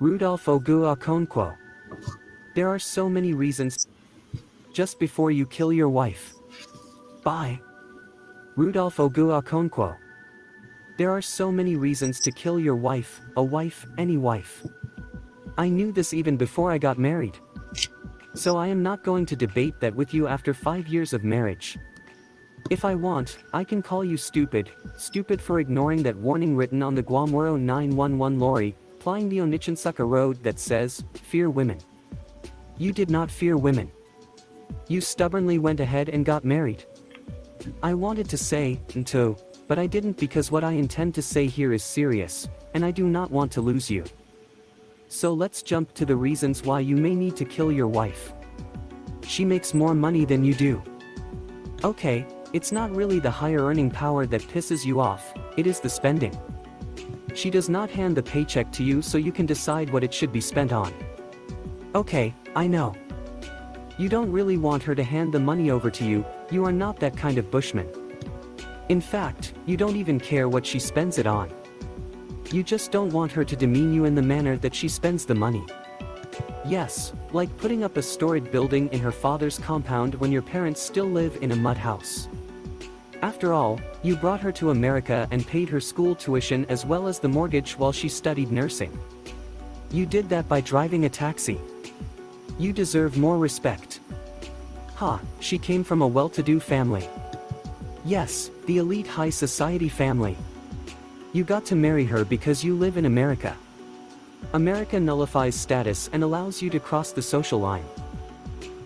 Rudolph Okonkwo. There are so many reasons. Just before you kill your wife. Bye. Rudolph Okonkwo. There are so many reasons to kill your wife, a wife, any wife. I knew this even before I got married. So I am not going to debate that with you after 5 years of marriage. If I want, I can call you stupid for ignoring that warning written on the Guamoro 911 lorry, plying the Onitshinsaka road that says, fear women. You did not fear women. You stubbornly went ahead and got married. I wanted to say, nto, but I didn't because what I intend to say here is serious, and I do not want to lose you. So let's jump to the reasons why you may need to kill your wife. She makes more money than you do. Okay, it's not really the higher earning power that pisses you off, it is the spending. She does not hand the paycheck to you so you can decide what it should be spent on. Okay, I know. You don't really want her to hand the money over to you, you are not that kind of bushman. In fact, you don't even care what she spends it on. You just don't want her to demean you in the manner that she spends the money. Yes, like putting up a storied building in her father's compound when your parents still live in a mud house. After all, you brought her to America and paid her school tuition as well as the mortgage while she studied nursing. You did that by driving a taxi. You deserve more respect. Ha, she came from a well-to-do family. Yes, the elite high society family. You got to marry her because you live in America. America nullifies status and allows you to cross the social line.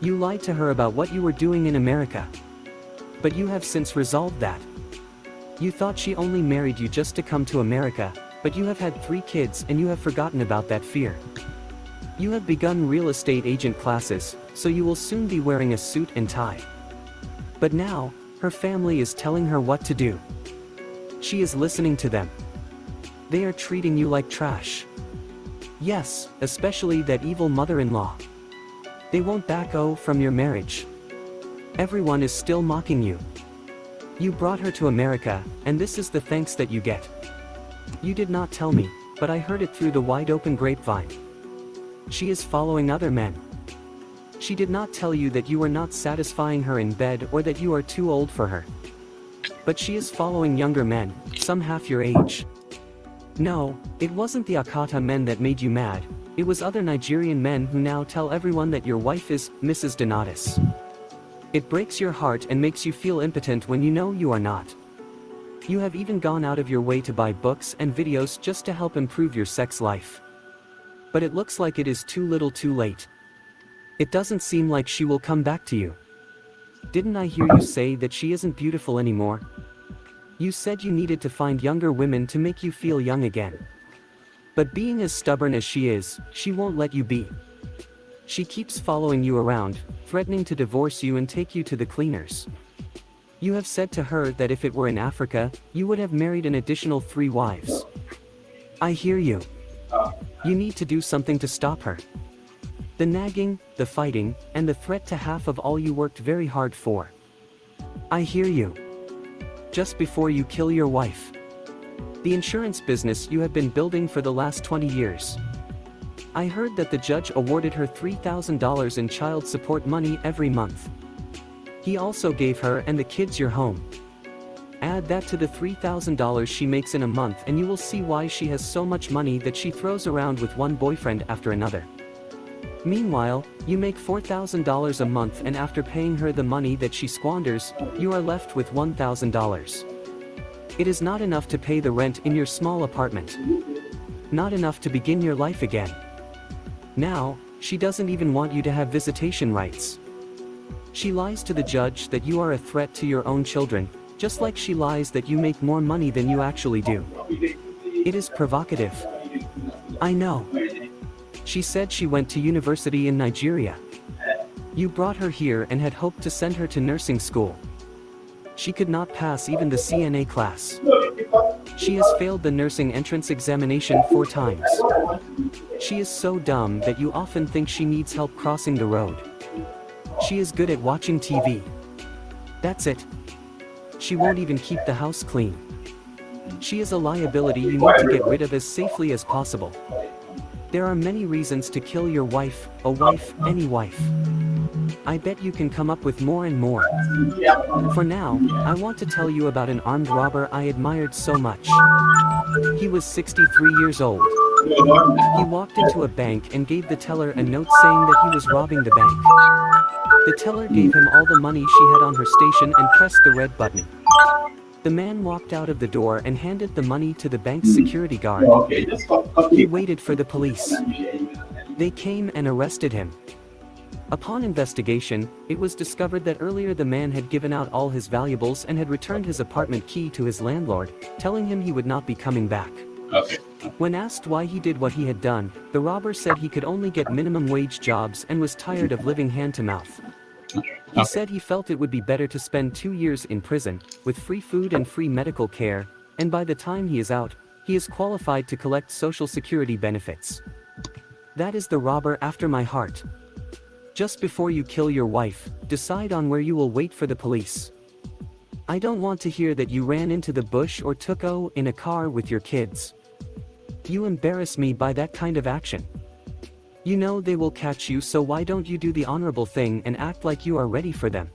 You lied to her about what you were doing in America. But you have since resolved that. You thought she only married you just to come to America, but you have had 3 kids and you have forgotten about that fear. You have begun real estate agent classes, so you will soon be wearing a suit and tie. But now, her family is telling her what to do. She is listening to them. They are treating you like trash. Yes, especially that evil mother-in-law. They won't back from your marriage. Everyone is still mocking you. You brought her to America, and this is the thanks that you get. You did not tell me, but I heard it through the wide-open grapevine. She is following other men. She did not tell you that you were not satisfying her in bed or that you are too old for her. But she is following younger men, some half your age. No, it wasn't the Akata men that made you mad, it was other Nigerian men who now tell everyone that your wife is Mrs. Donatus. It breaks your heart and makes you feel impotent when you know you are not. You have even gone out of your way to buy books and videos just to help improve your sex life. But it looks like it is too little too late. It doesn't seem like she will come back to you. Didn't I hear you say that she isn't beautiful anymore? You said you needed to find younger women to make you feel young again. But being as stubborn as she is, she won't let you be. She keeps following you around, threatening to divorce you and take you to the cleaners. You have said to her that if it were in Africa, you would have married an additional 3 wives. I hear you. You need to do something to stop her. The nagging, the fighting, and the threat to half of all you worked very hard for. I hear you. Just before you kill your wife. The insurance business you have been building for the last 20 years. I heard that the judge awarded her $3,000 in child support money every month. He also gave her and the kids your home. Add that to the $3,000 she makes in a month and you will see why she has so much money that she throws around with one boyfriend after another. Meanwhile, you make $4,000 a month and after paying her the money that she squanders, you are left with $1,000. It is not enough to pay the rent in your small apartment. Not enough to begin your life again. Now, she doesn't even want you to have visitation rights. She lies to the judge that you are a threat to your own children, just like she lies that you make more money than you actually do. It is provocative. I know. She said she went to university in Nigeria. You brought her here and had hoped to send her to nursing school. She could not pass even the CNA class. She has failed the nursing entrance examination 4 times. She is so dumb that you often think she needs help crossing the road. She is good at watching TV. That's it. She won't even keep the house clean. She is a liability you need to get rid of as safely as possible. There are many reasons to kill your wife, a wife, any wife. I bet you can come up with more and more. For now, I want to tell you about an armed robber I admired so much. He was 63 years old. He walked into a bank and gave the teller a note saying that he was robbing the bank. The teller gave him all the money she had on her station and pressed the red button. The man walked out of the door and handed the money to the bank's security guard. He waited for the police. They came and arrested him. Upon investigation, it was discovered that earlier the man had given out all his valuables and had returned his apartment key to his landlord, telling him he would not be coming back. When asked why he did what he had done, the robber said he could only get minimum wage jobs and was tired of living hand to mouth. He said he felt it would be better to spend 2 years in prison, with free food and free medical care, and by the time he is out, he is qualified to collect Social Security benefits. That is the robber after my heart. Just before you kill your wife, decide on where you will wait for the police. I don't want to hear that you ran into the bush or took O in a car with your kids. You embarrass me by that kind of action. You know they will catch you, so why don't you do the honorable thing and act like you are ready for them?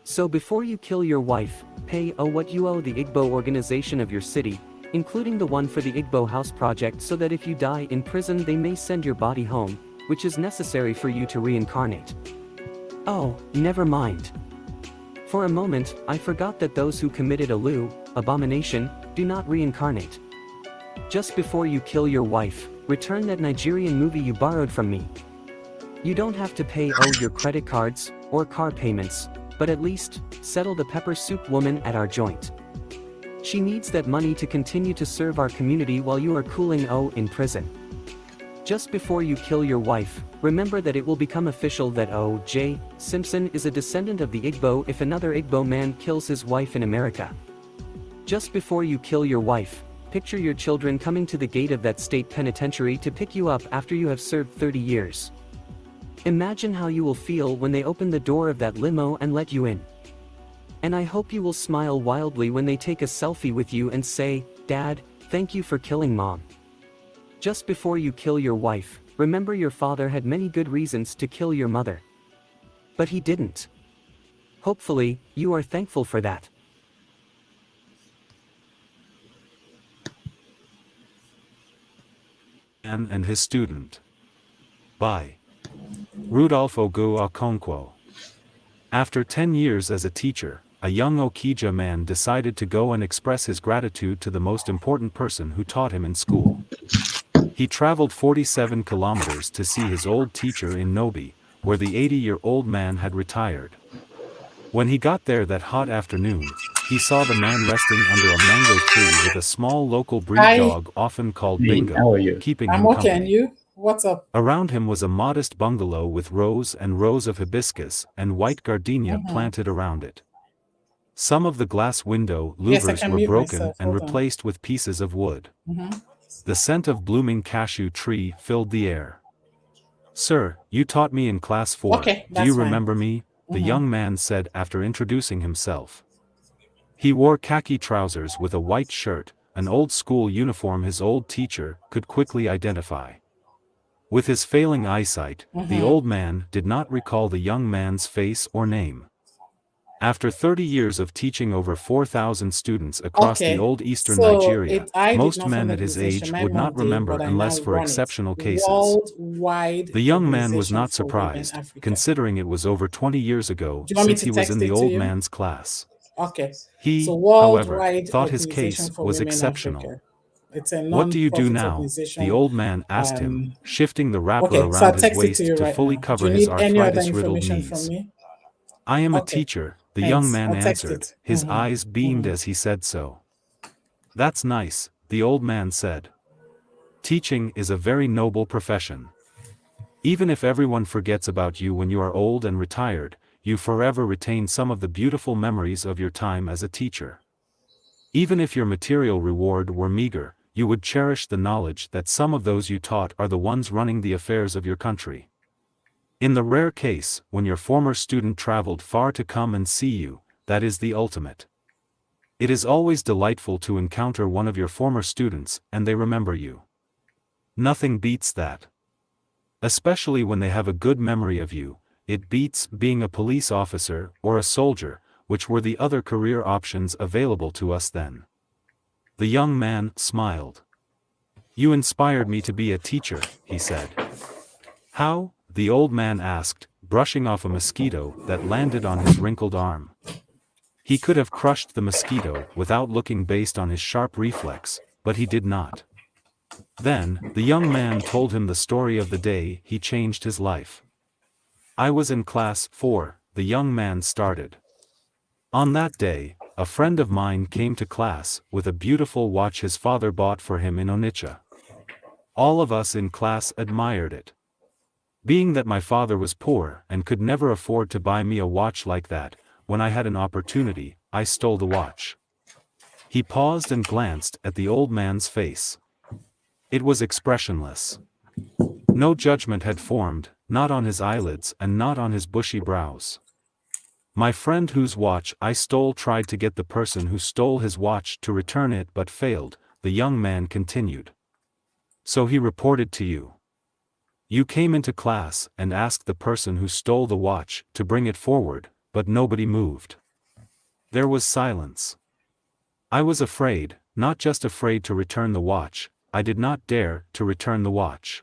So before you kill your wife, pay what you owe the Igbo organization of your city, including the one for the Igbo House Project, so that if you die in prison they may send your body home, which is necessary for you to reincarnate. Oh, never mind. For a moment, I forgot that those who committed a abomination, do not reincarnate. Just before you kill your wife, return that Nigerian movie you borrowed from me. You don't have to pay your credit cards, or car payments, but at least, settle the pepper soup woman at our joint. She needs that money to continue to serve our community while you are cooling in prison. Just before you kill your wife, remember that it will become official that O.J. Simpson is a descendant of the Igbo if another Igbo man kills his wife in America. Just before you kill your wife, picture your children coming to the gate of that state penitentiary to pick you up after you have served 30 years. Imagine how you will feel when they open the door of that limo and let you in. And I hope you will smile wildly when they take a selfie with you and say, "Dad, thank you for killing Mom." Just before you kill your wife, remember your father had many good reasons to kill your mother. But he didn't. Hopefully, you are thankful for that. Man and His Student. By Rudolph Okonkwo. After 10 years as a teacher, a young Okigbo man decided to go and express his gratitude to the most important person who taught him in school. He traveled 47 kilometers to see his old teacher in Nobi, where the 80-year-old man had retired. When he got there that hot afternoon, he saw the man resting under a mango tree with a small local breed dog often called Bingo, keeping him company. And you? What's up? Around him was a modest bungalow with rows and rows of hibiscus and white gardenia planted around it. Some of the glass window louvers were broken and replaced with pieces of wood. The scent of blooming cashew tree filled the air. "Sir, you taught me in class 4. Do you remember me?" the young man said after introducing himself. He wore khaki trousers with a white shirt, an old school uniform his old teacher could quickly identify. With his failing eyesight, the old man did not recall the young man's face or name. After 30 years of teaching over 4,000 students across the old eastern Nigeria, most men at his age would not remember unless for exceptional cases. The young man was not surprised, considering it was over 20 years ago since he was in the old man's class. He, however, thought his case was exceptional. "What do you do now?" the old man asked him, shifting the wrapper around his waist to fully cover his arthritis-riddled knees. "I am a teacher," the young man answered, his eyes beamed as he said so. "That's nice," the old man said. "Teaching is a very noble profession. Even if everyone forgets about you when you are old and retired, you forever retain some of the beautiful memories of your time as a teacher. Even if your material reward were meager, you would cherish the knowledge that some of those you taught are the ones running the affairs of your country. In the rare case, when your former student traveled far to come and see you, that is the ultimate. It is always delightful to encounter one of your former students, and they remember you. Nothing beats that. Especially when they have a good memory of you, it beats being a police officer or a soldier, which were the other career options available to us then. The young man smiled. You inspired me to be a teacher, he said. How? The old man asked, brushing off a mosquito that landed on his wrinkled arm. He could have crushed the mosquito without looking based on his sharp reflex, but he did not. Then, the young man told him the story of the day he changed his life. I was in class 4, the young man started. On that day, a friend of mine came to class with a beautiful watch his father bought for him in Onitsha. All of us in class admired it. Being that my father was poor and could never afford to buy me a watch like that, when I had an opportunity, I stole the watch. He paused and glanced at the old man's face. It was expressionless. No judgment had formed, not on his eyelids and not on his bushy brows. My friend whose watch I stole tried to get the person who stole his watch to return it but failed, the young man continued. So he reported to you. You came into class and asked the person who stole the watch to bring it forward, but nobody moved. There was silence. I was afraid, not just afraid to return the watch, I did not dare to return the watch.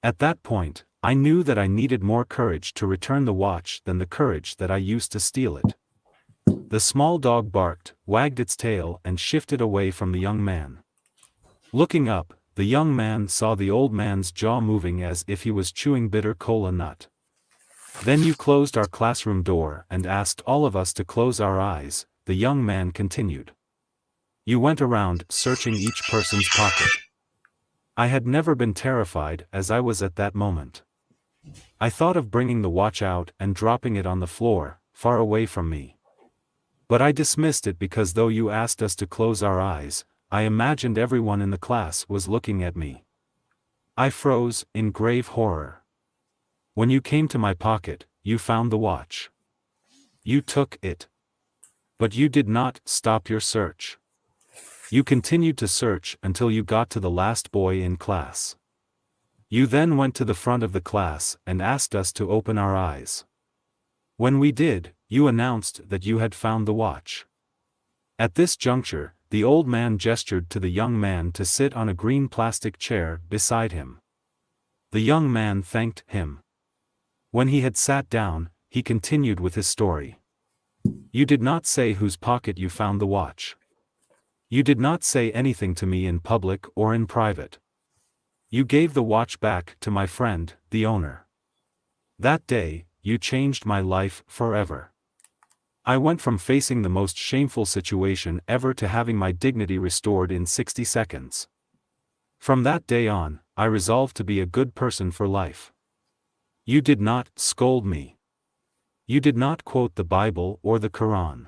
At that point, I knew that I needed more courage to return the watch than the courage that I used to steal it. The small dog barked, wagged its tail and shifted away from the young man. Looking up, the young man saw the old man's jaw moving as if he was chewing bitter cola nut. Then you closed our classroom door and asked all of us to close our eyes, the young man continued. You went around searching each person's pocket. I had never been terrified as I was at that moment. I thought of bringing the watch out and dropping it on the floor, far away from me. But I dismissed it because though you asked us to close our eyes, I imagined everyone in the class was looking at me. I froze, in grave horror. When you came to my pocket, you found the watch. You took it. But you did not stop your search. You continued to search until you got to the last boy in class. You then went to the front of the class and asked us to open our eyes. When we did, you announced that you had found the watch. At this juncture, the old man gestured to the young man to sit on a green plastic chair beside him. The young man thanked him. When he had sat down, he continued with his story. You did not say whose pocket you found the watch. You did not say anything to me in public or in private. You gave the watch back to my friend, the owner. That day, you changed my life forever. I went from facing the most shameful situation ever to having my dignity restored in 60 seconds. From that day on, I resolved to be a good person for life. You did not scold me. You did not quote the Bible or the Quran.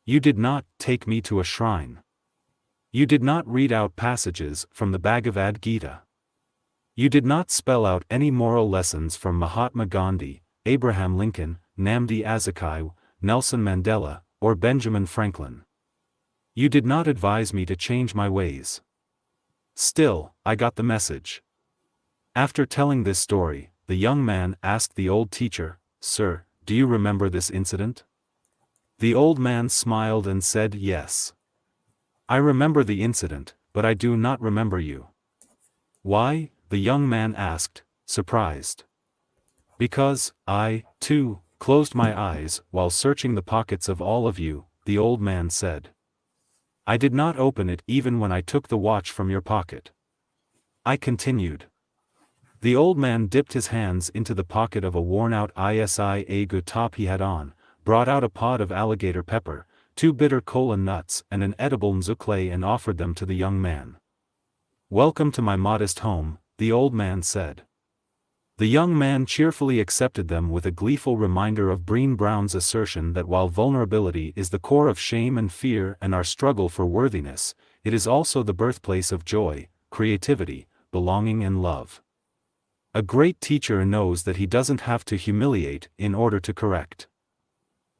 You did not take me to a shrine. You did not read out passages from the Bhagavad Gita. You did not spell out any moral lessons from Mahatma Gandhi, Abraham Lincoln, Nnamdi Azikiwe, Nelson Mandela, or Benjamin Franklin. You did not advise me to change my ways. Still, I got the message. After telling this story, the young man asked the old teacher, "Sir, do you remember this incident?" The old man smiled and said yes. I remember the incident, but I do not remember you. Why? The young man asked, surprised. Because, I, too, closed my eyes while searching the pockets of all of you, the old man said. I did not open it even when I took the watch from your pocket. I continued. The old man dipped his hands into the pocket of a worn-out ISIA top he had on, brought out a pod of alligator pepper, 2 bitter cola nuts and an edible mzukle and offered them to the young man. Welcome to my modest home, the old man said. The young man cheerfully accepted them with a gleeful reminder of Brené Brown's assertion that while vulnerability is the core of shame and fear and our struggle for worthiness, it is also the birthplace of joy, creativity, belonging and love. A great teacher knows that he doesn't have to humiliate in order to correct.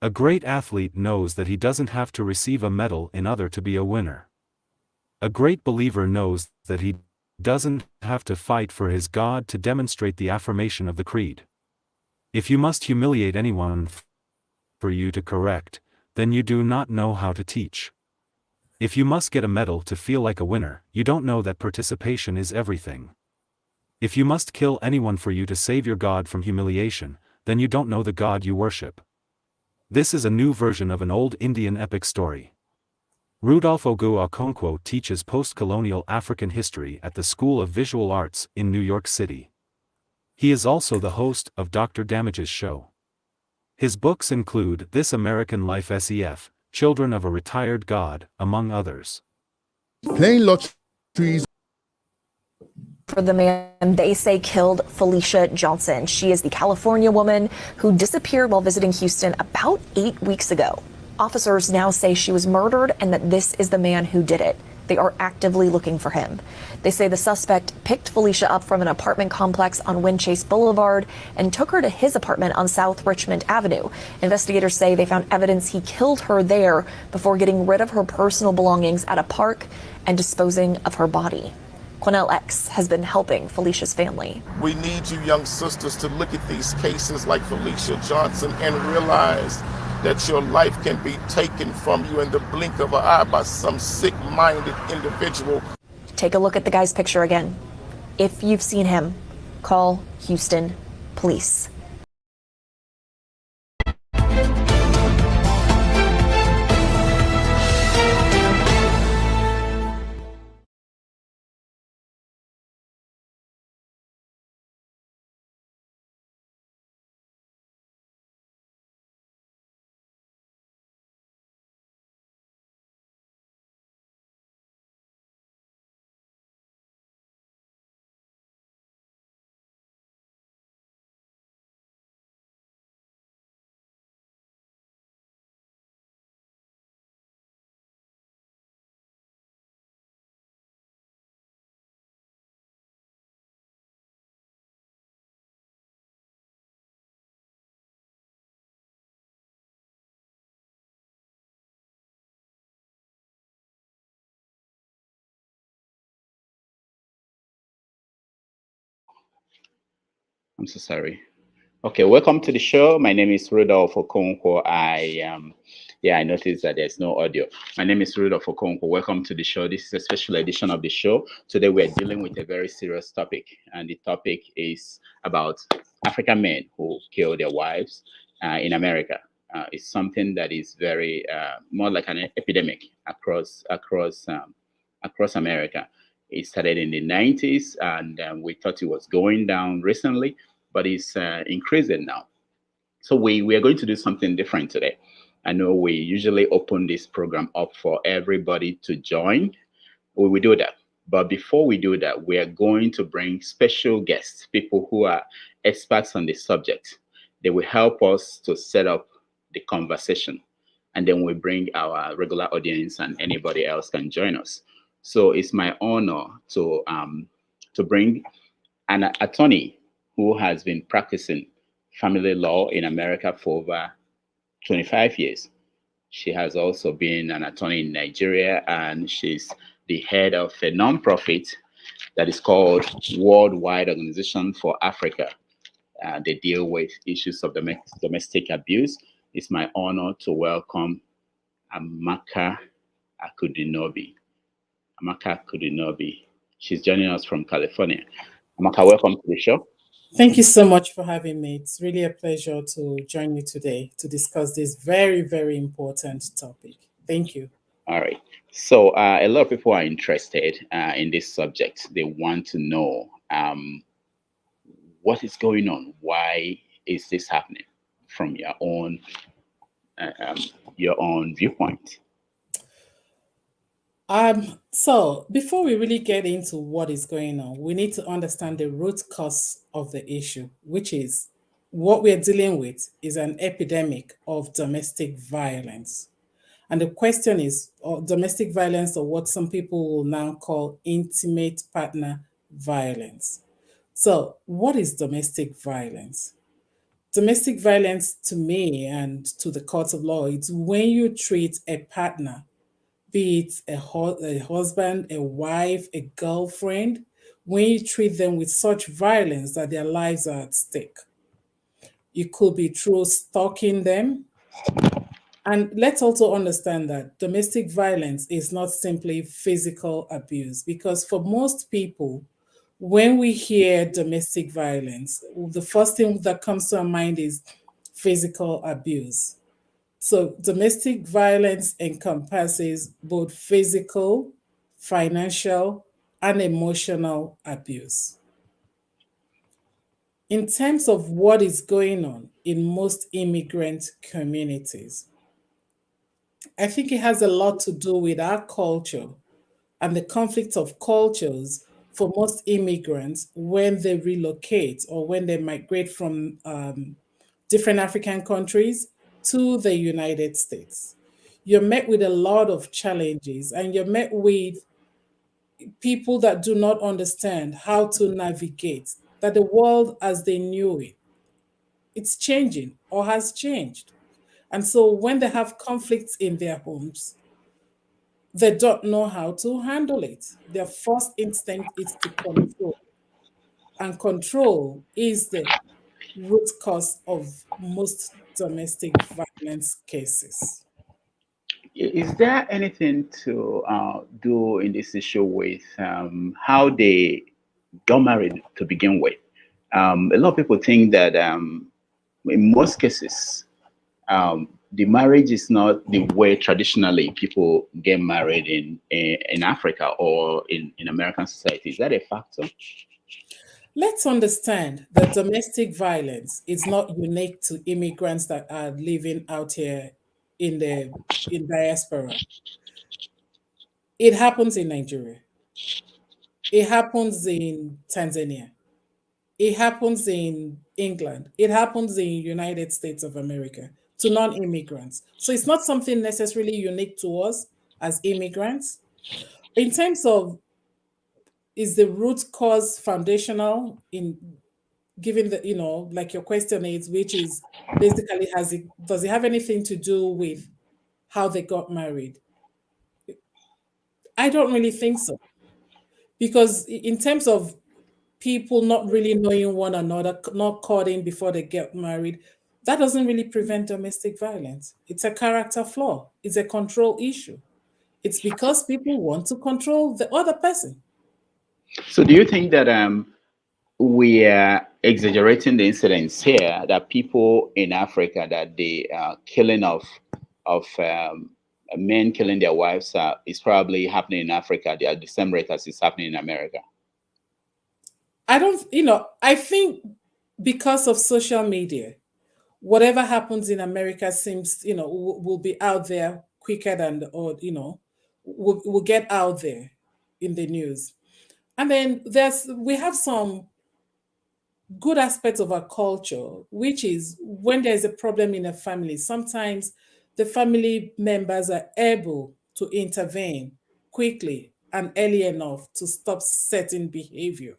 A great athlete knows that he doesn't have to receive a medal in order to be a winner. A great believer knows that he doesn't have to fight for his God to demonstrate the affirmation of the creed. If you must humiliate anyone for you to correct, then you do not know how to teach. If you must get a medal to feel like a winner, you don't know that participation is everything. If you must kill anyone for you to save your God from humiliation, then you don't know the God you worship. This is a new version of an old Indian epic story. Rudolph Okonkwo teaches post-colonial African history at the School of Visual Arts in New York City. He is also the host of Dr. Damage's show. His books include This American Life SEF, Children of a Retired God, among others. Playing lotteries. For the man they say killed Felicia Johnson. She is the California woman who disappeared while visiting Houston about 8 weeks ago. Officers now say she was murdered and that this is the man who did it. They are actively looking for him. They say the suspect picked Felicia up from an apartment complex on Windchase Boulevard and took her to his apartment on South Richmond Avenue. Investigators say they found evidence he killed her there before getting rid of her personal belongings at a park and disposing of her body. Quinell X has been helping Felicia's family. We need you young sisters to look at these cases like Felicia Johnson and realize that your life can be taken from you in the blink of an eye by some sick-minded individual. Take a look at the guy's picture again. If you've seen him, call Houston Police. I'm so sorry. Okay, welcome to the show. My name is Rudolph Okonkwo. I noticed that there's no audio. My name is Rudolph Okonkwo. Welcome to the show. This is a special edition of the show. Today we're dealing with a very serious topic, and the topic is about African men who kill their wives in America. It's something that is very more like an epidemic across America. It started in the 90s, and we thought it was going down recently, but it's increasing now. So we are going to do something different today. I know we usually open this program up for everybody to join. We will do that. But before we do that, we are going to bring special guests, people who are experts on the subject. They will help us to set up the conversation. And then we bring our regular audience, and anybody else can join us. So it's my honor to bring an attorney who has been practicing family law in America for over 25 years. She has also been an attorney in Nigeria, and she's the head of a nonprofit that is called Worldwide Organization for Africa. They deal with issues of domestic abuse. It's my honor to welcome Amaka Akudinobi. Amaka Akudinobi. She's joining us from California. Amaka, welcome to the show. Thank you so much for having me. It's really a pleasure to join you today to discuss this very, very important topic. Thank you. All right. So a lot of people are interested in this subject. They want to know what is going on. Why is this happening from your own viewpoint? So before we really get into what is going on, we need to understand the root cause of the issue, which is what we're dealing with is an epidemic of domestic violence. And the question is domestic violence, or what some people will now call intimate partner violence. So what is domestic violence? Domestic violence, to me and to the court of law, it's when you treat a partner, be it a husband, a wife, a girlfriend, when you treat them with such violence that their lives are at stake. It could be through stalking them. And let's also understand that domestic violence is not simply physical abuse, because for most people, when we hear domestic violence, the first thing that comes to our mind is physical abuse. So, domestic violence encompasses both physical, financial, and emotional abuse. In terms of what is going on in most immigrant communities, I think it has a lot to do with our culture and the conflict of cultures for most immigrants when they relocate or when they migrate from different African countries to the United States. You're met with a lot of challenges, and you're met with people that do not understand how to navigate that the world as they knew it, it's changing or has changed. And so when they have conflicts in their homes, they don't know how to handle it. Their first instinct is to control. And control is the root cause of most domestic violence cases. Is there anything to do in this issue with how they got married to begin with? A lot of people think that in most cases, the marriage is not the way traditionally people get married in Africa or in American society. Is that a factor? Let's understand that domestic violence is not unique to immigrants that are living out here in diaspora. It happens in Nigeria. It happens in Tanzania. It happens in England. It happens in United States of America to non-immigrants. So it's not something necessarily unique to us as immigrants. In terms of, is the root cause foundational in given the, like your question is, which is basically, does it have anything to do with how they got married? I don't really think so. Because in terms of people not really knowing one another, not courting before they get married, that doesn't really prevent domestic violence. It's a character flaw, it's a control issue. It's because people want to control the other person. So do you think that we are exaggerating the incidents here, that people in Africa, that the killing of men killing their wives is probably happening in Africa at the same rate as it's happening in America? I think because of social media, whatever happens in America seems, will be out there quicker than, will get out there in the news. And then we have some good aspects of our culture, which is when there's a problem in a family, sometimes the family members are able to intervene quickly and early enough to stop certain behavior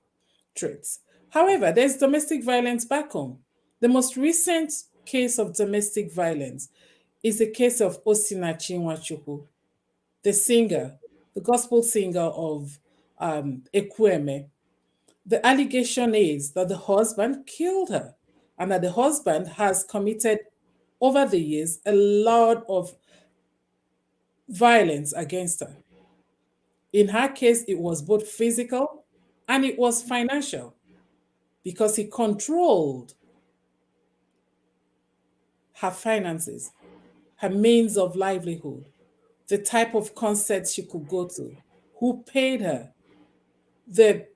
traits. However, there's domestic violence back home. The most recent case of domestic violence is the case of Osinachi Nwachukwu, the singer, the gospel singer of Ekweme. The allegation is that the husband killed her and that the husband has committed over the years a lot of violence against her. In her case, it was both physical and it was financial because he controlled her finances, her means of livelihood, the type of concerts she could go to, who paid her, did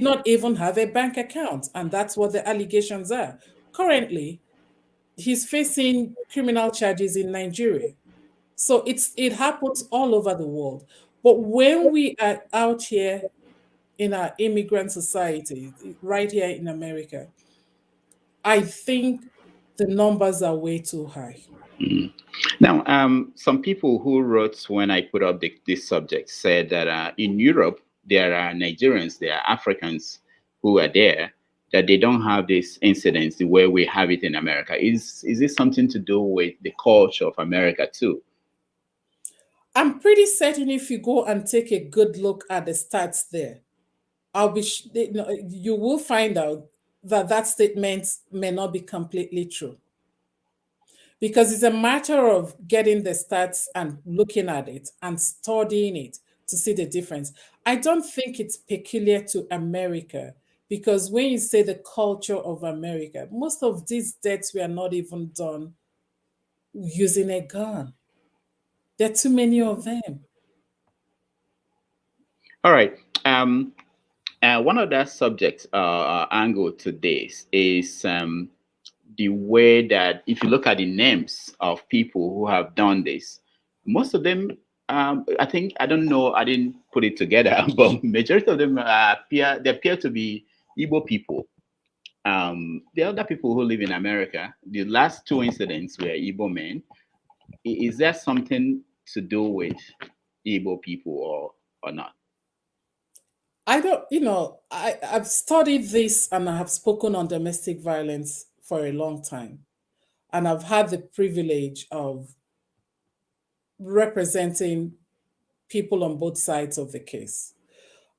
not even have a bank account. And that's what the allegations are. Currently, he's facing criminal charges in Nigeria. So it happens all over the world. But when we are out here in our immigrant society, right here in America, I think the numbers are way too high. Mm. Now, some people who wrote when I put up this subject said that in Europe, there are Nigerians, there are Africans who are there, that they don't have these incidents the way we have it in America. Is this something to do with the culture of America too? I'm pretty certain if you go and take a good look at the stats there, you will find out that that statement may not be completely true, because it's a matter of getting the stats and looking at it and studying it to see the difference. I don't think it's peculiar to America, because when you say the culture of America, most of these deaths were not even done using a gun. There are too many of them. All right. One of the subject angle to this is the way that if you look at the names of people who have done this, most of them, I think, I don't know, I didn't put it together, but majority of them appear to be Igbo people. The other people who live in America, the last two incidents were Igbo men. Is there something to do with Igbo people or not? I don't, I've studied this and I have spoken on domestic violence for a long time. And I've had the privilege of representing people on both sides of the case.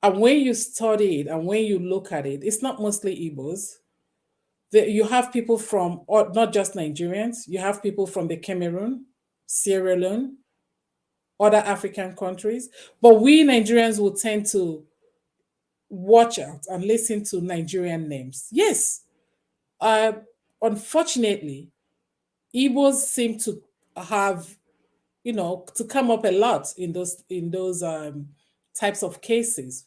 And when you study it and when you look at it, it's not mostly Igbos. You have people from, or not just Nigerians, you have people from the Cameroon, Sierra Leone, other African countries. But we Nigerians will tend to watch out and listen to Nigerian names. Yes, unfortunately, Igbos seem to have, to come up a lot in those types of cases.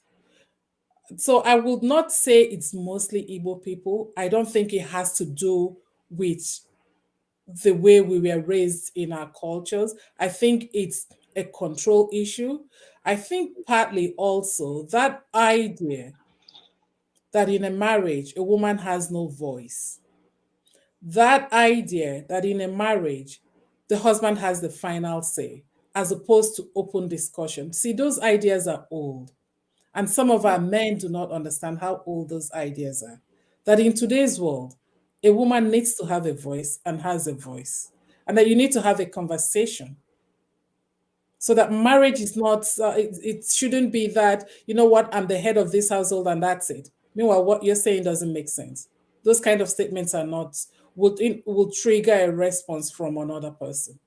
So I would not say it's mostly Igbo people. I don't think it has to do with the way we were raised in our cultures. I think it's a control issue. I think partly also that idea that in a marriage, a woman has no voice. That idea that in a marriage, the husband has the final say, as opposed to open discussion. See, those ideas are old. And some of our men do not understand how old those ideas are. That in today's world, a woman needs to have a voice and has a voice. And that you need to have a conversation. So that marriage is not, it shouldn't be that, you know what, I'm the head of this household and that's it. Meanwhile, what you're saying doesn't make sense. Those kind of statements are not, will trigger a response from another person.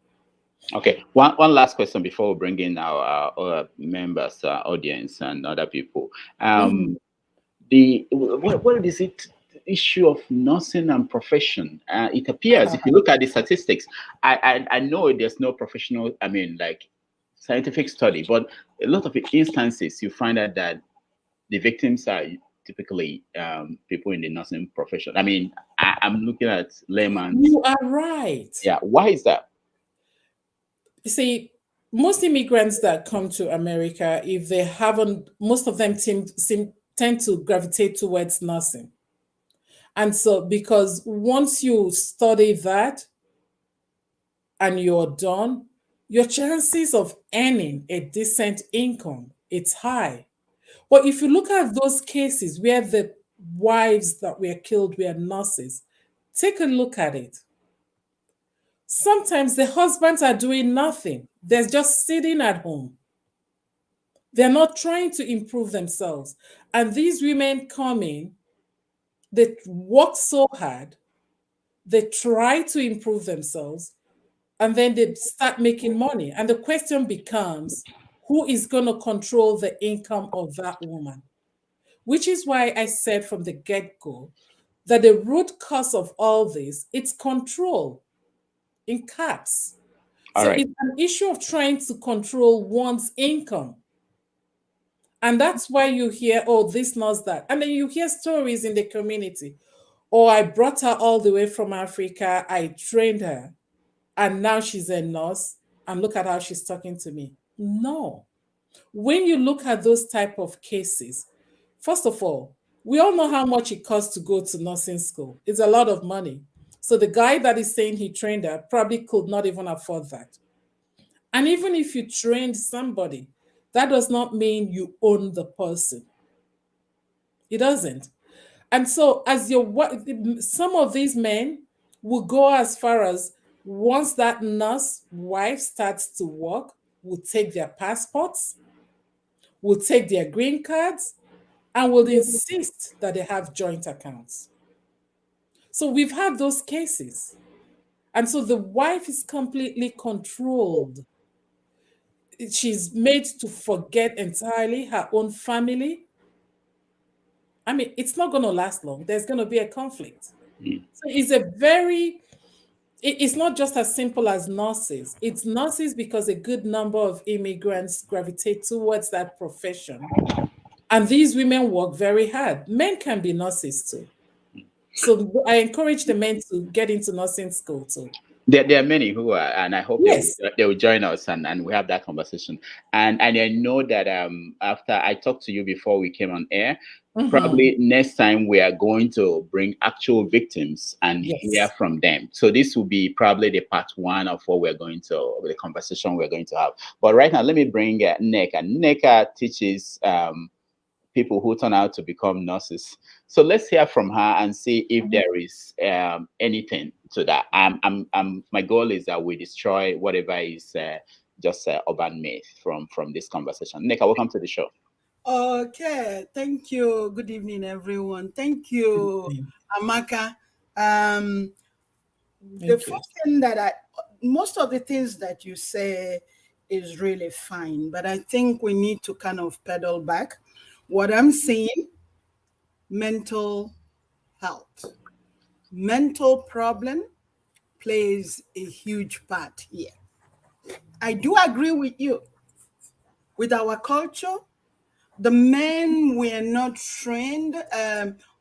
Okay, one last question before we bring in our members, audience, and other people. What is it? The issue of nursing and profession. It appears, if you look at the statistics, I know there's no professional, like scientific study, but a lot of instances you find out that the victims are typically people in the nursing profession. I'm looking at layman. You are right. Yeah, why is that? You see, most immigrants that come to America, if they haven't, most of them tend to gravitate towards nursing. And so, because once you study that and you're done, your chances of earning a decent income, it's high. But if you look at those cases where the wives that were killed were nurses, take a look at it. Sometimes the husbands are doing nothing. They're just sitting at home. They're not trying to improve themselves. And these women come in, they work so hard, they try to improve themselves, and then they start making money. And the question becomes, who is going to control the income of that woman? Which is why I said from the get-go that the root cause of all this, it's control. In caps. So it's an issue of trying to control one's income. And that's why you hear, oh, this knows that. And then you hear stories in the community. Oh, I brought her all the way from Africa. I trained her. And now she's a nurse. And look at how she's talking to me. No. When you look at those type of cases, first of all, we all know how much it costs to go to nursing school. It's a lot of money. So the guy that is saying he trained her probably could not even afford that. And even if you trained somebody, that does not mean you own the person. It doesn't. And so some of these men will go as far as once that nurse wife starts to work, will take their passports, will take their green cards, and will insist that they have joint accounts. So we've had those cases. And so the wife is completely controlled. She's made to forget entirely her own family. I mean, it's not going to last long. There's going to be a conflict. So it's not just as simple as nurses. It's nurses because a good number of immigrants gravitate towards that profession. And these women work very hard. Men can be nurses too. So I encourage the men to get into nursing school too. There are many who are, and I hope yes. they will join us and we have that conversation. And I know that after I talked to you before we came on air, probably next time we are going to bring actual victims and hear from them. So this will be probably the part one of what the conversation we're going to have. But right now, let me bring Nneka. Nneka teaches people who turn out to become nurses. So let's hear from her and see if there is anything to that. My goal is that we destroy whatever is just urban myth from this conversation. Nneka, welcome to the show. Okay, thank you. Good evening, everyone. Thank you, Amaka. The first thing that most of the things that you say is really fine, but I think we need to kind of pedal back. What I'm saying, mental health. Mental problem plays a huge part here. I do agree with you. With our culture, the men were not trained,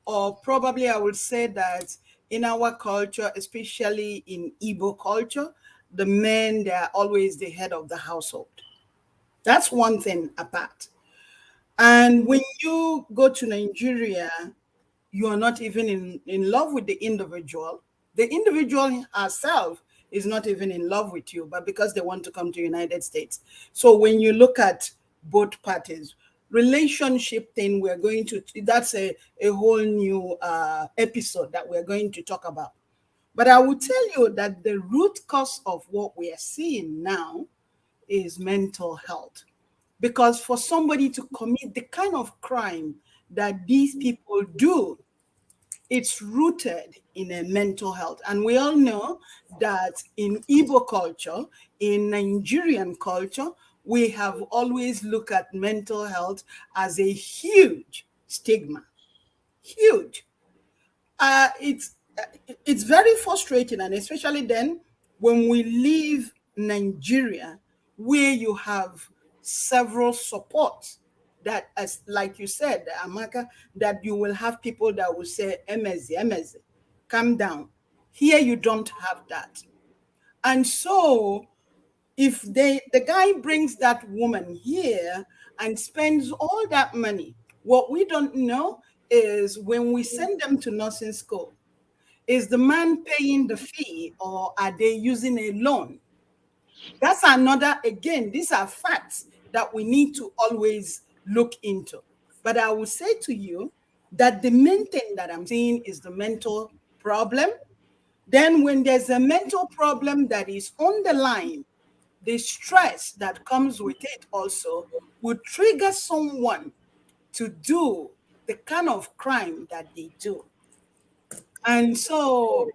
or probably I would say that in our culture, especially in Igbo culture, the men, they are always the head of the household. That's one thing apart. And when you go to Nigeria, you are not even in love with the individual. The individual herself is not even in love with you, but because they want to come to the United States. So when you look at both parties, relationship thing, that's a whole new episode that we're going to talk about. But I will tell you that the root cause of what we are seeing now is mental health. Because for somebody to commit the kind of crime that these people do, it's rooted in a mental health. And we all know that in Igbo culture, in Nigerian culture, we have always looked at mental health as a huge stigma. Huge. It's very frustrating, and especially then when we leave Nigeria, where you have several supports that, as like you said, Amaka, that you will have people that will say, Emezi, calm down. Here you don't have that. And so if the guy brings that woman here and spends all that money, what we don't know is when we send them to nursing school, is the man paying the fee or are they using a loan? That's another, again, these are facts that we need to always look into. But I will say to you that the main thing that I'm seeing is the mental problem. Then when there's a mental problem that is on the line, the stress that comes with it also would trigger someone to do the kind of crime that they do. And so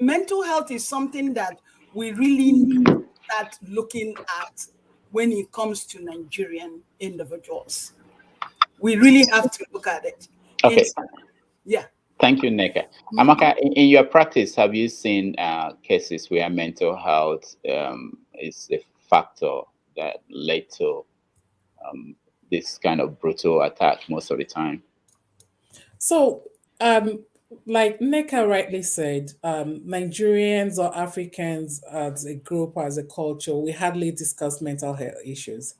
mental health is something that we really need to start looking at when it comes to Nigerian individuals. We really have to look at it. Okay. Yeah. Thank you, Nneka. Amaka, in your practice, have you seen cases where mental health is a factor that led to this kind of brutal attack most of the time? So, like Nneka rightly said, Nigerians or Africans as a group, as a culture, we hardly discuss mental health issues.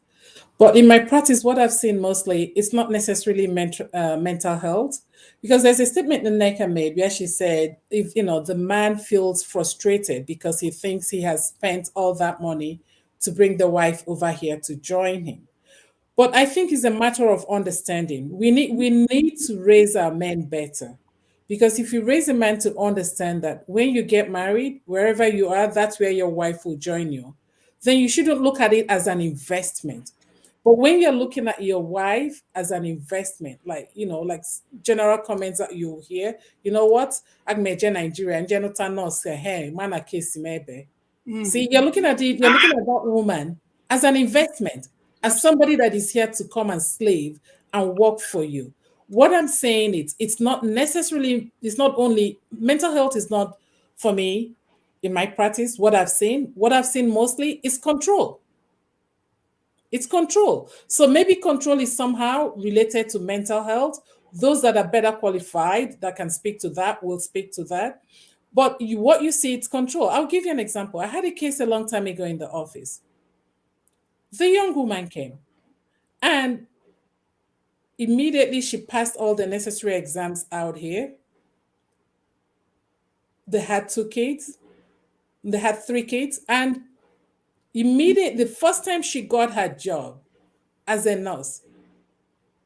But in my practice, what I've seen mostly, it's not necessarily mental health, because there's a statement that Nneka made where she said, if the man feels frustrated because he thinks he has spent all that money to bring the wife over here to join him. But I think it's a matter of understanding. We need to raise our men better. Because if you raise a man to understand that when you get married, wherever you are, that's where your wife will join you. then you shouldn't look at it as an investment. But when you're looking at your wife as an investment, like, like general comments that you hear, you know what? Agmeje Nigeria and Jenota no say, hey, mana kesi mebe. See, you're looking at that woman as an investment, as somebody that is here to come and slave and work for you. What I'm saying is, it's not only mental health is not for me in my practice. What I've seen mostly is control. It's control. So maybe control is somehow related to mental health. Those that are better qualified that can speak to that will speak to that. But what you see, it's control. I'll give you an example. I had a case a long time ago in the office. The young woman came and immediately she passed all the necessary exams out here. They had 2 kids. They had 3 kids. And immediately, the first time she got her job as a nurse,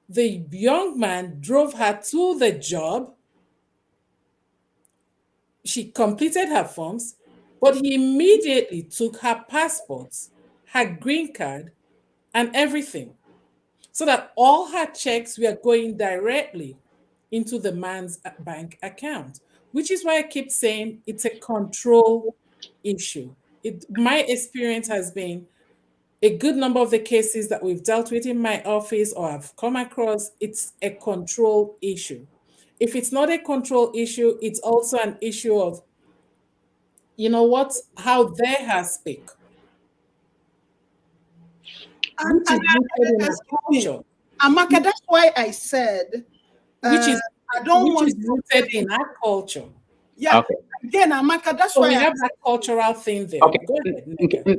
the young man drove her to the job. She completed her forms, but he immediately took her passports, her green card, and everything, so that all her checks were going directly into the man's bank account, which is why I keep saying it's a control issue. My experience has been a good number of the cases that we've dealt with in my office or I've come across, it's a control issue. If it's not a control issue, it's also an issue of, how they have speak. Amaka, that's why I said, which is rooted in our culture. Yeah. Okay. Again, Amaka, that's so why we have that cultural thing there. Okay. Go ahead,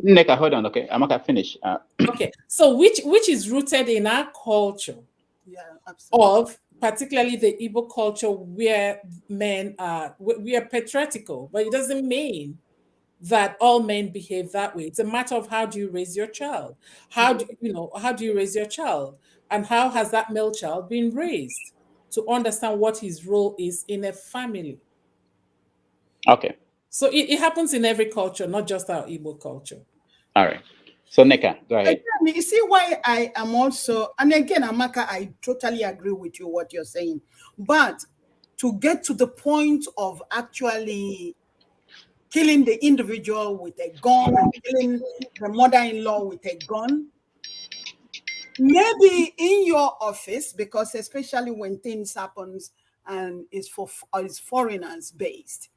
Neka, hold on. Okay, Amaka, finish. Okay. So which is rooted in our culture. Yeah, absolutely. Of particularly the Igbo culture, where men we are patriarchal, but it doesn't mean that all men behave that way. It's a matter of how do you raise your child? How do you raise your child? And how has that male child been raised to understand what his role is in a family? Okay. So it happens in every culture, not just our Igbo culture. All right. So Neka, go ahead. Again, you see why I am also, and again, Amaka, I totally agree with you what you're saying. But to get to the point of actually killing the individual with a gun, killing the mother-in-law with a gun, maybe in your office, because especially when things happens and is foreigners based,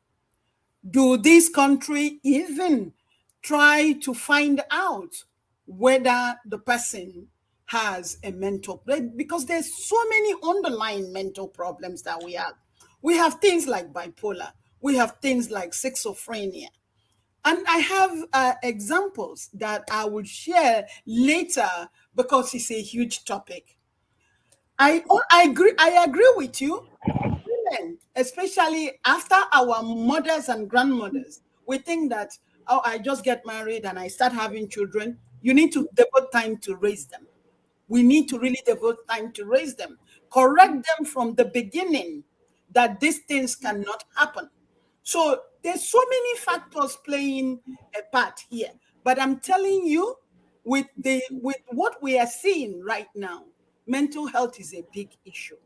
do this country even try to find out whether the person has a mental, because there's so many underlying mental problems that we have. We have things like bipolar. We have things like schizophrenia. And I have examples that I will share later because it's a huge topic. I agree with you. Women, especially after our mothers and grandmothers, we think that, oh, I just get married and I start having children. You need to devote time to raise them. We need to really devote time to raise them. Correct them from the beginning that these things cannot happen. So there's so many factors playing a part here. But I'm telling you, with what we are seeing right now, mental health is a big issue.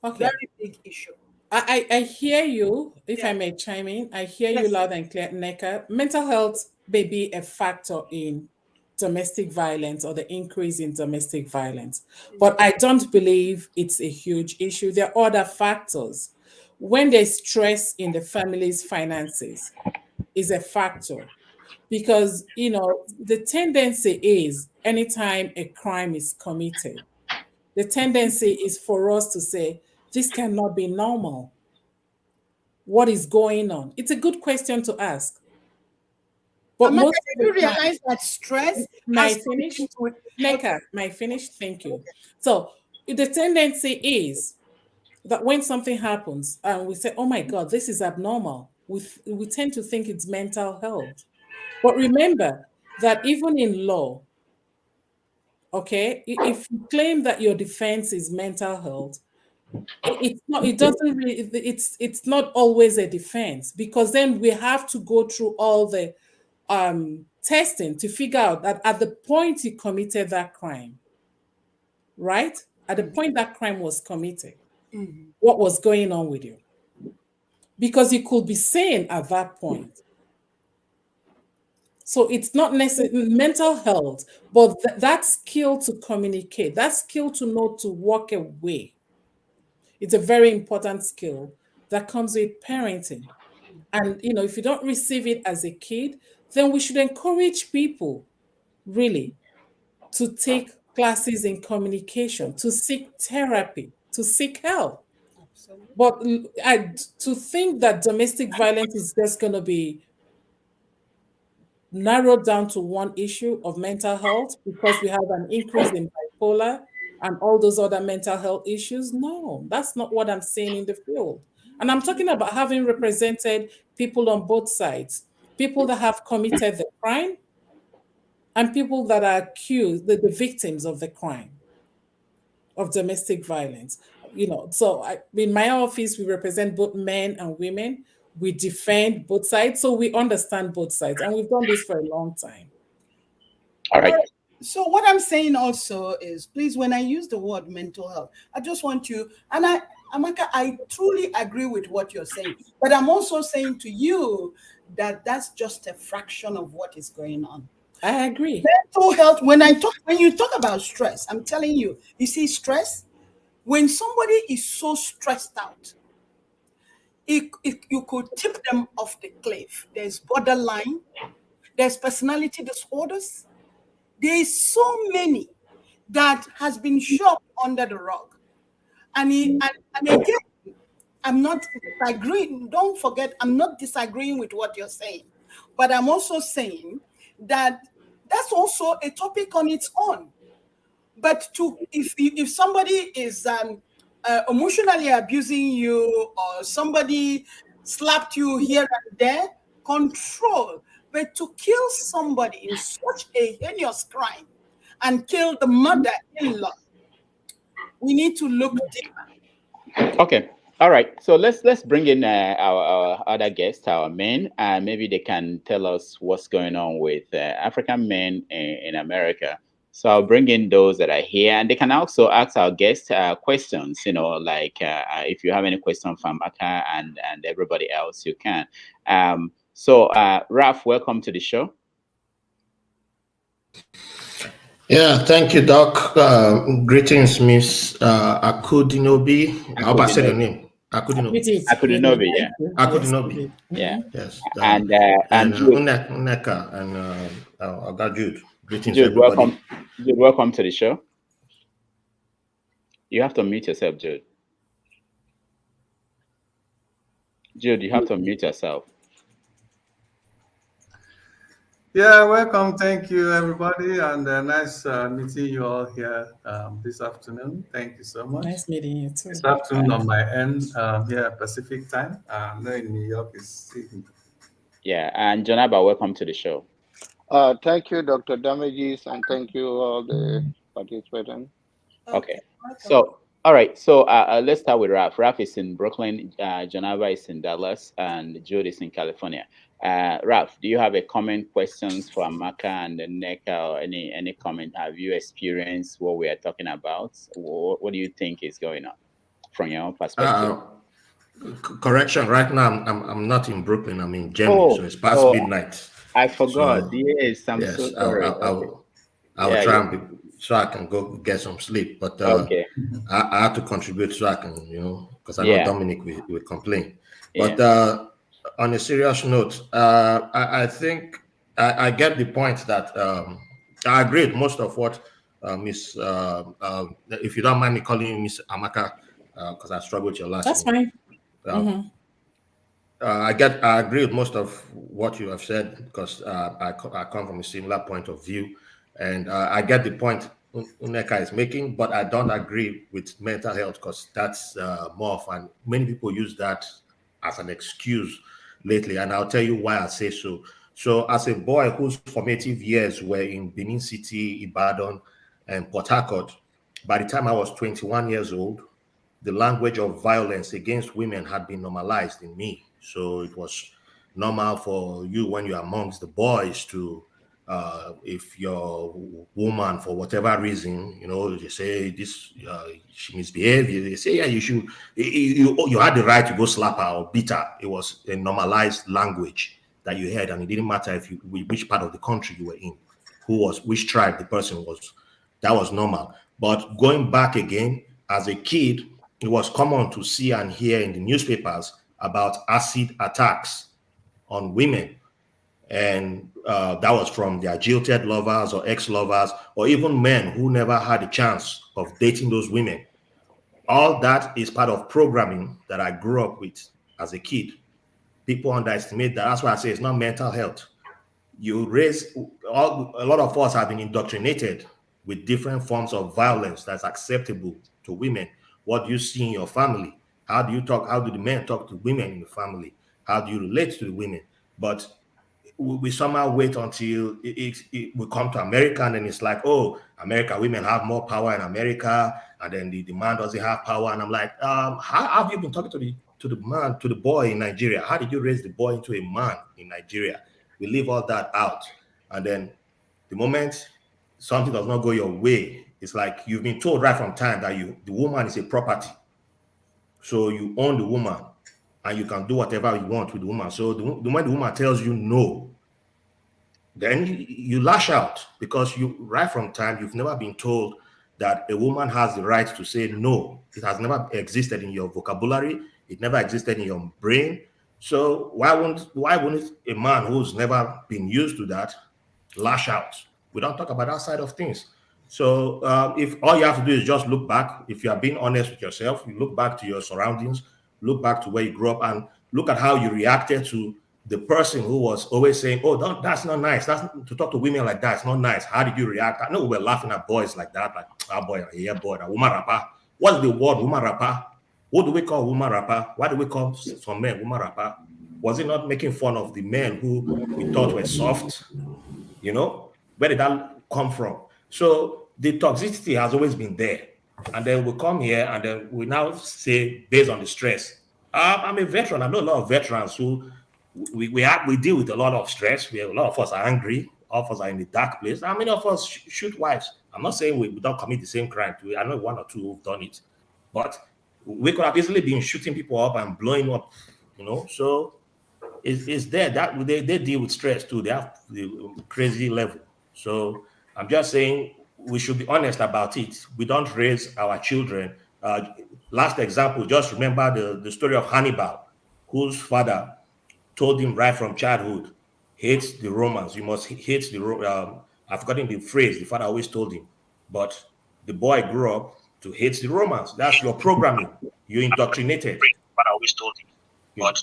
Okay. Very big issue. I hear you, if I may chime in. I hear you loud and clear, Neka. Mental health may be a factor in domestic violence or the increase in domestic violence, but I don't believe it's a huge issue. There are other factors. When there's stress in the family's finances is a factor, because the tendency is anytime a crime is committed, the tendency is for us to say, this cannot be normal. What is going on? It's a good question to ask. But most of you realize that stress my finish, Neka, my finish. Thank you. So the tendency is that when something happens and we say, oh my God, this is abnormal, we tend to think it's mental health. But remember that even in law, okay, if you claim that your defense is mental health, it's not, it doesn't really, it's not always a defense, because then we have to go through all the testing to figure out that at the point you committed that crime, right? At the point that crime was committed, what was going on with you? Because you could be sane at that point. So it's not necessarily mental health, but that skill to communicate, that skill to know to walk away. It's a very important skill that comes with parenting. And, if you don't receive it as a kid, then we should encourage people really to take classes in communication, to seek therapy, to seek help. Absolutely. But to think that domestic violence is just going to be narrowed down to one issue of mental health because we have an increase in bipolar and all those other mental health issues. No, that's not what I'm saying in the field. And I'm talking about having represented people on both sides, people that have committed the crime and people that are accused, the victims of the crime of domestic violence. So in my office, we represent both men and women. We defend both sides, so we understand both sides, and we've done this for a long time. All right. So what I'm saying also is, please, when I use the word mental health, I just want you, and Amaka, I truly agree with what you're saying, but I'm also saying to you that that's just a fraction of what is going on. I agree. Mental health, when you talk about stress, I'm telling you, you see stress, when somebody is so stressed out, you could tip them off the cliff. There's borderline, there's personality disorders. There is so many that has been shoved under the rug. And again, I'm not disagreeing. Don't forget, I'm not disagreeing with what you're saying. But I'm also saying that that's also a topic on its own. But if somebody is emotionally abusing you, or somebody slapped you here and there, control. But to kill somebody in such a heinous crime and kill the mother-in-law, we need to look deeper. Okay. All right. So let's bring in our other guests, our men, and maybe they can tell us what's going on with African men in America. So I'll bring in those that are here, and they can also ask our guests questions. Like if you have any questions from Aka and everybody else, you can. So Ralph, welcome to the show. Yeah, thank you, Doc. Greetings, Miss Akudinobi. I hope I said your name. Akudinobi. Akudinobi, yeah. Akudinobi. Yeah. Yes. And Uneka and Oga Jude. Greetings, Jude, everybody. welcome. Jude, welcome to the show. You have to mute yourself, Jude. Jude, you have to mute yourself. Yeah, welcome. Thank you, everybody, and nice meeting you all here this afternoon. Thank you so much. Nice meeting you too. This afternoon on my end, here Pacific time. No, in New York is evening. Yeah, and Jonaba, welcome to the show. Thank you, Dr. Damages, and thank you all the participants. Okay. So, all right. So let's start with Ralph. Ralph is in Brooklyn. Jonaba is in Dallas, and Jude is in California. Ralph, do you have a comment, questions for Amaka and Neka, or any comment? Have you experienced what we are talking about? What do you think is going on from your own perspective? Correction. Right now, I'm not in Brooklyn. I'm in Germany, so it's past midnight. I forgot. So, yes, I'm so sorry. I'll try and so I can go get some sleep. But okay. I have to contribute so I can, because I know Dominic will complain. But on a serious note, I think I get the point that I agree with most of what Miss, if you don't mind me calling you Miss Amaka, because I struggle with your last name. That's fine. I agree with most of what you have said, because I come from a similar point of view, and I get the point Uneka is making, but I don't agree with mental health, because that's more of many people use that as an excuse lately, and I'll tell you why I say so. So as a boy whose formative years were in Benin City, Ibadan, and Port Harcourt, by the time I was 21 years old, the language of violence against women had been normalized in me. So it was normal for you, when you're amongst the boys, to if your woman, for whatever reason, they say this, she misbehaved, they say, yeah, you should, you had the right to go slap her or beat her. It was a normalized language that you heard, and it didn't matter which part of the country you were in, which tribe the person was. That was normal. But going back again, as a kid, it was common to see and hear in the newspapers about acid attacks on women. And that was from their jilted lovers or ex-lovers, or even men who never had a chance of dating those women. All that is part of programming that I grew up with as a kid. People underestimate that. That's why I say it's not mental health. A lot of us have been indoctrinated with different forms of violence that's acceptable to women. What do you see in your family? How do you talk? How do the men talk to women in the family? How do you relate to the women? But we somehow wait until we come to America, and then it's like, oh, America, women have more power in America, and then the man doesn't have power. And I'm like, how have you been talking to the boy in Nigeria? How did you raise the boy into a man in Nigeria? We leave all that out. And then the moment something does not go your way, it's like you've been told right from time that the woman is a property. So you own the woman and you can do whatever you want with the woman. So when the woman tells you no, then you lash out, because right from time you've never been told that a woman has the right to say no. It has never existed in your vocabulary. It never existed in your brain. So why wouldn't a man who's never been used to that lash out? We don't talk about that side of things. So if all you have to do is just look back, if you are being honest with yourself, you look back to your surroundings, look back to where you grew up, and look at how you reacted to the person who was always saying, oh, that's not nice. That's to talk to women like that. It's not nice. How did you react? I know we were laughing at boys like that, like, boy, yeah, boy, a woman rapper. What's the word woman rapper? What do we call woman rapper? Why do we call some men woman rapper? Was it not making fun of the men who we thought were soft? Where did that come from? So the toxicity has always been there. And then we come here and then we now say, based on the stress. I'm a veteran. I know a lot of veterans who we deal with a lot of stress. A lot of us are angry. All of us are in the dark place. How many of us shoot wives? I'm not saying we don't commit the same crime. I know one or two who've done it. But we could have easily been shooting people up and blowing up, So it's there that they deal with stress too. They have the crazy level. So I'm just saying we should be honest about it. We don't raise our children. Last example, just remember the story of Hannibal, whose father told him right from childhood, hate the Romans. You must hate I've forgotten the phrase the father always told him. But the boy grew up to hate the Romans. That's your programming. You're indoctrinated. But I always told him. But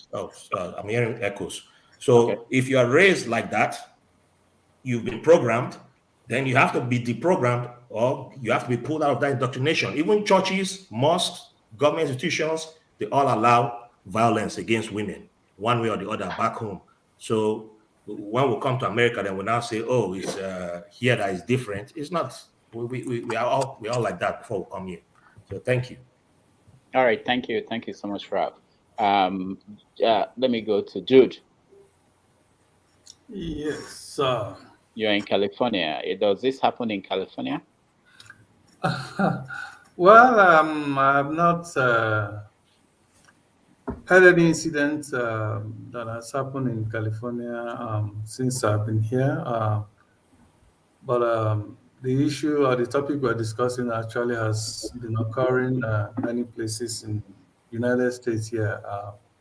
I'm hearing echoes. So if you are raised like that, you've been programmed, then you have to be deprogrammed, or you have to be pulled out of that indoctrination. Even churches, mosques, government institutions, they all allow violence against women, one way or the other, back home. So when we come to America, then we now say, oh, it's here that is different. It's not. We are all like that before we come here. So thank you. All right, thank you so much, Rob. Let me go to Jude. Yes. You're in California. Does this happen in California? Well, I have not had any incident that has happened in California since I've been here. But the issue or the topic we're discussing actually has been occurring many places in United States here,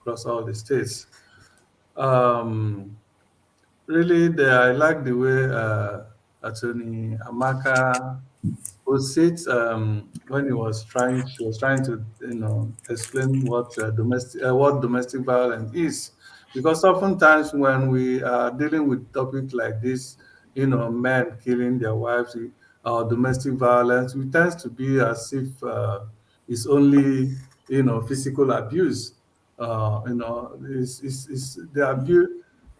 across all the states. Really, I like the way Attorney Amaka puts it when she was trying to, explain what domestic violence is, because oftentimes when we are dealing with topics like this, men killing their wives or domestic violence, it tends to be as if it's only physical abuse. It's the abuse.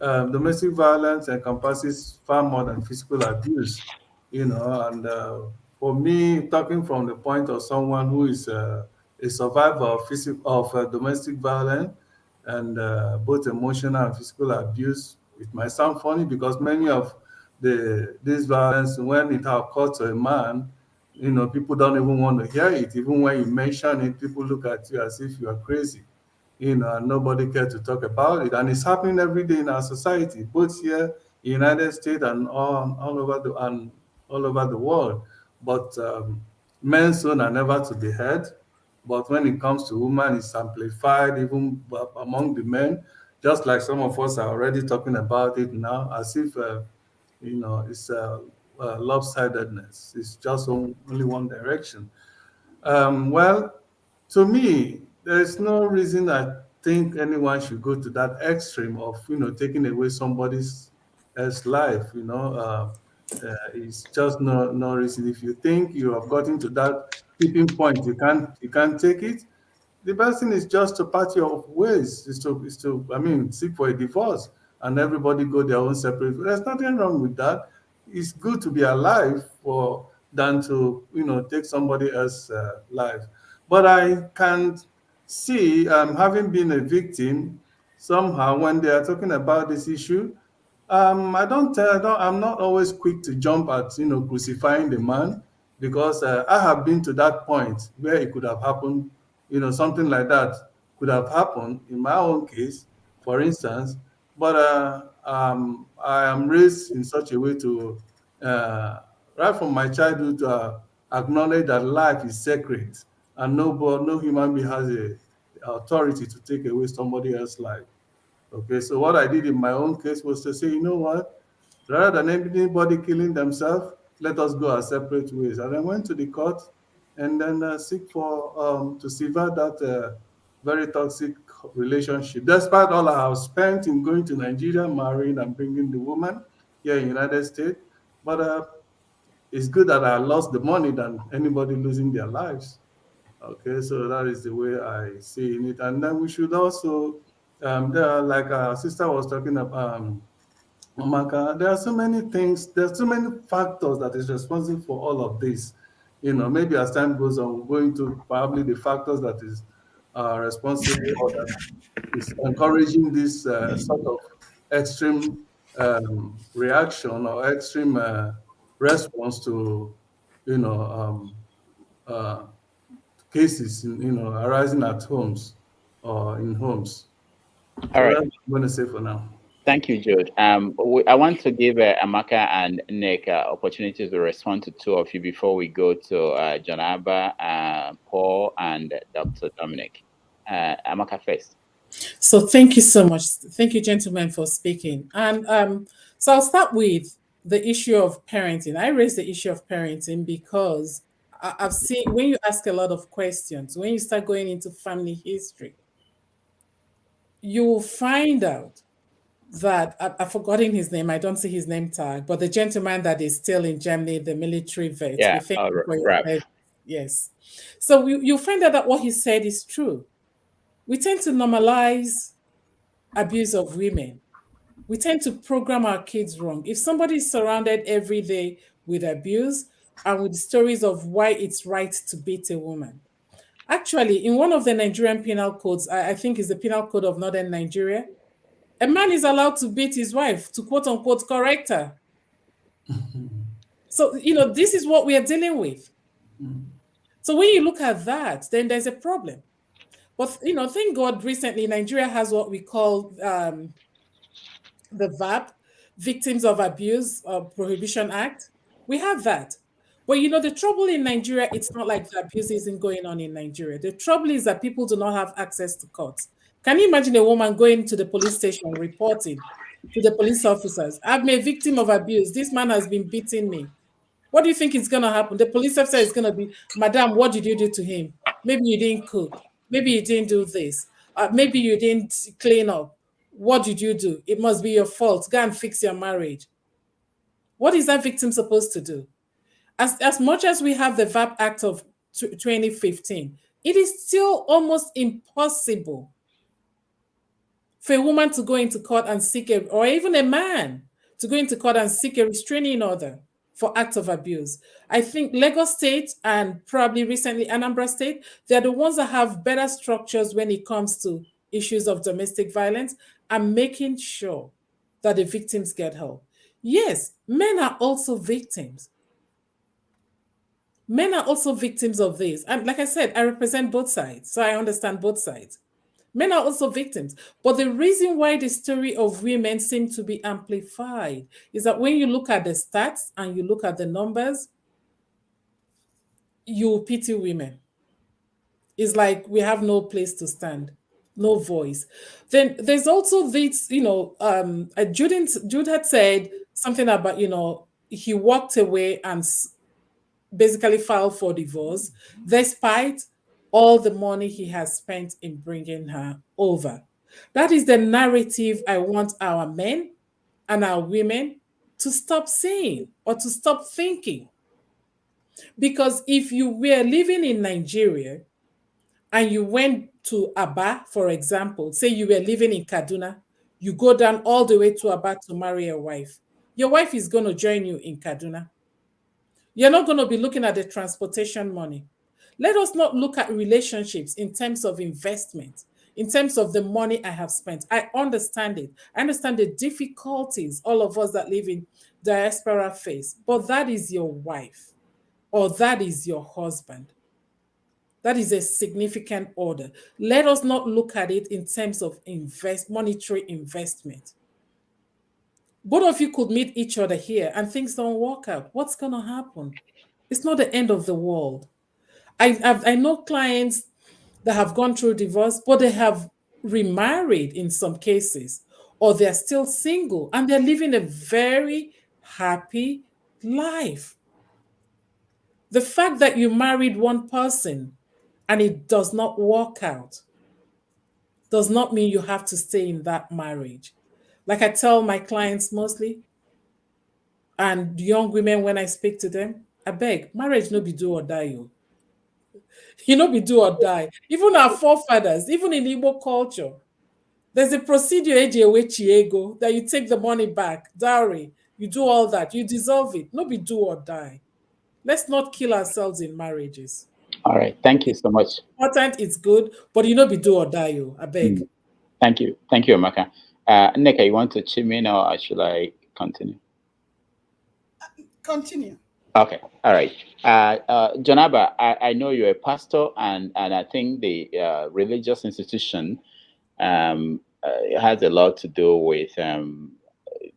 Domestic violence encompasses far more than physical abuse, and for me, talking from the point of someone who is a survivor of domestic violence and both emotional and physical abuse, it might sound funny because many of this violence, when it occurs to a man, people don't even want to hear it. Even when you mention it, people look at you as if you are crazy. And nobody cares to talk about it. And it's happening every day in our society, both here in the United States and all over the world. But men's own are never to be heard. But when it comes to women, it's amplified even among the men, just like some of us are already talking about it now, as if it's lopsidedness. It's just only one direction. Well, to me, there's no reason I think anyone should go to that extreme of taking away somebody's else life. It's just no reason. If you think you have gotten to that tipping point, you can't take it. The best thing is just to part your ways. Seek for a divorce and everybody go their own separate. There's nothing wrong with that. It's good to be alive than to take somebody else's life. But I can't see, having been a victim, somehow when they are talking about this issue, I'm not always quick to jump at crucifying the man, because I have been to that point where it could have happened. Something like that could have happened in my own case, for instance. But I am raised in such a way to, right from my childhood, to acknowledge that life is sacred, and no human being has a authority to take away somebody else's life. Okay, so what I did in my own case was to say, you know what, rather than anybody killing themselves, let us go our separate ways. And I went to the court and then seek to sever that very toxic relationship. Despite all I have spent in going to Nigeria, marrying and bringing the woman here in the United States, but it's good that I lost the money than anybody losing their lives. Okay, so that is the way I see it. And then we should also, like our sister was talking about, Omaka, there are so many things, there's so many factors that is responsible for all of this. Maybe as time goes on, we're going to probably the factors that is responsible or that is encouraging this sort of extreme reaction or extreme response to, uh, cases, arising at homes or in homes. All So right. that's what I'm going to say for now. Thank you, Jude. I want to give Amaka and Nick opportunities to respond to two of you before we go to John Abba, Paul, and Dr. Dominic. Amaka first. So thank you so much. Thank you, gentlemen, for speaking. And so I'll start with the issue of parenting. I raised the issue of parenting because I've seen when you ask a lot of questions, when you start going into family history, you will find out that I've forgotten his name. I don't see his name tag, but the gentleman that is still in Germany, the military vet. Yeah, We thank you for your Rap. yes. So you'll find out that what he said is true. We tend to normalize abuse of women. We tend to program our kids wrong. If somebody is surrounded every day with abuse and with stories of why it's right to beat a woman. Actually, in one of the Nigerian penal codes, I think is the penal code of Northern Nigeria, a man is allowed to beat his wife, to quote unquote correct her. So, this is what we are dealing with. So when you look at that, then there's a problem. But, thank God recently Nigeria has what we call the VAP, Victims of Abuse Prohibition Act. We have that. But, the trouble in Nigeria, it's not like the abuse isn't going on in Nigeria. The trouble is that people do not have access to courts. Can you imagine a woman going to the police station reporting to the police officers, I've been a victim of abuse. This man has been beating me. What do you think is going to happen? The police officer is going to be, Madam, what did you do to him? Maybe you didn't cook. Maybe you didn't do this. Maybe you didn't clean up. What did you do? It must be your fault. Go and fix your marriage. What is that victim supposed to do? As much as we have the VAP Act of 2015, it is still almost impossible for a woman to go into court and seek or even a man to go into court and seek a restraining order for acts of abuse. I think Lagos State and probably recently Anambra State, they're the ones that have better structures when it comes to issues of domestic violence and making sure that the victims get help. Yes, men are also victims. Men are also victims of this. And like I said, I represent both sides, so I understand both sides. Men are also victims. But the reason why the story of women seem to be amplified is that when you look at the stats and you look at the numbers, you pity women. It's like we have no place to stand, no voice. Then there's also this, Jude had said something about, he walked away and basically filed for divorce despite all the money he has spent in bringing her over. That is the narrative I want our men and our women to stop saying or to stop thinking. Because if you were living in Nigeria and you went to Aba, for example, say you were living in Kaduna, you go down all the way to Aba to marry a wife. Your wife is going to join you in Kaduna. You're not going to be looking at the transportation money. Let us not look at relationships in terms of investment, in terms of the money I have spent. I understand it. I understand the difficulties all of us that live in diaspora face, but that is your wife or that is your husband. That is a significant order. Let us not look at it in terms of monetary investment. Both of you could meet each other here and things don't work out. What's going to happen? It's not the end of the world. I know clients that have gone through divorce, but they have remarried in some cases, or they're still single and they're living a very happy life. The fact that you married one person and it does not work out does not mean you have to stay in that marriage. Like I tell my clients mostly, and young women when I speak to them, I beg, marriage no be do or die. You know, be do or die. Even our forefathers, even in Igbo culture, there's a procedure that you take the money back, dowry, you do all that, you dissolve it. No be do or die. Let's not kill ourselves in marriages. All right. Thank you so much. Important, it's good, but you know be do or die, you. I beg. Thank you. Thank you, Amaka. Nneka, you want to chime in or should I continue? Continue. Okay. All right. Jonaba, I know you're a pastor, and I think the religious institution has a lot to do with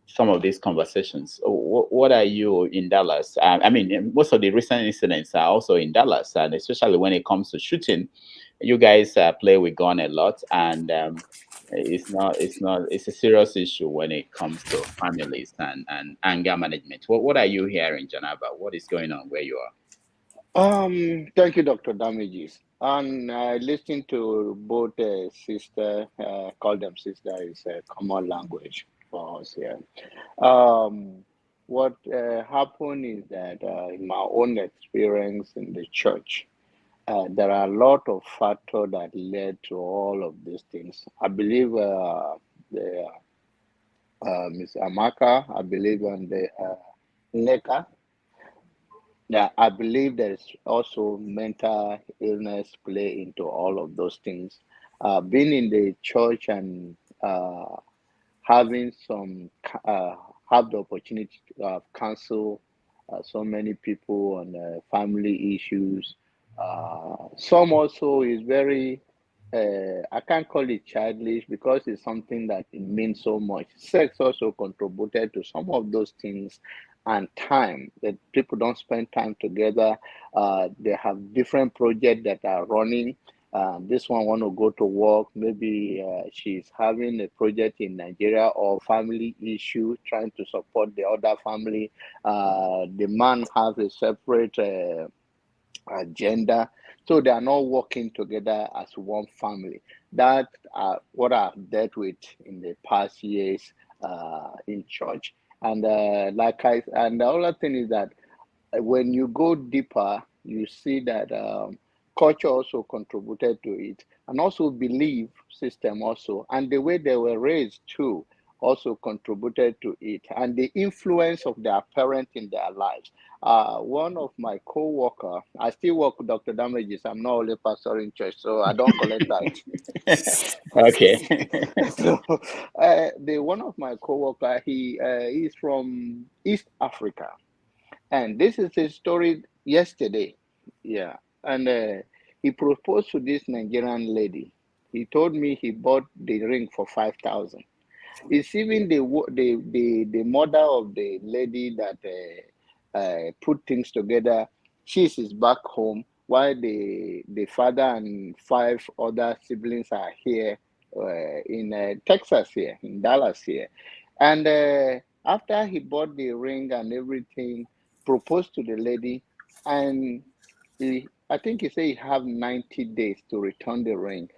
some of these conversations. What are you in Dallas? I mean, most of the recent incidents are also in Dallas, and especially when it comes to shooting, you guys play with gun a lot, and it's a serious issue when it comes to families and anger management. What are you hearing, Janaba? What is going on where you are? Thank you, Dr. Damages. And listening to both sister, call them sister is a common language for us here. What happened is that in my own experience in the church, there are a lot of factors that led to all of these things. I believe Ms. Amaka, I believe on the NECA. Yeah, I believe there's also mental illness play into all of those things. Being in the church and having have the opportunity to counsel so many people on family issues. Some also is very, I can't call it childish because it's something that it means so much. Sex also contributed to some of those things, and time that people don't spend time together. They have different projects that are running. This one want to go to work. Maybe she's having a project in Nigeria or family issue, trying to support the other family. The man has a separate agenda, so they are not working together as one family. That what I've dealt with in the past years in church. And and the other thing is that when you go deeper, you see that culture also contributed to it, and also belief system also, and the way they were raised too, also contributed to it, and the influence of their parent in their lives. One of my co-worker, I still work with Dr. Damages. I'm not only pastor in church, so I don't collect that. Okay. So, one of my co-worker, he is from East Africa, and this is his story yesterday. Yeah, and he proposed to this Nigerian lady. He told me he bought the ring for 5,000. It's even the mother of the lady that put things together. She's back home while the father and 5 other siblings are here in Texas here, in Dallas here. And after he bought the ring and everything, proposed to the lady, and I think he said he have 90 days to return the ring.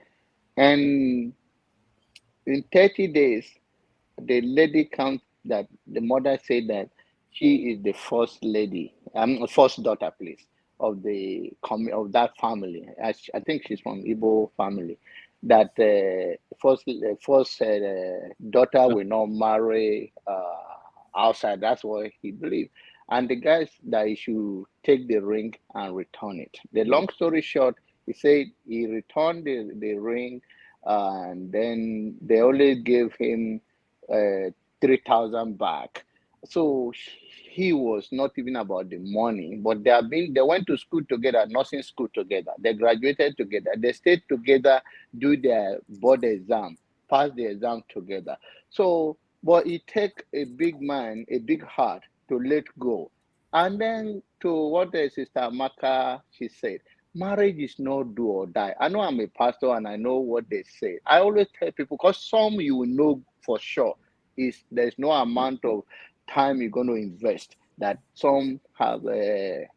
And in 30 days, the lady count that the mother said that she is the first lady, first daughter, please, of that family. I think she's from Igbo family. That first daughter will not marry outside. That's what he believed. And the guys that he should take the ring and return it. The long story short, he said he returned the ring, and then they only gave him 3,000 back. So he was not even about the money, but they went to school together, nursing school together. They graduated together. They stayed together, do their board exam, pass the exam together. So, but it take a big man, a big heart to let go. And then to what the Sister Maka, she said, marriage is not do or die. I know I'm a pastor and I know what they say. I always tell people, because some you will know for sure is there's no amount of time you're going to invest, that some have they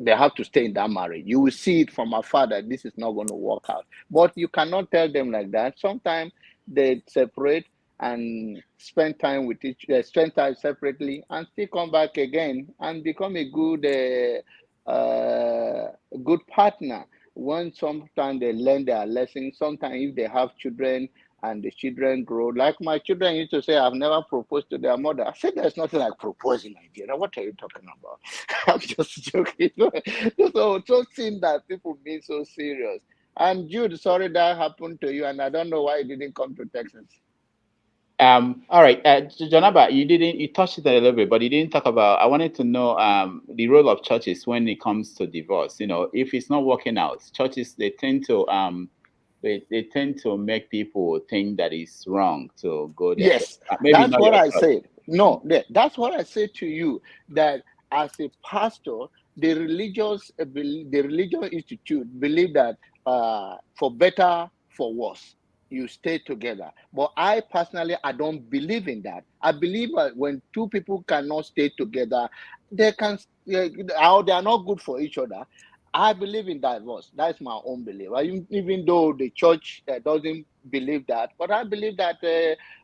have to stay in that marriage. You will see it from afar that this is not going to work out. But you cannot tell them like that. Sometimes they separate and spend time with spend time separately, and still come back again and become a good partner. When sometimes they learn their lessons, sometimes if they have children and the children grow, like my children used to say, I've never proposed to their mother. I said, there's nothing like proposing in Nigeria. What are you talking about? I'm just joking. So seeing that people being so serious. And Jude, sorry that happened to you, and I don't know why you didn't come to Texas. All right, Janaba, you touched it a little bit, but you didn't talk about. I wanted to know the role of churches when it comes to divorce. You know, if it's not working out, churches they tend to make people think that it's wrong to go there. Yes, that's what I said. No, that's what I said to you. That as a pastor, the religious institute believe that for better, for worse, you stay together. But I personally, I don't believe in that. I believe that when two people cannot stay together, they are not good for each other. I believe in divorce. That's my own belief. Even though the church doesn't believe that, but I believe that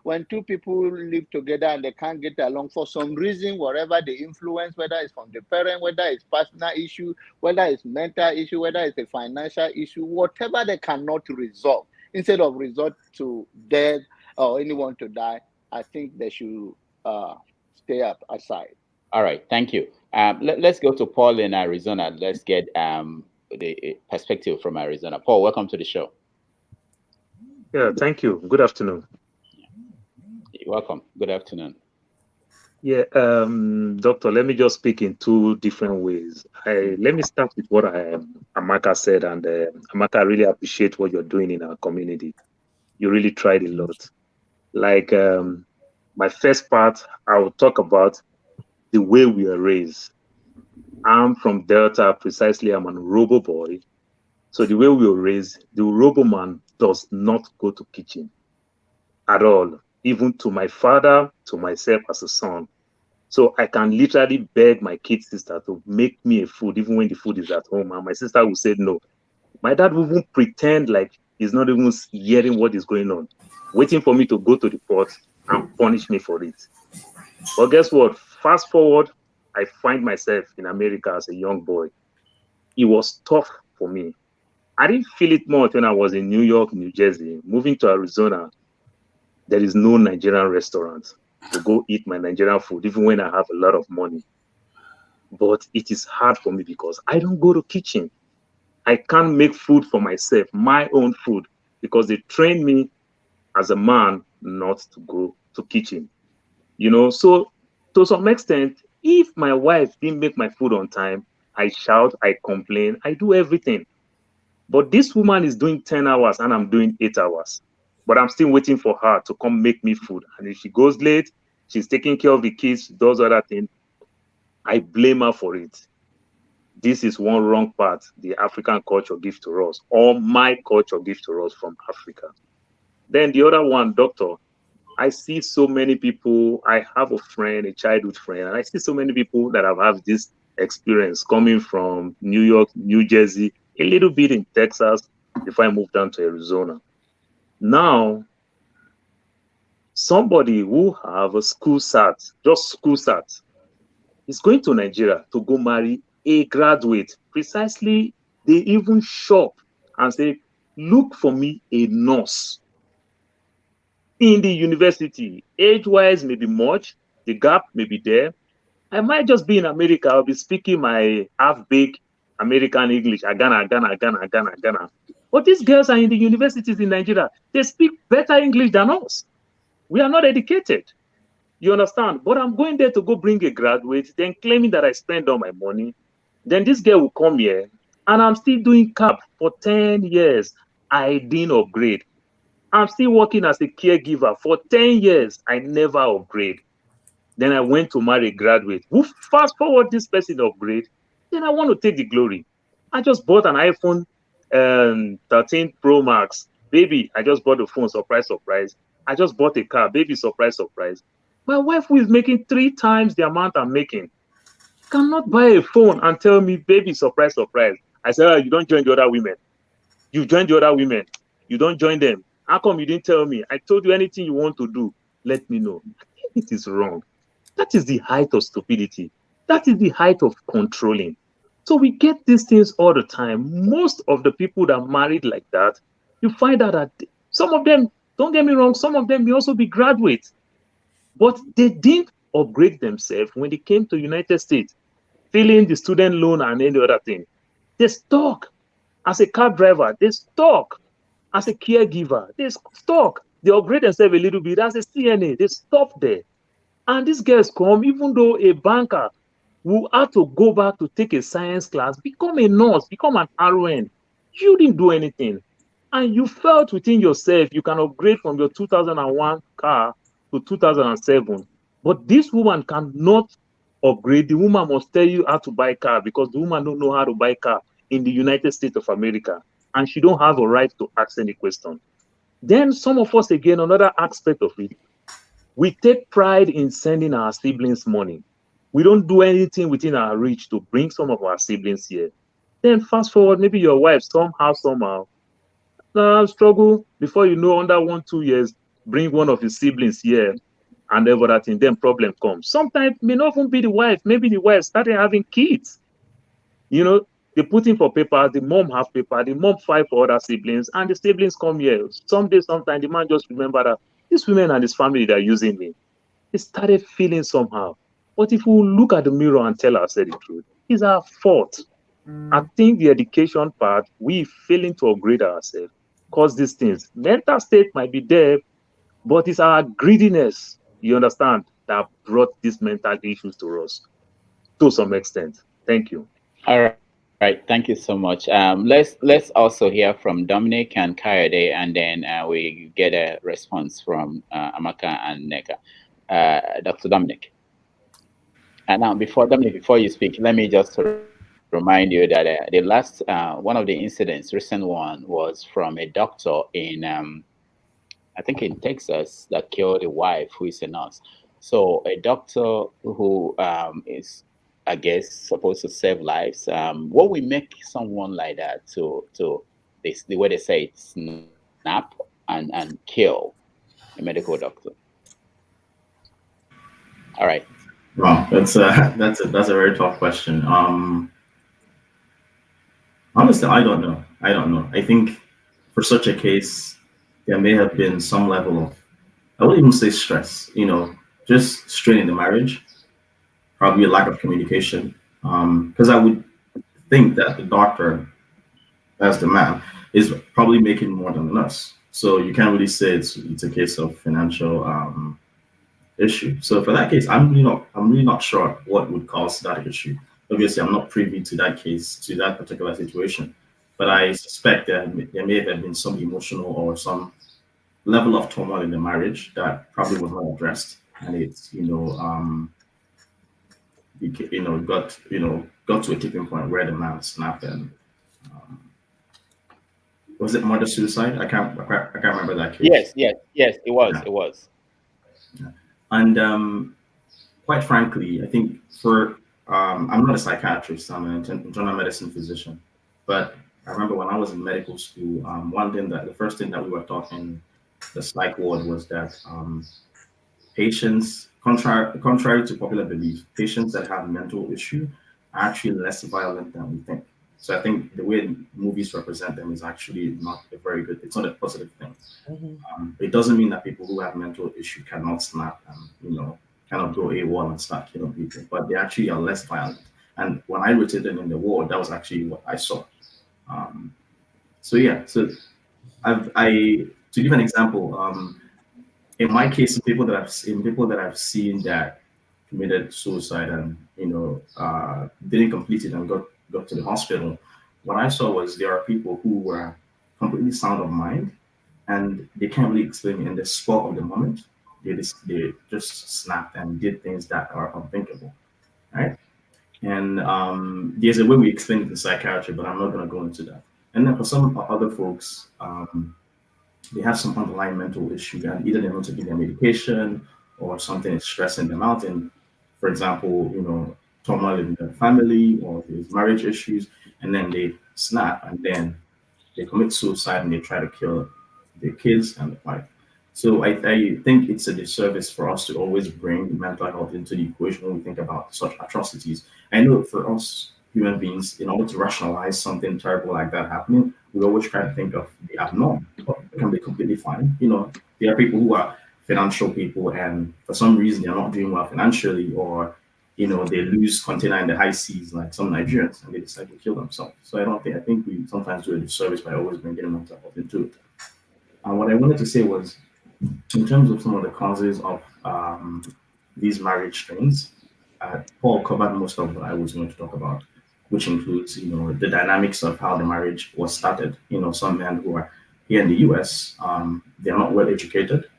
when two people live together and they can't get along for some reason, whatever the influence, whether it's from the parent, whether it's personal issue, whether it's mental issue, whether it's a financial issue, whatever they cannot resolve, instead of resort to death or anyone to die, I think they should stay up aside. All right, thank you. Let's go to Paul in Arizona. Let's get the perspective from Arizona. Paul, welcome to the show. Yeah, thank you. Good afternoon. You're welcome. Good afternoon. Yeah, Doctor, let me just speak in 2 different ways. Let me start with what Amaka said, and Amaka, I really appreciate what you're doing in our community. You really tried a lot. Like my first part, I will talk about the way we are raised. I'm from Delta, precisely. I'm a Robo boy. So the way we were raised, the Robo man does not go to kitchen at all, even to my father, to myself as a son. So I can literally beg my kid sister to make me a food, even when the food is at home. And my sister will say no. My dad will even pretend like he's not even hearing what is going on, waiting for me to go to the pot and punish me for it. But guess what? Fast forward, I find myself in America as a young boy. It was tough for me. I didn't feel it much when I was in New York, New Jersey. Moving to Arizona, there is no Nigerian restaurant to go eat my Nigerian food, even when I have a lot of money. But it is hard for me because I don't go to kitchen. I can't make food for myself, my own food, because they trained me as a man not to go to kitchen. You know, so to some extent, if my wife didn't make my food on time, I shout, I complain, I do everything. But this woman is doing 10 hours and I'm doing 8 hours. But I'm still waiting for her to come make me food. And if she goes late, she's taking care of the kids, does other things, I blame her for it. This is one wrong part the African culture gives to us, or my culture gives to us from Africa. Then the other one, doctor, I see so many people. I have a friend, a childhood friend, and I see so many people that have had this experience coming from New York, New Jersey, a little bit in Texas before I moved down to Arizona. Now, somebody who have a school cert, just school cert, is going to Nigeria to go marry a graduate. Precisely, they even shop and say, look for me a nurse in the university. Age-wise may be much, the gap may be there. I might just be in America, I'll be speaking my half-baked American English, Ghana. But these girls are in the universities in Nigeria. They speak better English than us. We are not educated. You understand? But I'm going there to go bring a graduate, then claiming that I spend all my money. Then this girl will come here, and I'm still doing CAP for 10 years. I didn't upgrade. I'm still working as a caregiver for 10 years. I never upgrade. Then I went to marry a graduate. Who fast forward this person upgrade? Then I want to take the glory. I just bought an iPhone 13 Pro Max. Baby, I just bought the phone, surprise, surprise. I just bought a car, baby, surprise, surprise. My wife, who is making 3 times the amount I'm making, cannot buy a phone and tell me, baby, surprise, surprise. I said, oh, you don't join the other women. You join the other women. You don't join them. How come you didn't tell me? I told you anything you want to do, let me know. I think it is wrong. That is the height of stupidity. That is the height of controlling. So we get these things all the time. Most of the people that are married like that, you find out that some of them, don't get me wrong, some of them may also be graduates, but they didn't upgrade themselves when they came to the United States, filling the student loan and any other thing. They stuck as a car driver. They stuck as a caregiver. They stuck. They upgrade themselves a little bit as a CNA. They stop there. And these girls come, even though a banker who had to go back to take a science class, become a nurse, become an RN. You didn't do anything. And you felt within yourself you can upgrade from your 2001 car to 2007. But this woman cannot upgrade. The woman must tell you how to buy a car because the woman don't know how to buy a car in the United States of America. And she don't have a right to ask any question. Then some of us, again, another aspect of it, we take pride in sending our siblings money. We don't do anything within our reach to bring some of our siblings here. Then fast forward, maybe your wife somehow, struggle, before you know, under 1-2 years, bring one of your siblings here and everything, then problem comes. Sometimes it may not even be the wife. Maybe the wife started having kids. You know, they put in for paper, the mom have paper, the mom fight for other siblings, and the siblings come here. Someday, sometime, the man just remember that these women and his family that are using me. He started feeling somehow. But if we look at the mirror and tell ourselves the truth, it's our fault. I think the education part, we failing to upgrade ourselves, cause these things. Mental state might be there, but it's our greediness, you understand, that brought these mental issues to us to some extent. Thank you. All right. Thank you so much. Let's also hear from Dominic and Kayode, and then we get a response from Amaka and Neka. Dr. Dominic. And now, before you speak, let me just remind you that the last one of the incidents, recent one, was from a doctor in I think in Texas, that killed a wife who is a nurse. So a doctor who is, I guess, supposed to save lives. What will make someone like that to the way they say it, snap and kill a medical doctor? All right. Wow, that's a very tough question. Honestly, I don't know. I think for such a case, there may have been some level I wouldn't even say stress, just strain in the marriage, probably a lack of communication. Because I would think that the doctor, as the man, is probably making more than the nurse. So you can't really say it's a case of financial issue. So for that case, I'm really not sure what would cause that issue. Obviously, I'm not privy to that case, to that particular situation, but I suspect that there may have been some emotional or some level of turmoil in the marriage that probably was not addressed, and it's got to a tipping point where the man snapped and was it murder suicide? I can't remember that case. Yes, it was. Yeah. It was. Yeah. And quite frankly, I think I'm not a psychiatrist, I'm an internal medicine physician, but I remember when I was in medical school, the first thing that we were taught in the psych ward was that patients, contrary to popular belief, patients that have mental issue are actually less violent than we think. So I think the way movies represent them is actually not a very good. It's not a positive thing. It doesn't mean that people who have mental issue cannot snap and cannot go AWOL and start killing people, but they actually are less violent. And when I rotated in the ward, that was actually what I saw. So to give an example, in my case, people that I've seen that committed suicide and didn't complete it and got to the hospital, what I saw was there are people who were completely sound of mind and they can't really explain it in the spur of the moment. They just snapped and did things that are unthinkable, right? And there's a way we explain it in psychiatry, but I'm not going to go into that. And then for some other folks, they have some underlying mental issue, and either they're not taking their medication or something is stressing them out. And for example, turmoil in their family or there's marriage issues, and then they snap and then they commit suicide and they try to kill their kids and the wife. So I think it's a disservice for us to always bring mental health into the equation when we think about such atrocities. I know for us human beings, in order to rationalize something terrible like that happening, we always try to think of the abnormal, but it can be completely fine. There are people who are financial people and for some reason they're not doing well financially, or they lose container in the high seas like some Nigerians and they decide to kill themselves. So I think we sometimes do a disservice by always bringing mental health into it. And what I wanted to say was, in terms of some of the causes of these marriage strains, Paul covered most of what I was going to talk about, which includes, the dynamics of how the marriage was started. Some men who are here in the US, they're not well educated,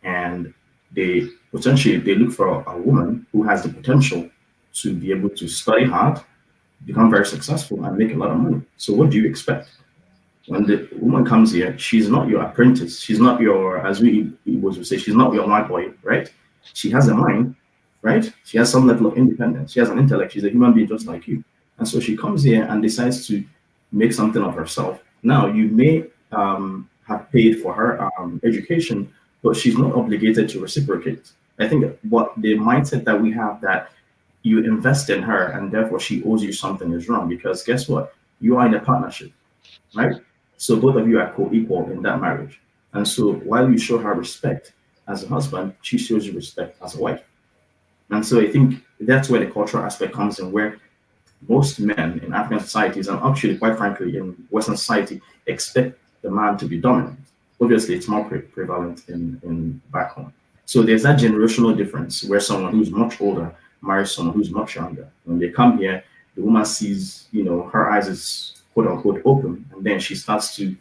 and they look for a woman who has the potential to be able to study hard, become very successful, and make a lot of money. So what do you expect? When the woman comes here, she's not your apprentice. She's not your, as we would say, she's not your white boy, right? She has a mind, right? She has some level of independence. She has an intellect. She's a human being just like you. And so she comes here and decides to make something of herself. Now, you may have paid for her education, but she's not obligated to reciprocate. I think what the mindset that we have that you invest in her and therefore she owes you something is wrong, because guess what? You are in a partnership, right? So both of you are co-equal in that marriage. And so while you show her respect as a husband, she shows you respect as a wife. And so I think that's where the cultural aspect comes in, where most men in African societies, and actually, quite frankly, in Western society, expect the man to be dominant. Obviously, it's more prevalent in back home. So there's that generational difference where someone who's much older marries someone who's much younger. When they come here, the woman sees, her eyes is quote unquote open, and then she starts to,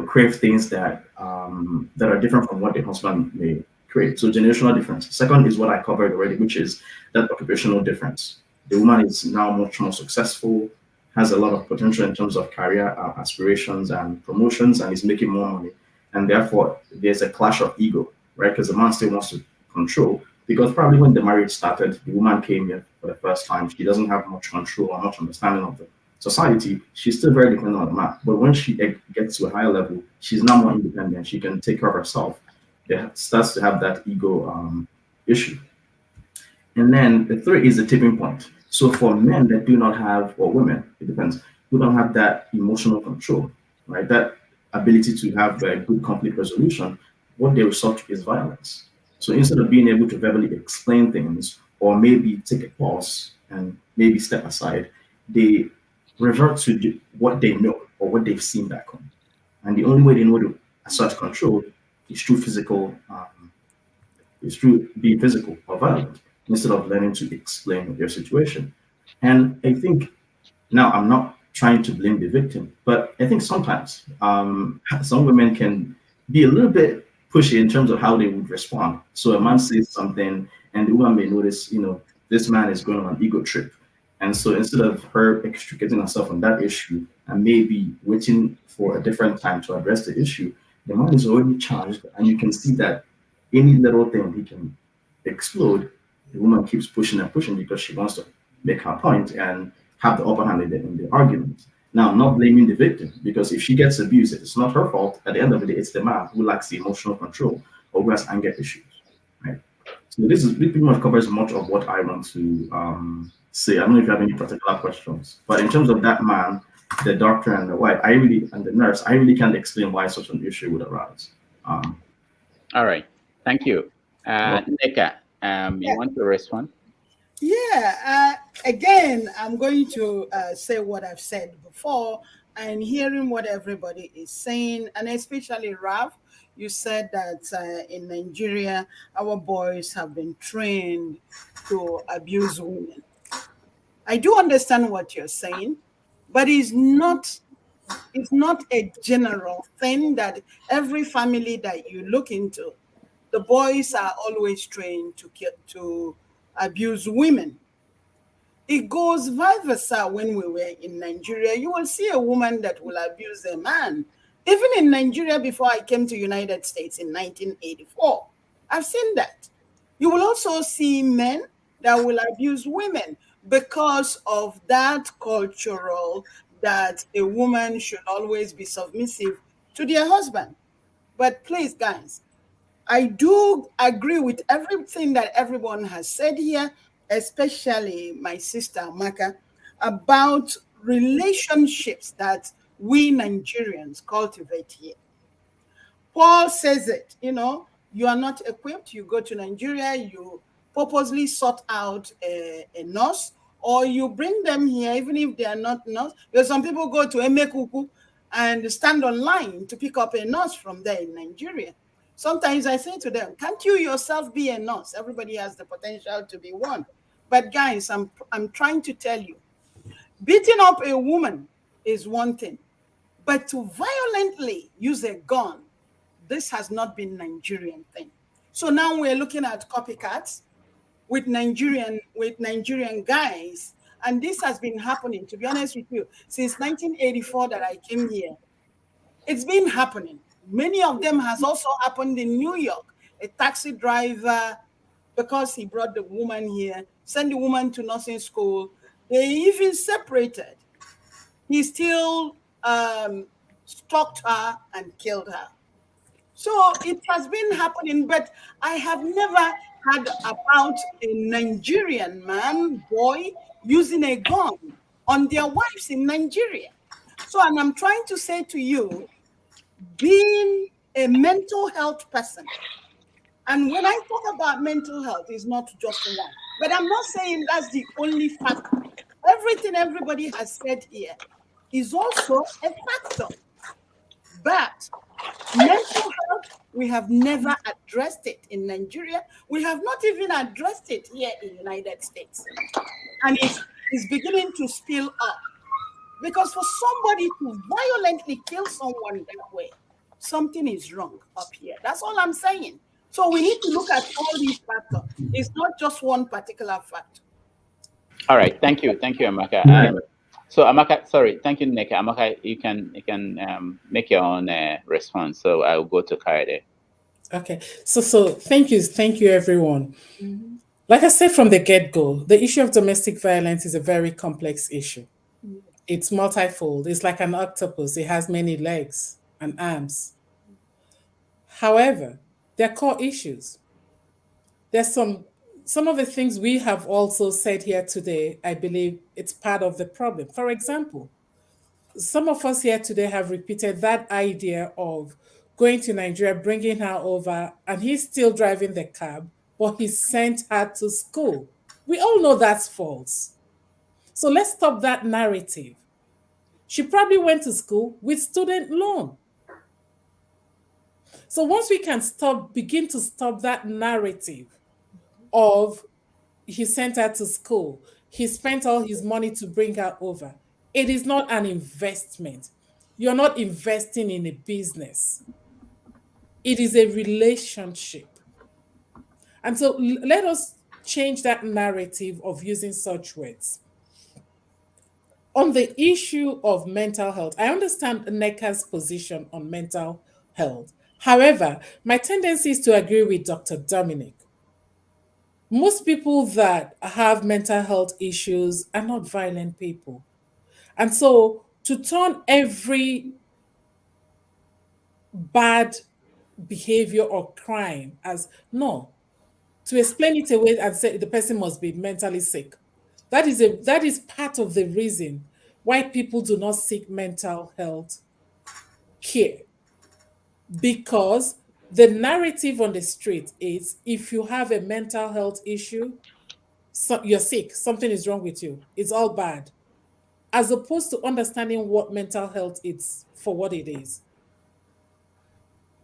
crave things that are different from what the husband may crave. So generational difference. Second is what I covered already, which is that occupational difference. The woman is now much more successful, has a lot of potential in terms of career aspirations and promotions, and is making more money. And therefore, there's a clash of ego, right? Because the man still wants to control, because probably when the marriage started, the woman came here for the first time. She doesn't have much control or much understanding of the society. She's still very dependent on the man. But when she gets to a higher level, she's now more independent. She can take care of herself. It starts to have that ego issue. And then the third is the tipping point. So for men that do not have, or women, it depends, who don't have that emotional control, right? That ability to have a good conflict resolution, what they resort to is violence. So instead of being able to verbally explain things or maybe take a pause and maybe step aside, they revert to what they know or what they've seen back home. And the only way they know to assert control is through is through being physical or violent instead of learning to explain their situation. And I think now I'm not trying to blame the victim, but I think sometimes some women can be a little bit pushy in terms of how they would respond. So a man says something, and the woman may notice, this man is going on an ego trip. And so instead of her extricating herself from that issue and maybe waiting for a different time to address the issue, the man is already charged, and you can see that any little thing he can explode. The woman keeps pushing and pushing because she wants to make her point and have the upper hand in the argument. Now, I'm not blaming the victim, because if she gets abused, it's not her fault. At the end of the day, it's the man who lacks the emotional control or who has anger issues, right? So this pretty much covers much of what I want to say. I don't know if you have any particular questions, but in terms of that man, the doctor and the wife, and the nurse, I really can't explain why such an issue would arise. All right, thank you. Nneka, you want to respond? Yeah, again, I'm going to say what I've said before, and hearing what everybody is saying, and especially Ralph, you said that in Nigeria, our boys have been trained to abuse women. I do understand what you're saying, but it's not a general thing that every family that you look into, the boys are always trained to abuse women. It goes vice versa. When we were in Nigeria, you will see a woman that will abuse a man. Even in Nigeria, before I came to United States in 1984, I've seen that. You will also see men that will abuse women because of that cultural that a woman should always be submissive to their husband. But please, guys, I do agree with everything that everyone has said here, especially my sister Maka, about relationships that we Nigerians cultivate here. Paul says it, you are not equipped, you go to Nigeria, you purposely sort out a nurse, or you bring them here, even if they are not nurse. Because some people go to Emekuku and stand online to pick up a nurse from there in Nigeria. Sometimes I say to them, can't you yourself be a nurse? Everybody has the potential to be one. But guys, I'm trying to tell you, beating up a woman is one thing, but to violently use a gun, this has not been Nigerian thing. So now we're looking at copycats with Nigerian guys, and this has been happening, to be honest with you, since 1984 that I came here. It's been happening. Many of them has also happened in New York. A taxi driver, because he brought the woman here, sent the woman to nursing school. They even separated. He still stalked her and killed her. So it has been happening, but I have never heard about a Nigerian boy using a gun on their wives in Nigeria. So, and I'm trying to say to you, being a mental health person, and when I talk about mental health, it's not just one, but I'm not saying that's the only factor. Everything everybody has said here is also a factor. But mental health, we have never addressed it in Nigeria. We have not even addressed it here in the United States. And it's beginning to spill up. Because for somebody to violently kill someone that way, something is wrong up here. That's all I'm saying. So we need to look at all these factors. It's not just one particular factor. All right. Thank you, Amaka. So Amaka, sorry, thank you, Nneka. Amaka, you can make your own response. So I'll go to Kaede. Okay. So thank you, everyone. Mm-hmm. Like I said from the get-go, the issue of domestic violence is a very complex issue. Mm-hmm. It's multifold. It's like an octopus. It has many legs and arms. However, there are core issues. There's some of the things we have also said here today, I believe it's part of the problem. For example, some of us here today have repeated that idea of going to Nigeria, bringing her over, and he's still driving the cab, but he sent her to school. We all know that's false. So let's stop that narrative. She probably went to school with student loan. So once we can begin to stop that narrative of he sent her to school, he spent all his money to bring her over. It is not an investment. You're not investing in a business. It is a relationship. And so let us change that narrative of using such words. On the issue of mental health, I understand NECA's position on mental health. However, my tendency is to agree with Dr. Dominic. Most people that have mental health issues are not violent people. And so to turn every bad behavior or crime as no, to explain it away and say the person must be mentally sick. That is part of the reason why people do not seek mental health care. Because the narrative on the street is if you have a mental health issue, you're sick, something is wrong with you, it's all bad. As opposed to understanding what mental health is for what it is.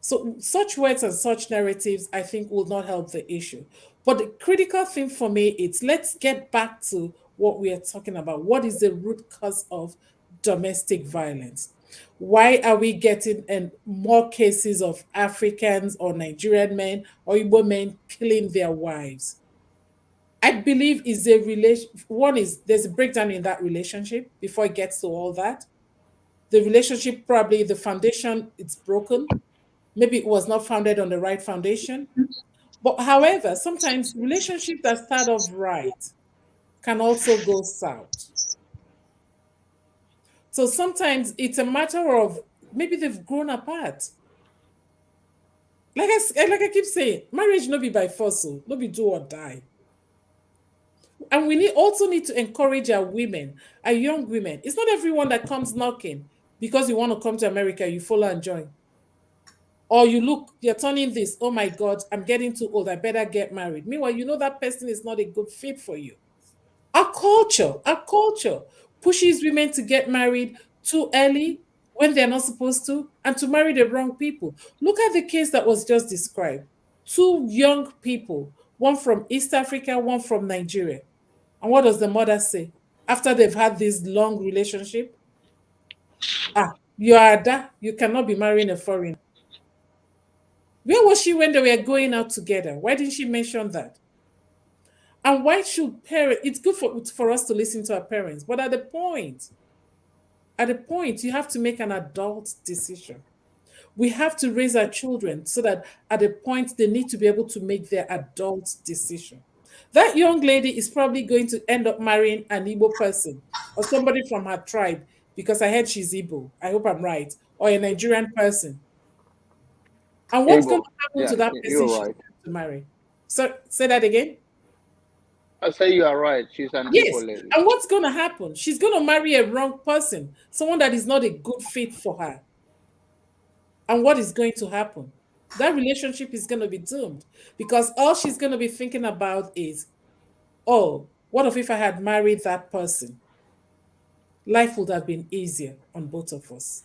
So such words and such narratives, I think, will not help the issue. But the critical thing for me is let's get back to what we are talking about. What is the root cause of domestic violence? Why are we getting more cases of Africans or Nigerian men or Igbo men killing their wives? I believe is a relation. One is there's a breakdown in that relationship before it gets to all that. The relationship, probably the foundation, it's broken. Maybe it was not founded on the right foundation. But however, sometimes relationships that start off right can also go south. So sometimes it's a matter of maybe they've grown apart. Like I keep saying, marriage no be by force, no be do or die. And we also need to encourage our women, our young women. It's not everyone that comes knocking because you want to come to America, you follow and join. Or you look, you're turning this, oh my God, I'm getting too old, I better get married. Meanwhile, you know that person is not a good fit for you. Our culture pushes women to get married too early when they're not supposed to and to marry the wrong people. Look at the case that was just described. Two young people, one from East Africa, one from Nigeria. And what does the mother say? After they've had this long relationship, you are that, you cannot be marrying a foreigner. Where was she when they were going out together? Why didn't she mention that? And why should parents, it's good for us to listen to our parents, but at the point, you have to make an adult decision. We have to raise our children so that at the point they need to be able to make their adult decision. That young lady is probably going to end up marrying an Igbo person or somebody from her tribe because I heard she's Igbo. I hope I'm right. Or a Nigerian person. And what's going to happen to that person she's going to marry? So say that again. I say you are right. She's an Igbo lady. And what's going to happen? She's going to marry a wrong person, someone that is not a good fit for her. And what is going to happen? That relationship is going to be doomed because all she's going to be thinking about is, oh, what if I had married that person? Life would have been easier on both of us.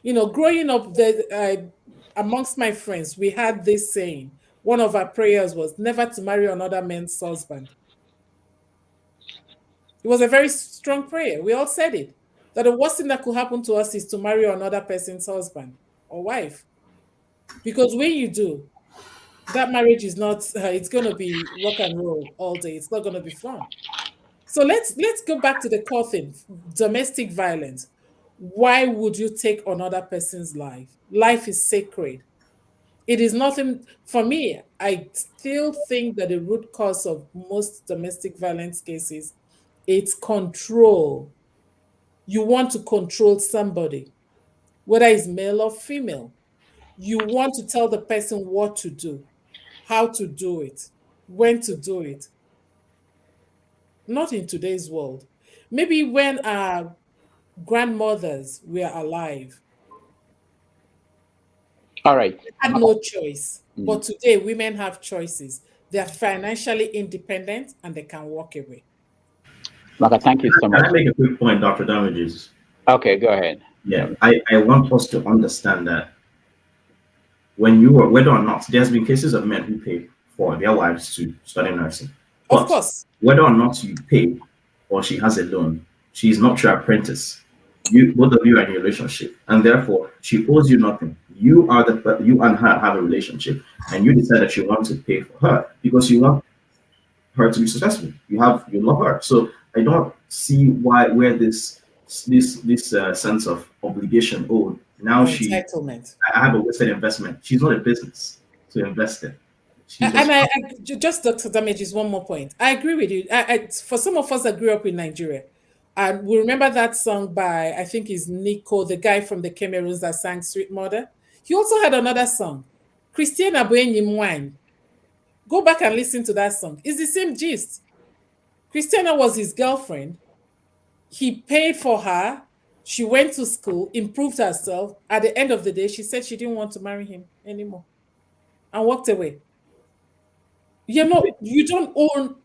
You know, growing up, amongst my friends, we had this saying. One of our prayers was never to marry another man's husband. It was a very strong prayer. We all said it. That the worst thing that could happen to us is to marry another person's husband or wife. Because when you do, that marriage is not, it's going to be rock and roll all day. It's not going to be fun. So let's go back to the core thing, domestic violence. Why would you take another person's life? Life is sacred. It is nothing, for me, I still think that the root cause of most domestic violence cases, it's control. You want to control somebody, whether it's male or female. You want to tell the person what to do, how to do it, when to do it. Not in today's world. Maybe when our grandmothers were alive, All right. Had no choice. But today, women have choices. They are financially independent and they can walk away. Maka, thank you so much. Can I make a quick point, Dr. Damages? Okay, go ahead. Yeah, I want us to understand that when you are, whether or not, there's been cases of men who pay for their wives to study nursing. But of course, whether or not you pay or she has a loan, she's not your apprentice. You both of you are in a relationship, and therefore she owes you nothing. You and her have a relationship, and you decide that you want to pay for her because you want her to be successful. You love her. So I don't see where this sense of obligation owed. Now entitlement. I have a wasted investment. She's not a business to invest in. Just Dr. Damages, one more point. I agree with you. For some of us that grew up in Nigeria, and we remember that song by, I think is Nico, the guy from the Cameroons that sang Sweet Mother. He also had another song, Christiane Aboyenyim Wine. Go back and listen to that song. It's the same gist. Christiana was his girlfriend. He paid for her. She went to school, improved herself. At the end of the day, she said she didn't want to marry him anymore and walked away. You don't own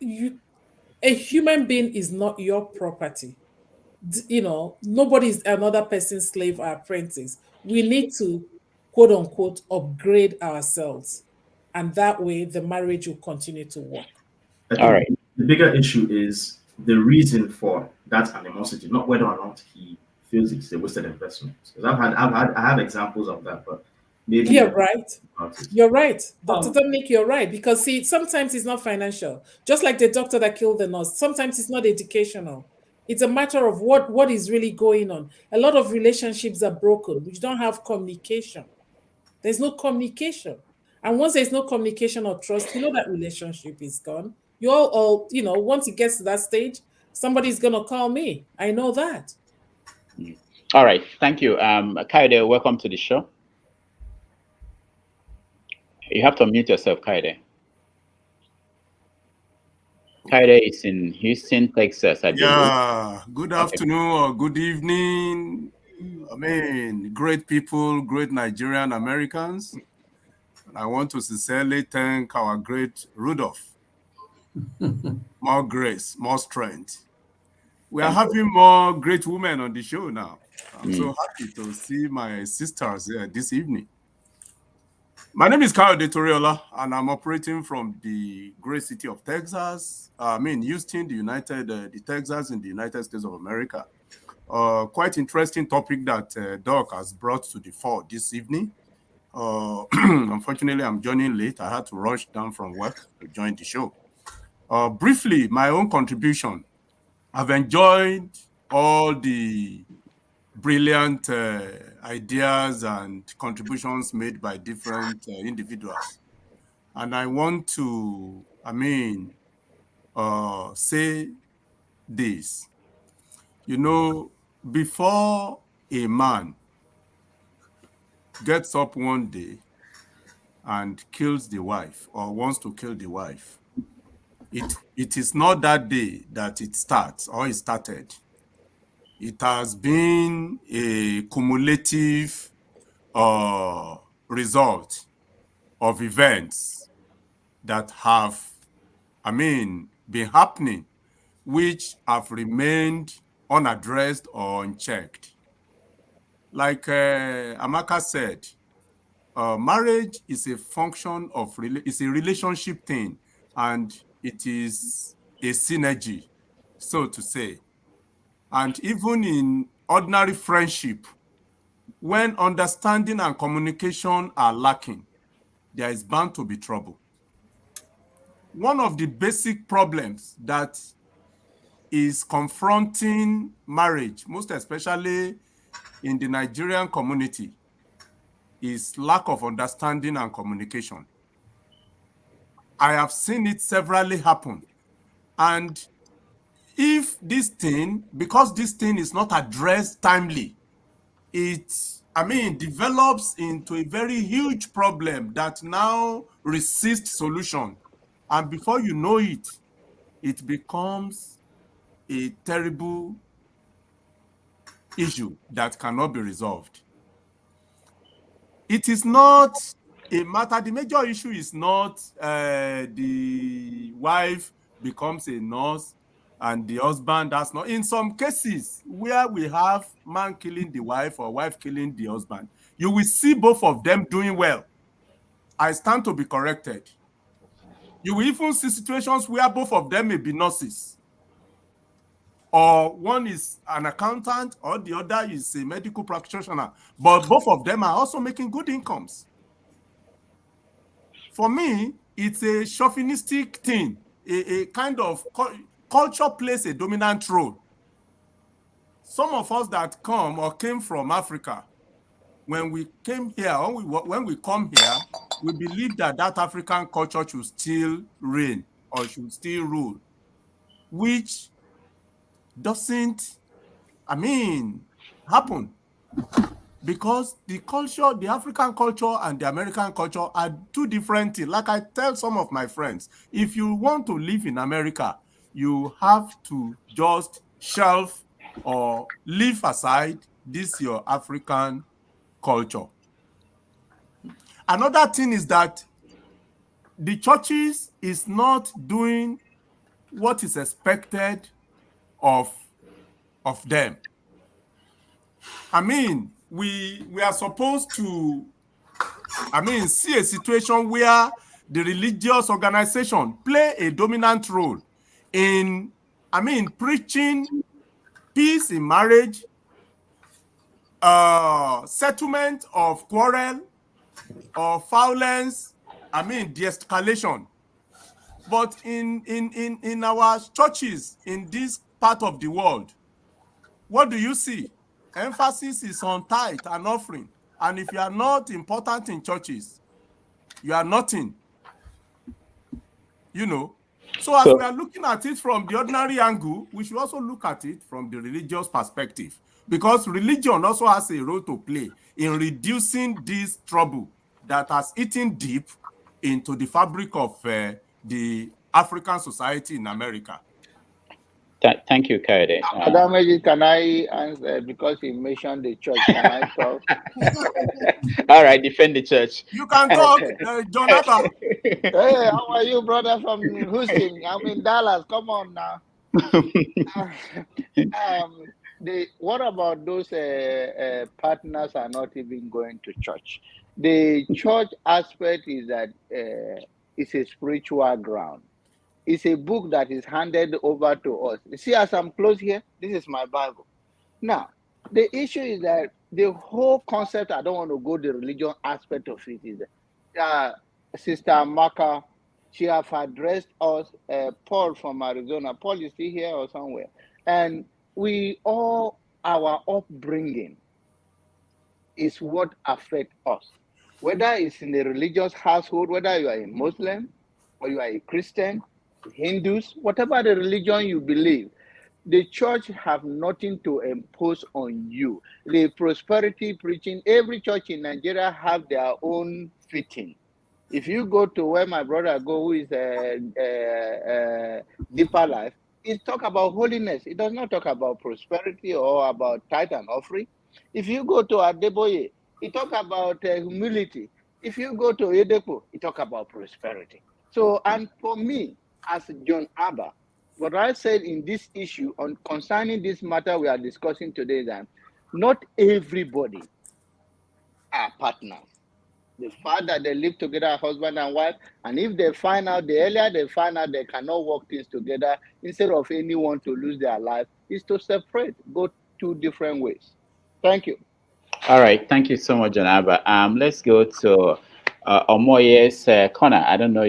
a human being is not your property. Nobody is another person's slave or apprentice. We need to, quote unquote, upgrade ourselves. And that way the marriage will continue to work. All right. The bigger issue is the reason for that animosity, not whether or not he feels it's a wasted investment. Because I have examples of that, but maybe you're right. You're right, Dr. Dominic. You're right, because sometimes it's not financial. Just like the doctor that killed the nurse, sometimes it's not educational. It's a matter of what is really going on. A lot of relationships are broken. We don't have communication. There's no communication. And once there's no communication or trust, that relationship is gone. You all, once it gets to that stage, somebody's going to call me. I know that. All right. Thank you. Kaide, welcome to the show. You have to unmute yourself, Kaide. Kaide is in Houston, Texas, I believe. Yeah, good afternoon or good evening. I mean, great people, great Nigerian Americans. And I want to sincerely thank our great Rudolph. More grace, more strength. We are having more great women on the show now. I'm so happy to see my sisters here this evening. My name is Kyle Toriola, and I'm operating from the great city of Texas. Houston, the Texas in the United States of America. Quite interesting topic that Doc has brought to the fore this evening. Unfortunately, I'm joining late. I had to rush down from work to join the show. Briefly, my own contribution. I've enjoyed all the brilliant ideas and contributions made by different individuals. And I want to, say this. Before a man gets up one day and kills the wife or wants to kill the wife, it is not that day that it starts or it started. It has been a cumulative result of events that have, been happening, which have remained unaddressed or unchecked. Like Amaka said, marriage is a function of, it's a relationship thing, and it is a synergy, so to say. And even in ordinary friendship, when understanding and communication are lacking, there is bound to be trouble. One of the basic problems that is confronting marriage, most especially in the Nigerian community, is lack of understanding and communication. I have seen it severally happen. And if this thing, because this thing is not addressed timely, it develops into a very huge problem that now resists solution. And before you know it, it becomes a terrible issue that cannot be resolved. it is not a matter. The major issue is not the wife becomes a nurse and the husband does not. In some cases where we have man killing the wife or wife killing the husband, you will see both of them doing well. I stand to be corrected. You will even see situations where both of them may be nurses, or one is an accountant or the other is a medical practitioner, but both of them are also making good incomes. For me, it's a chauvinistic thing. A kind of culture plays a dominant role. Some of us that come or came from Africa, when we came here, when we come here, we believe that African culture should still reign or should still rule, which doesn't, happen. Because the culture, the African culture and the American culture are two different things. Like I tell some of my friends, if you want to live in America, you have to just shelf or leave aside this your African culture. Another thing is that the churches is not doing what is expected of them. We are supposed to, see a situation where the religious organization play a dominant role in, preaching peace in marriage, settlement of quarrel or violence, de-escalation. But in our churches in this part of the world, what do you see? Emphasis is on tithe and offering. And if you are not important in churches, you are nothing. So as we are looking at it from the ordinary angle, we should also look at it from the religious perspective, because religion also has a role to play in reducing this trouble that has eaten deep into the fabric of the African society in America. Thank you, Kaide. Can I answer, because you mentioned the church? Can I talk? All right, defend the church. You can talk, Jonathan. Hey, how are you, brother from Houston? I'm in Dallas. Come on now. What about those partners are not even going to church? The church aspect is that it's a spiritual ground. It's a book that is handed over to us. You see, as I'm close here, this is my Bible. Now, the issue is that the whole concept, I don't want to go the religion aspect of it, is that Sister Amaka, she have addressed us, Paul from Arizona. Paul, is still here or somewhere? And we all, our upbringing is what affects us. Whether it's in a religious household, whether you are a Muslim or you are a Christian, Hindus, whatever the religion you believe, the church have nothing to impose on you. The prosperity preaching, every church in Nigeria have their own fitting. If you go to where my brother go, who is Deeper Life, it talk about holiness. It does not talk about prosperity or about tithe and offering. If you go to Adeboye, it talk about humility. If you go to Edepo, it talk about prosperity. So, and for me, as John Abba, what I said in this issue on concerning this matter we are discussing today is that not everybody are partners. The fact that they live together, husband and wife, and if they find out, the earlier they find out they cannot work things together, instead of anyone to lose their life, is to separate, go two different ways. Thank you. All right, thank you so much, John Abba. Let's go to Omoye's corner. I don't know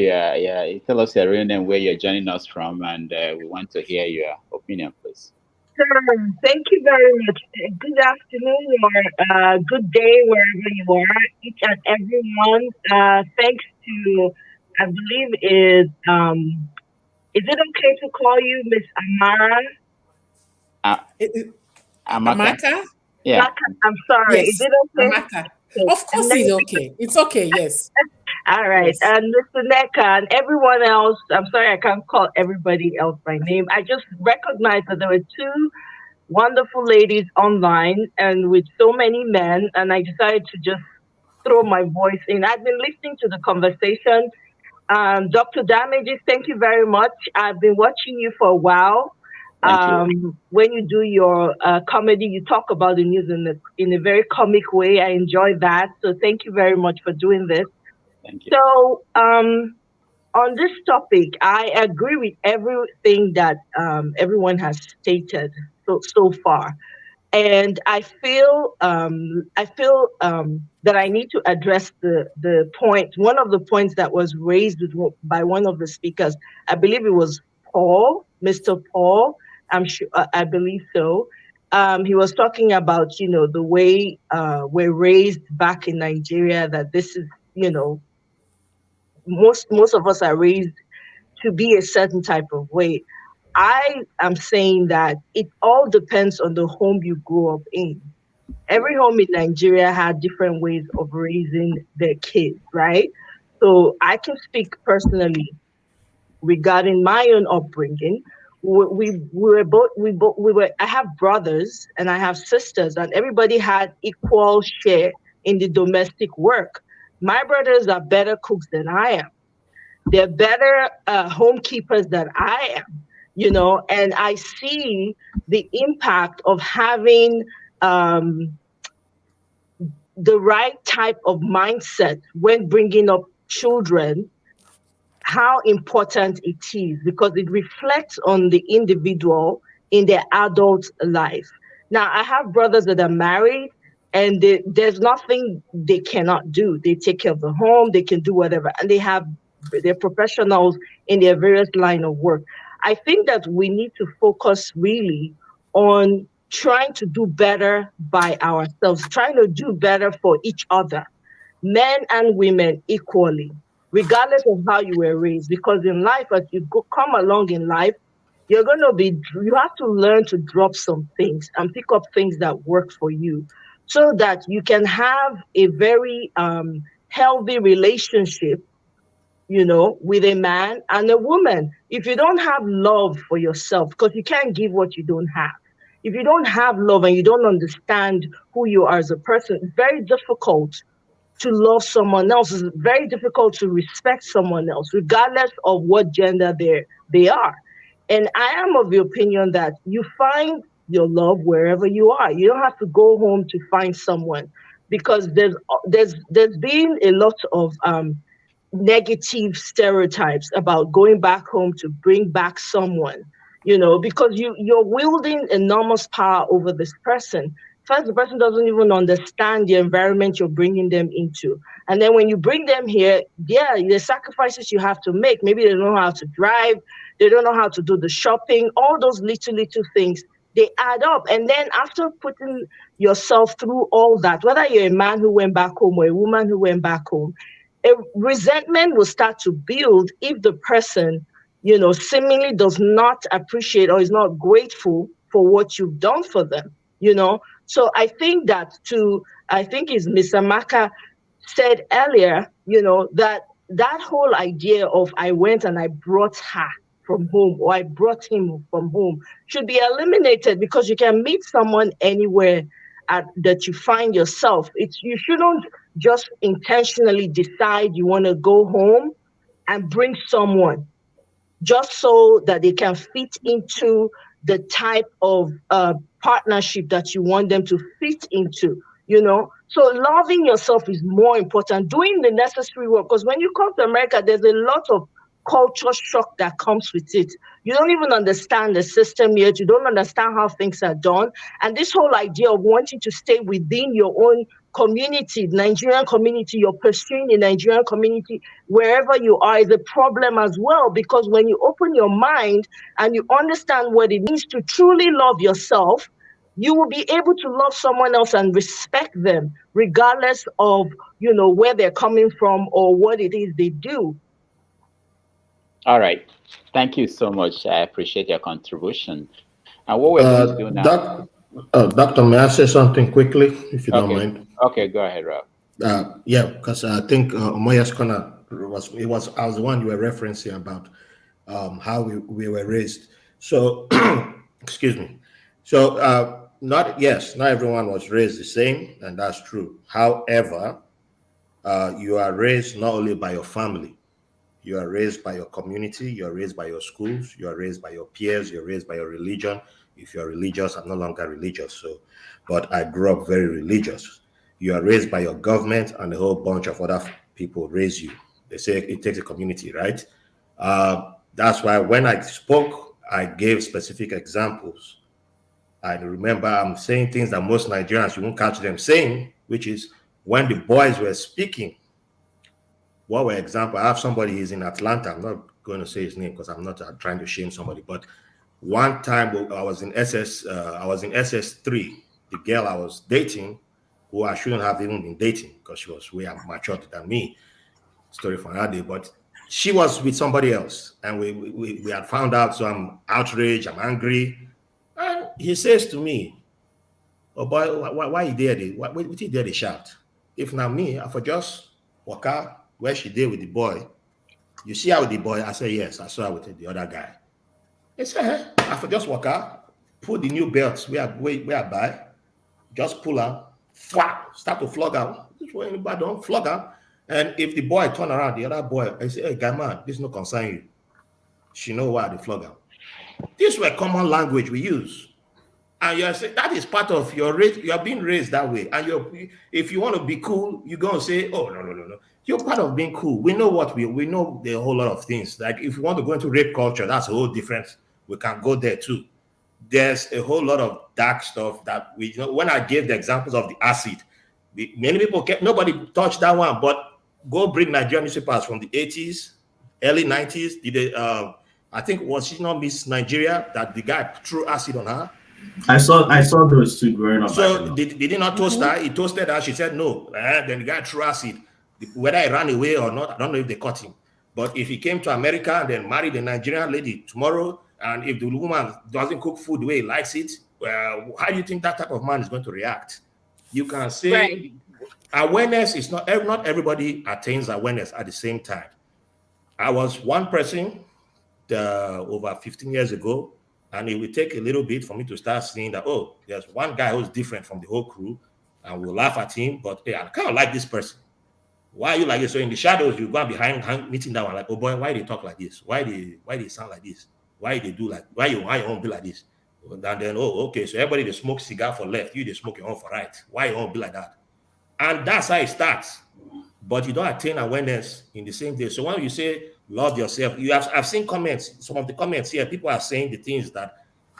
tell us your real name, where you're joining us from, and we want to hear your opinion, please. Thank you very much. Good afternoon or good day wherever you are, each and everyone. Thanks to, I believe is it okay to call you Miss Amara? Amaka? Yeah. I'm sorry. Yes, is it okay? Amaka. Of course it's okay. It's okay, yes. All right. Yes. And Mr. Neka and everyone else, I'm sorry I can't call everybody else by name. I just recognized that there were two wonderful ladies online and with so many men, and I decided to just throw my voice in. I've been listening to the conversation. Dr. Damages, thank you very much. I've been watching you for a while. Thank you. When you do your comedy, you talk about the news in a very comic way. I enjoy that. So thank you very much for doing this. Thank you. So on this topic, I agree with everything that everyone has stated so far. And I feel that I need to address the point. One of the points that was raised by one of the speakers, I believe it was Paul, Mr. Paul. I'm sure, I believe so. He was talking about, the way we're raised back in Nigeria. That this is, most of us are raised to be a certain type of way. I am saying that it all depends on the home you grew up in. Every home in Nigeria had different ways of raising their kids, right? So I can speak personally regarding my own upbringing. I have brothers and I have sisters, and everybody had equal share in the domestic work. My brothers are better cooks than I am. They're better home keepers than I am, and I see the impact of having the right type of mindset when bringing up children, how important it is, because it reflects on the individual in their adult life. Now, I have brothers that are married, and there's nothing they cannot do. They take care of the home, they can do whatever, and they're professionals in their various line of work. I think that we need to focus really on trying to do better by ourselves, trying to do better for each other, men and women equally, regardless of how you were raised. Because in life, as you come along in life, you have to learn to drop some things and pick up things that work for you, so that you can have a very healthy relationship, with a man and a woman. If you don't have love for yourself, because you can't give what you don't have. If you don't have love and you don't understand who you are as a person, it's very difficult to love someone else. It's very difficult to respect someone else, regardless of what gender they are. And I am of the opinion that you find your love wherever you are. You don't have to go home to find someone, because there's been a lot of negative stereotypes about going back home to bring back someone, because you're wielding enormous power over this person. First, the person doesn't even understand the environment you're bringing them into. And then when you bring them here, the sacrifices you have to make. Maybe they don't know how to drive. They don't know how to do the shopping. All those little things, they add up. And then after putting yourself through all that, whether you're a man who went back home or a woman who went back home, a resentment will start to build if the person, seemingly does not appreciate or is not grateful for what you've done for them, So I think as Ms. Amaka said earlier, that whole idea of I went and I brought her from home or I brought him from home should be eliminated, because you can meet someone anywhere that you find yourself. You shouldn't just intentionally decide you want to go home and bring someone just so that they can fit into the type of partnership that you want them to fit into, So loving yourself is more important, doing the necessary work, because when you come to America, there's a lot of culture shock that comes with it. You don't even understand the system yet. You don't understand how things are done. And this whole idea of wanting to stay within your own community, Nigerian community, you're pursuing the Nigerian community wherever you are, is a problem as well. Because when you open your mind and you understand what it means to truly love yourself, you will be able to love someone else and respect them, regardless of, where they're coming from or what it is they do. All right. Thank you so much. I appreciate your contribution. And what we're going to do now... Doctor, may I say something quickly, if you don't mind? Okay, go ahead, Rob. Because I think Omoya's corner I was the one you were referencing about how we were raised. So, excuse me. So, not everyone was raised the same, and that's true. However, you are raised not only by your family, you are raised by your community, you are raised by your schools, you are raised by your peers, you're raised by your religion. If you're religious, I'm no longer religious, but I grew up very religious. You are raised by your government, and a whole bunch of other people raise you. They say it takes a community, right? That's why when I spoke, I gave specific examples. I remember I'm saying things that most Nigerians, you won't catch them saying, which is when the boys were speaking. What were example? I have somebody, he's in Atlanta. I'm not going to say his name because I'm not trying to shame somebody. But one time I was in SS3. The girl I was dating, who I shouldn't have even been dating because she was way mature than me. Story for another day. But she was with somebody else, and we had found out. So I'm outraged. I'm angry, and he says to me, "Oh boy, why you there? What you there? They shout. If not me, I for just walk out." Where she did with the boy, you see her with the boy? I said, yes, I saw her with the other guy. He said, hey, I for just walk out, put the new belts where I buy, just pull out, start to flog out. This way anybody don't flog out. And if the boy turn around, the other boy, I say, hey, guy man, this no concern you. She know why they flog out. This were common language we use. And you're saying that is part of your race. You are being raised that way. And if you want to be cool, you're going to say, oh, no. You're part of being cool. We know we know the whole lot of things. Like if you want to go into rape culture, that's a whole different. We can go there too. There's a whole lot of dark stuff that when I gave the examples of the acid, many people nobody touched that one, but go bring Nigerian newspapers from the 80s, early 90s. I think was she not Miss Nigeria that the guy threw acid on her? I saw those two growing up. So did he not toast her? He toasted her. She said no. Then the guy threw acid. Whether he ran away or not, I don't know if they caught him. But if he came to America and then married a Nigerian lady tomorrow, and if the woman doesn't cook food the way he likes it, how do you think that type of man is going to react? You can say awareness is not everybody attains awareness at the same time. I was one person over 15 years ago, and it will take a little bit for me to start seeing that, oh, there's one guy who's different from the whole crew, and we'll laugh at him, but hey, I kind of like this person. Why are you like this? So in the shadows, you go behind meeting that one, like, oh boy, why they talk like this? Why they sound like this? Why they do like, why you won't be like this? And then, oh, okay, so everybody they smoke cigar for left, you they smoke your own for right. Why you won't be like that? And that's how it starts. But you don't attain awareness in the same day. So when you say love yourself, I've seen comments, some of the comments here, people are saying the things that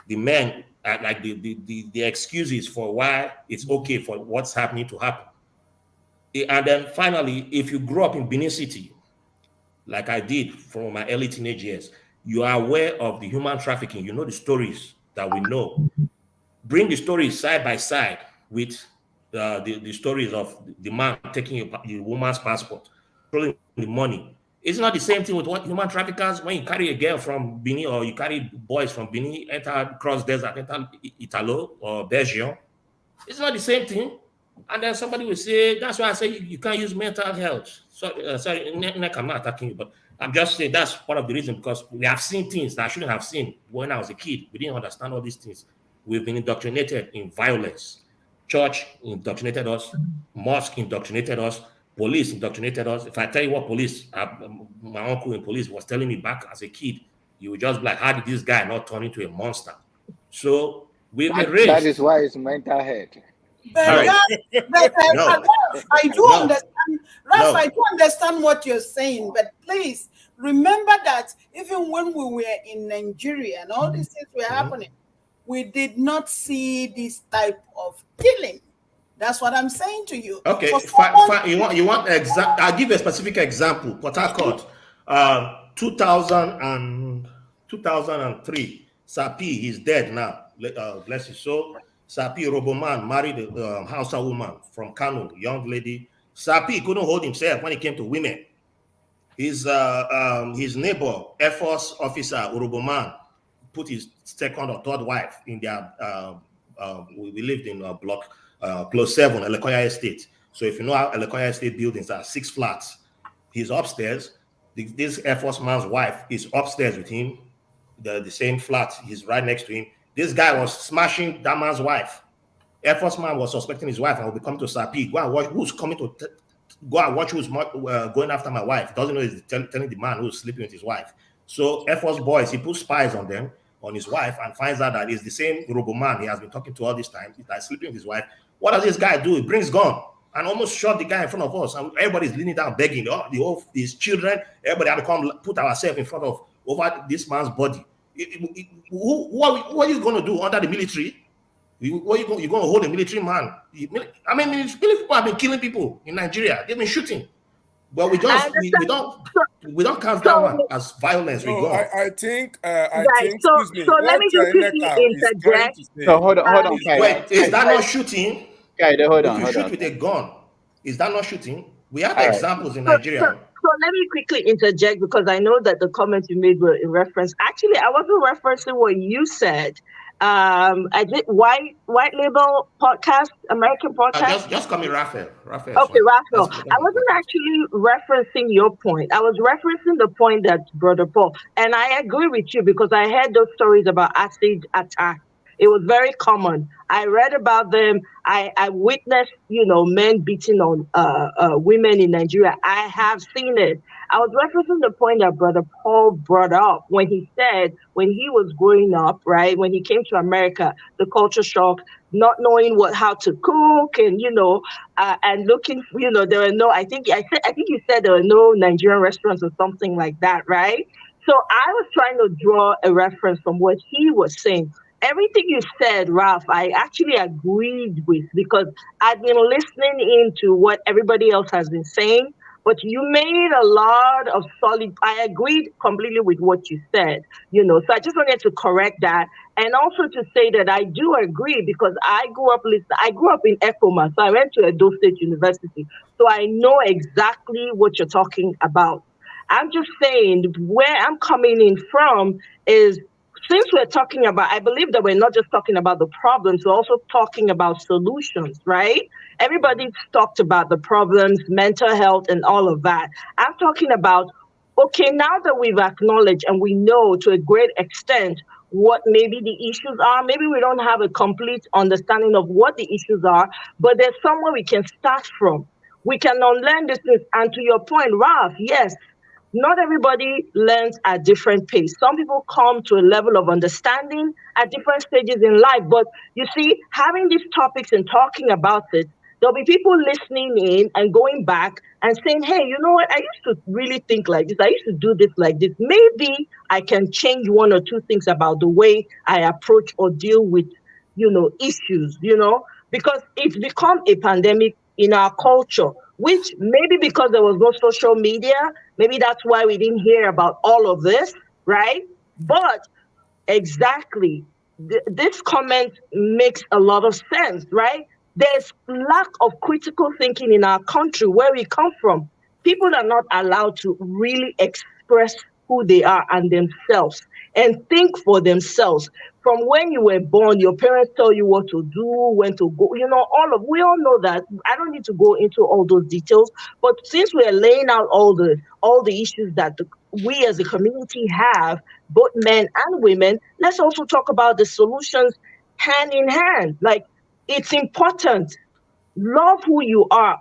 the men like the excuses for why it's okay for what's happening to happen. And then finally, if you grew up in Benin City, like I did from my early teenage years, you are aware of the human trafficking. You know the stories that we know. Bring the stories side by side with the stories of the man taking the woman's passport, stealing the money. It's not the same thing with what human traffickers, when you carry a girl from Benin or you carry boys from Benin, enter cross desert, enter Italo or Belgium. It's not the same thing. And then somebody will say, that's why I say you can't use mental health. So, sorry, I'm not attacking you, but I'm just saying that's part of the reason, because we have seen things that I shouldn't have seen when I was a kid. We didn't understand all these things. We've been indoctrinated in violence. Church indoctrinated us. Mosque indoctrinated us. Police indoctrinated us. If I tell you what police, my uncle in police was telling me back as a kid, you would just be like, how did this guy not turn into a monster? So we've been raised. That is why it's mental health. But I do understand. Ralph, I do understand what you're saying, but please remember that even when we were in Nigeria and all these things were happening, we did not see this type of killing. That's what I'm saying to you. Okay, you want exact? I'll give you a specific example. Port Harcourt, 2003. Sapi, he's dead now. Bless his soul. Sapi Roboman married a Hausa woman from Kano, young lady. Sapi couldn't hold himself when it came to women. His neighbor, Air Force officer Uroboman, put his second or third wife in their. We lived in a block close 7, Elekoya Estate. So if you know how Elekoya Estate buildings are, 6 flats. He's upstairs. This Air Force man's wife is upstairs with him. The same flat. He's right next to him. This guy was smashing that man's wife. Air Force man was suspecting his wife and will be coming to Sapi. Go and watch who's coming to go and watch who's going after my wife. Doesn't know he's telling the man who's sleeping with his wife. So Air Force boys, he puts spies on them, on his wife, and finds out that it's the same robo man he has been talking to all this time. He's sleeping with his wife. What does this guy do? He brings gun and almost shot the guy in front of us. And everybody's leaning down begging. His children, everybody had to come put ourselves in front of over this man's body. What are you going to do under the military? You're going to hold a military man? I mean, military people have been killing people in Nigeria. They've been shooting. But we don't count that one as violence. I think. So let me just quickly interject. So hold on. Wait, is that not shooting? Hold on. If you shoot with a gun, is that not shooting? We have examples in Nigeria. So let me quickly interject because I know that the comments you made were in reference. Actually, I wasn't referencing what you said. I did white label podcast, American podcast. Just call me Raphael. Okay, Raphael. I wasn't actually referencing your point. I was referencing the point that Brother Paul, and I agree with you because I heard those stories about acid attack. It was very common. I read about them. I witnessed, men beating on women in Nigeria. I have seen it. I was referencing the point that Brother Paul brought up when he said when he was growing up, right, when he came to America, the culture shock, not knowing how to cook and, and looking, there were no, I think you said there were no Nigerian restaurants or something like that, right? So I was trying to draw a reference from what he was saying. Everything you said, Ralph, I actually agreed with because I've been listening into what everybody else has been saying, but you made a lot of I agreed completely with what you said, so I just wanted to correct that. And also to say that I do agree because I grew up in Ekoma, so I went to Edo State University. So I know exactly what you're talking about. I'm just saying where I'm coming in from is, since we're talking about, I believe that we're not just talking about the problems, we're also talking about solutions, right? Everybody's talked about the problems, mental health, and all of that. I'm talking about, okay, now that we've acknowledged and we know to a great extent what maybe the issues are, maybe we don't have a complete understanding of what the issues are, but there's somewhere we can start from. We can unlearn this thing. And to your point, Ralph, yes, not everybody learns at different pace. Some people come to a level of understanding at different stages in life. But you see, having these topics and talking about it, there'll be people listening in and going back and saying, hey, you know what? I used to really think like this. I used to do this like this. Maybe I can change one or two things about the way I approach or deal with, issues, because it's become a pandemic in our culture, which maybe because there was no social media, maybe that's why we didn't hear about all of this, right? But exactly, this comment makes a lot of sense, right? There's lack of critical thinking in our country where we come from. People are not allowed to really express who they are and themselves and think for themselves. From when you were born, your parents tell you what to do, when to go, we all know that. I don't need to go into all those details, but since we're laying out all the issues that we as a community have, both men and women, let's also talk about the solutions hand in hand. Like, it's important. Love who you are.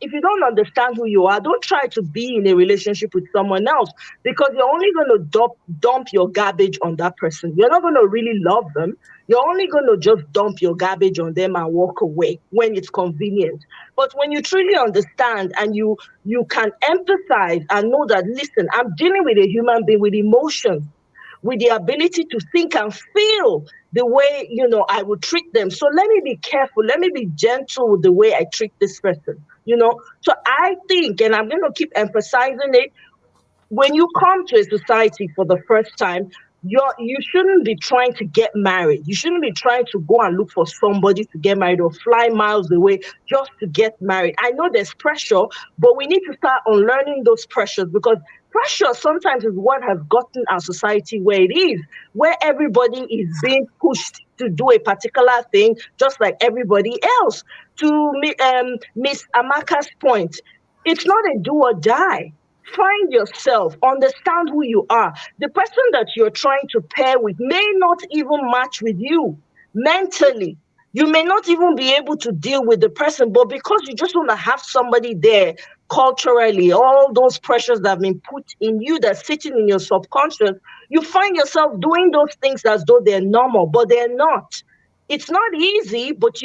If you don't understand who you are, don't try to be in a relationship with someone else because you're only going to dump your garbage on that person. You're not going to really love them. You're only going to just dump your garbage on them and walk away when it's convenient. But when you truly understand and you can empathize and know that, listen, I'm dealing with a human being with emotions, with the ability to think and feel the way, I would treat them. So let me be careful. Let me be gentle with the way I treat this person, So I think, and I'm going to keep emphasizing it, when you come to a society for the first time, you shouldn't be trying to get married. You shouldn't be trying to go and look for somebody to get married or fly miles away just to get married. I know there's pressure, but we need to start unlearning those pressures because pressure sometimes is what has gotten our society where it is, where everybody is being pushed to do a particular thing, just like everybody else. To Miss Amaka's point, it's not a do or die. Find yourself, understand who you are. The person that you're trying to pair with may not even match with you mentally. You may not even be able to deal with the person, but because you just want to have somebody there culturally, all those pressures that have been put in you that's sitting in your subconscious, you find yourself doing those things as though they're normal, but they're not. It's not easy, but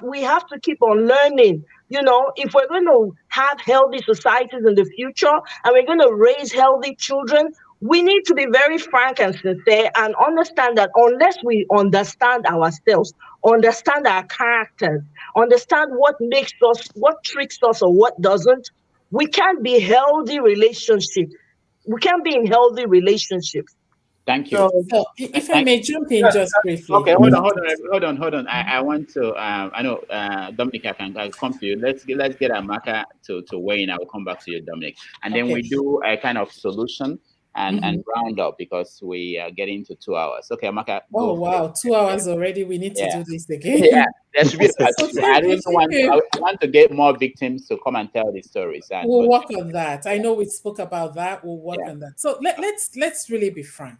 we have to keep on learning. If we're going to have healthy societies in the future and we're going to raise healthy children, we need to be very frank and sincere and understand that unless we understand ourselves, understand our characters, understand what makes us, what tricks us or what doesn't, we can't be healthy relationships. We can't be in healthy relationships. Thank you. So if I may jump in just briefly. Okay, hold on. I want to. I know, Dominic, I'll come to you. Let's get Amaka to weigh in. I will come back to you, Dominic, and then we do a kind of solution and round up because we are getting to 2 hours. Okay, Amaka. Oh wow, 2 hours already. We need to do this again. Yeah, that should be. I want to get more victims to come and tell the stories. We'll work on that. I know we spoke about that. We'll work on that. So let's really be frank.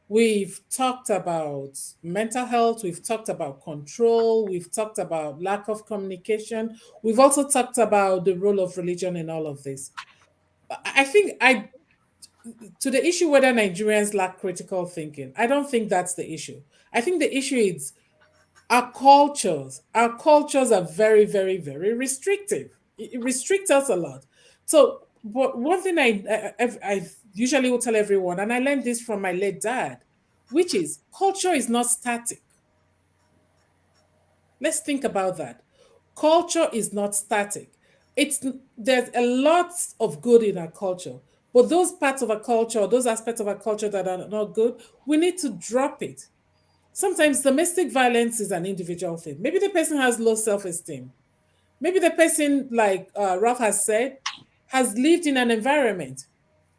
We've talked about mental health. We've talked about control. We've talked about lack of communication. We've also talked about the role of religion in all of this. I think to the issue whether Nigerians lack critical thinking, I don't think that's the issue. I think the issue is our cultures. Our cultures are very, very, very restrictive. It restricts us a lot. So, but one thing I usually will tell everyone, and I learned this from my late dad, which is culture is not static. Let's think about that. Culture is not static. There's a lot of good in our culture, but those parts of our culture, those aspects of our culture that are not good, we need to drop it. Sometimes domestic violence is an individual thing. Maybe the person has low self-esteem. Maybe the person, like Ralph has said, has lived in an environment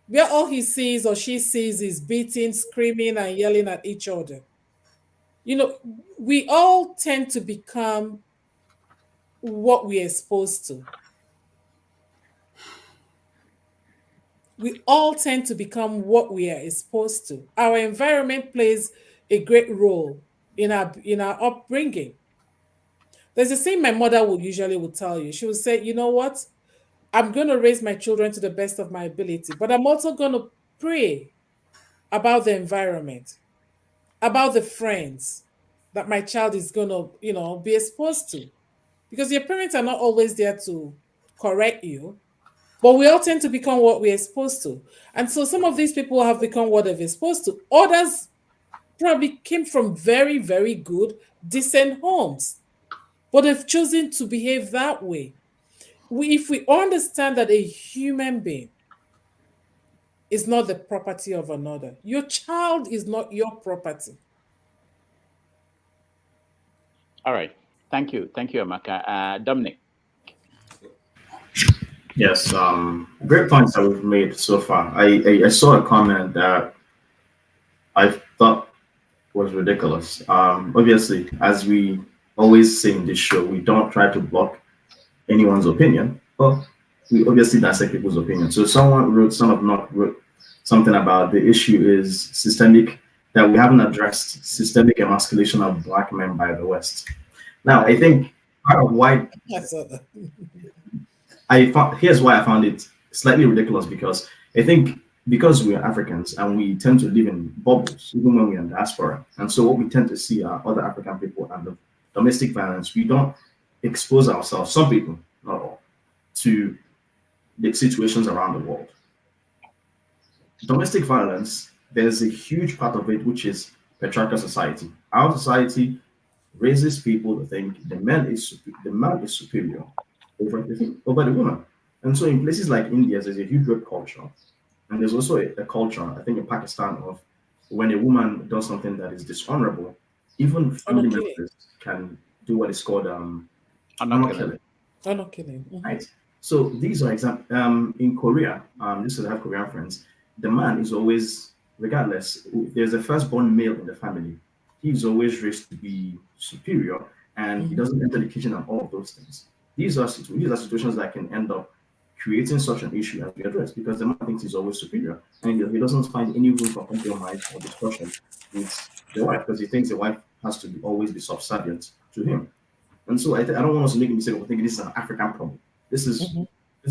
where all he sees or she sees is beating, screaming, and yelling at each other. We all tend to become what we are exposed to. We all tend to become what we are exposed to. Our environment plays a great role in our upbringing. There's a saying my mother usually would tell you. She would say, you know what? I'm going to raise my children to the best of my ability, but I'm also going to pray about the environment, about the friends that my child is going to, be exposed to. Because your parents are not always there to correct you, but we all tend to become what we're exposed to. And so some of these people have become what they're exposed to. Others probably came from very, very good, decent homes, but they've chosen to behave that way. If we understand that a human being is not the property of another, your child is not your property. All right. Thank you, Amaka. Dominic. Yes, great points that we've made so far. I saw a comment that I thought was ridiculous. Obviously, as we always say in this show, we don't try to block anyone's opinion, but we obviously dissect people's opinion. So someone wrote something about the issue is systemic, that we haven't addressed systemic emasculation of Black men by the West. Now, I think part of why here's why I found it slightly ridiculous, because I think because we are Africans and we tend to live in bubbles, even when we're in diaspora. And so what we tend to see are other African people and the domestic violence. We don't expose ourselves, some people, not all, to the situations around the world. Domestic violence, there's a huge part of it which is patriarchal society. Our society raises people to think the man is superior over the woman. And so in places like India, there's a huge rape culture. And there's also a culture, I think in Pakistan, of when a woman does something that is dishonorable, even family members can do what is called honor killing. Honor killing. Mm-hmm. Right. So these are examples. In Korea, just as I have Korean friends, the man is always, regardless, there's a firstborn male in the family. He's always raised to be superior, and he doesn't enter the kitchen and all of those things. These are situations that can end up creating such an issue as we address, because the man thinks he's always superior, and he doesn't find any room for compromise or discussion with the wife, because he thinks the wife has to always be subservient to him. And so I don't want us to make a mistake of thinking this is an African problem. This is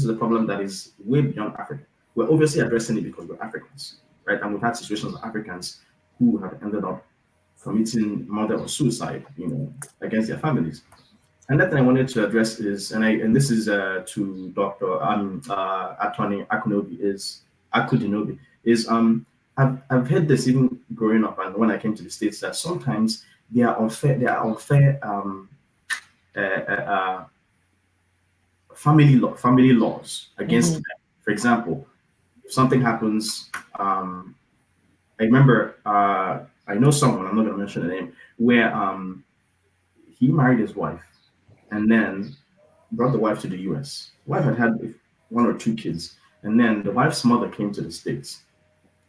a problem that is way beyond Africa. We're obviously addressing it because we're Africans, right? And we've had situations of Africans who have ended up committing murder or suicide, against their families. And that thing I wanted to address is, and this is to Dr. Attorney Akudinobi, is I've heard this even growing up and when I came to the States, that sometimes there are unfair family laws against them. For example, if something happens, I remember I know someone, I'm not going to mention the name, where he married his wife and then brought the wife to the US. The wife had 1 or 2 kids, and then the wife's mother came to the States.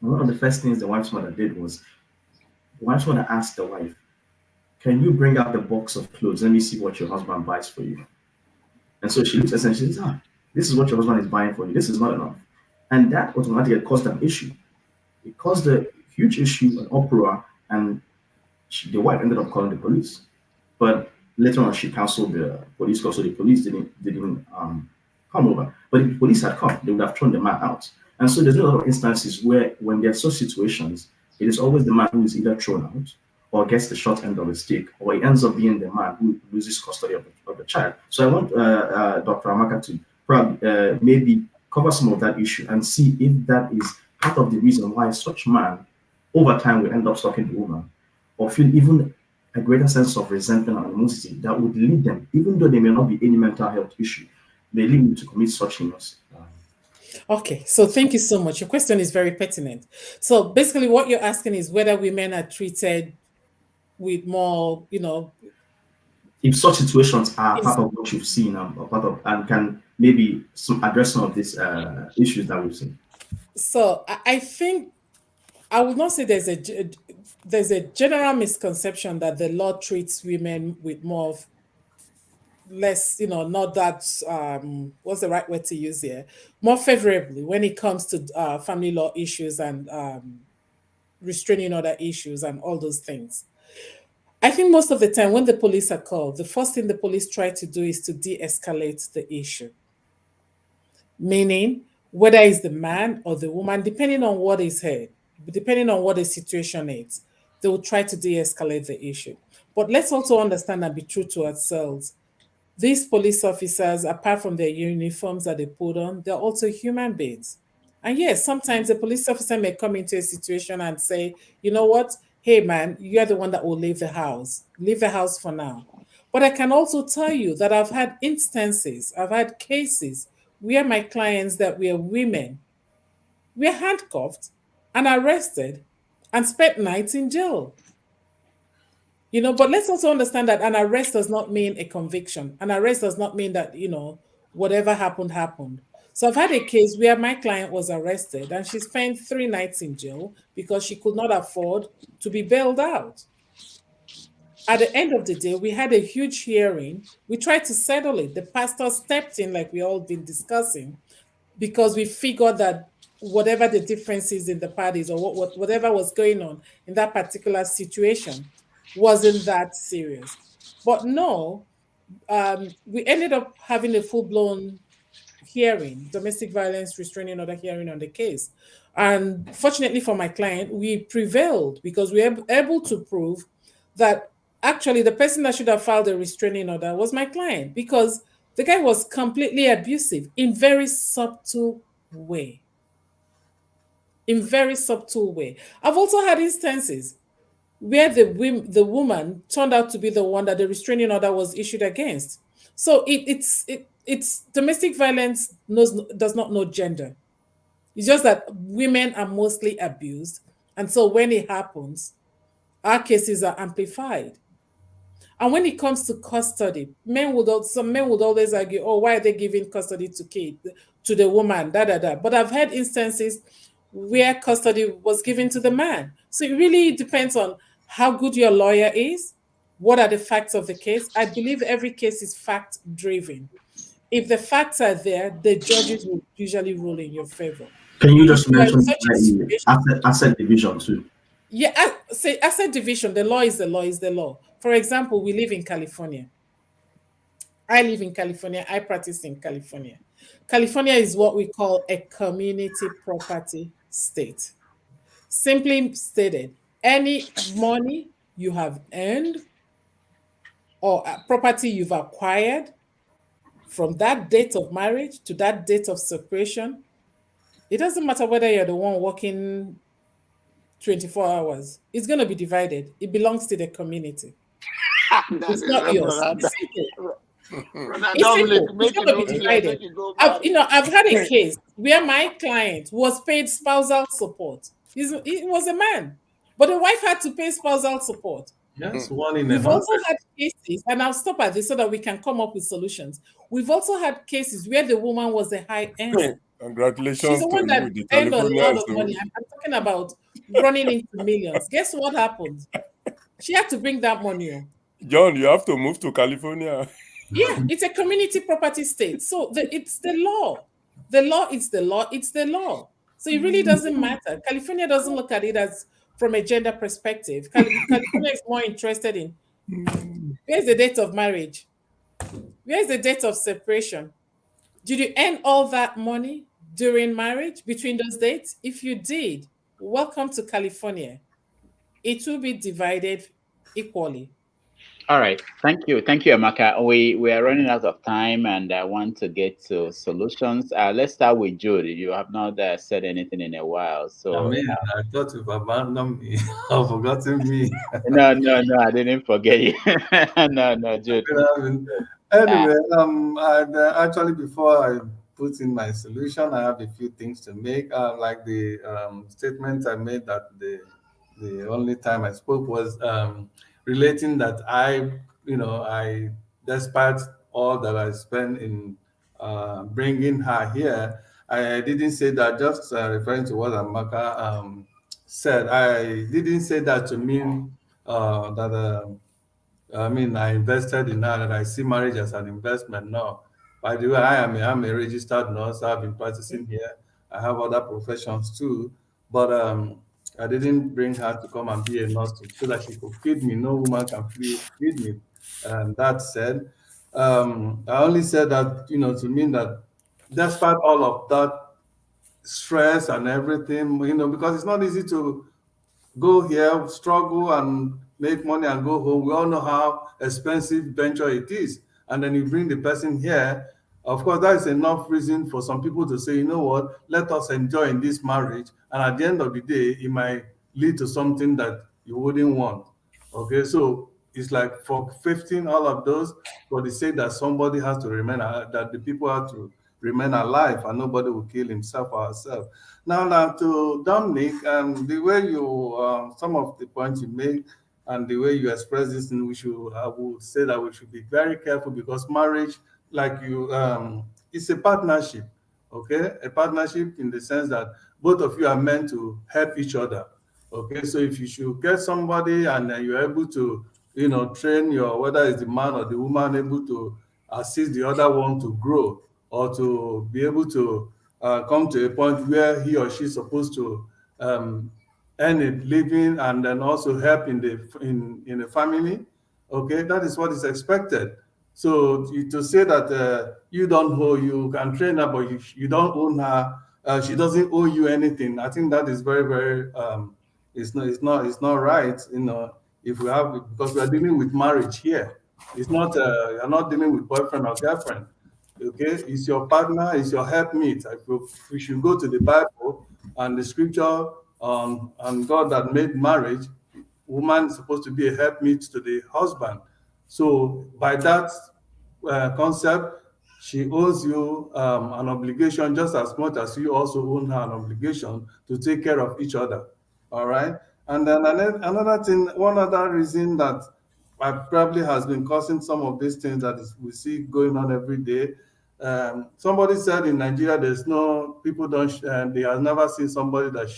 And one of the first things the wife's mother did was the wife's mother asked the wife, "Can you bring out the box of clothes? Let me see what your husband buys for you." And so she looks at us and she says, "This is what your husband is buying for you. This is not enough." And that automatically caused an issue. It caused a huge issue, an uproar, and the wife ended up calling the police. But later on, she canceled the police call, so the police didn't come over. But if the police had come, they would have thrown the man out. And so there's a lot of instances where, when there are such situations, it is always the man who is either thrown out or gets the short end of the stick, or it ends up being the man who loses custody of the child. So I want Dr. Amaka to probably maybe cover some of that issue and see if that is part of the reason why such man over time will end up stalking the woman, or feel even a greater sense of resentment and animosity that would lead them, even though there may not be any mental health issue, may lead them to commit such heinous. Okay, so thank you so much. Your question is very pertinent. So basically what you're asking is whether women are treated with more, if such situations are part of what you've seen and can maybe address some of these issues that we've seen. So I think I would not say there's a general misconception that the law treats women with less, not that what's the right word to use here, more favorably when it comes to family law issues and restraining order issues and all those things. I think most of the time when the police are called, the first thing the police try to do is to de-escalate the issue. Meaning, whether it's the man or the woman, depending on what is heard, depending on what the situation is, they will try to de-escalate the issue. But let's also understand and be true to ourselves. These police officers, apart from their uniforms that they put on, they're also human beings. And yes, sometimes a police officer may come into a situation and say, you know what? Hey man, you're the one that will leave the house. Leave the house for now. But I can also tell you that I've had instances, I've had cases where my clients that were women were handcuffed and arrested and spent nights in jail. But let's also understand that an arrest does not mean a conviction. An arrest does not mean that, whatever happened, happened. So I've had a case where my client was arrested and she spent 3 nights in jail because she could not afford to be bailed out. At the end of the day, we had a huge hearing. We tried to settle it. The pastor stepped in, like we all been discussing, because we figured that whatever the differences in the parties or whatever was going on in that particular situation wasn't that serious. But no, we ended up having a full-blown hearing, domestic violence restraining order hearing on the case. And fortunately for my client, we prevailed because we were able to prove that actually the person that should have filed a restraining order was my client, because the guy was completely abusive in very subtle way. In very subtle way. I've also had instances where the woman turned out to be the one that the restraining order was issued against. So it's domestic violence does not know gender. It's just that women are mostly abused, and so when it happens, our cases are amplified. And when it comes to custody, some men would always argue, oh, why are they giving custody to the woman? But I've had instances where custody was given to the man. So it really depends on how good your lawyer is, what are the facts of the case. I believe every case is fact-driven. If the facts are there, the judges will usually rule in your favor. Can you just mention asset division too? Yeah, say asset division. The law is the law is the law. For example, we live in California. I live in California. I practice in California. California is what we call a community property state. Simply stated, any money you have earned or property you've acquired from that date of marriage to that date of separation, it doesn't matter whether you're the one working 24 hours, it's going to be divided. It belongs to the community. It's not yours. It's simple. It's simple. It's going to be divided. I've had a case where my client was paid spousal support. He was a man, but the wife had to pay spousal support. Yes, one in a We've hundred. also had cases, and I'll stop at this so that we can come up with solutions. We've also had cases where the woman was a high earner. Congratulations. She's the one that earned a lot of money. I'm talking about running into millions. Guess what happened? She had to bring that money on. John, you have to move to California. Yeah, it's a community property state. So it's the law. The law is the law. It's the law. So it really doesn't matter. California doesn't look at it as from a gender perspective. California is more interested in where's the date of marriage? Where's the date of separation? Did you earn all that money during marriage between those dates? If you did, welcome to California. It will be divided equally. All right. Thank you, Amaka. We are running out of time, and I want to get to solutions. Let's start with Jude. You have not said anything in a while, so I thought you've abandoned me or forgotten me. No, I didn't forget you. No, Jude. Anyway, actually, before I put in my solution, I have a few things to make. Like the statement I made that the only time I spoke was relating that I, despite all that I spent in bringing her here, I didn't say that, just referring to what Amaka said. I didn't say that to mean that I invested in her, that I see marriage as an investment. No. By the way, I'm a registered nurse. I've been practicing here. I have other professions too. But I didn't bring her to come and be a nurse so that she could feed me. No woman can feed me. That said, I only said that, to mean that despite all of that stress and everything, because it's not easy to go here, struggle and make money and go home. We all know how expensive venture it is. And then you bring the person here. Of course, that is enough reason for some people to say, you know what, let us enjoy in this marriage. And at the end of the day, it might lead to something that you wouldn't want. Okay, so it's like for 15, all of those, for the sake that somebody has to remain, that the people have to remain alive and nobody will kill himself or herself. Now to Dominic, the way you, some of the points you make and the way you express this, I would say that we should be very careful, because marriage, like it's a partnership, okay? A partnership in the sense that both of you are meant to help each other, okay? So if you should get somebody and you're able to, train whether it's the man or the woman, able to assist the other one to grow or to be able to come to a point where he or she is supposed to earn a living and then also help in the family, okay? That is what is expected. So to say that you don't owe, you can train her, but you don't own her, she doesn't owe you anything. I think that is very, very, it's not right. If we have, because we are dealing with marriage here. It's not, you're not dealing with boyfriend or girlfriend. Okay, it's your partner, it's your helpmeet. We should go to the Bible and the scripture and God that made marriage. Woman is supposed to be a helpmeet to the husband. So by that concept, she owes you an obligation just as much as you also own her an obligation to take care of each other. All right. And then another thing, one other reason that probably has been causing some of these things that we see going on every day. Somebody said in Nigeria, they have never seen somebody that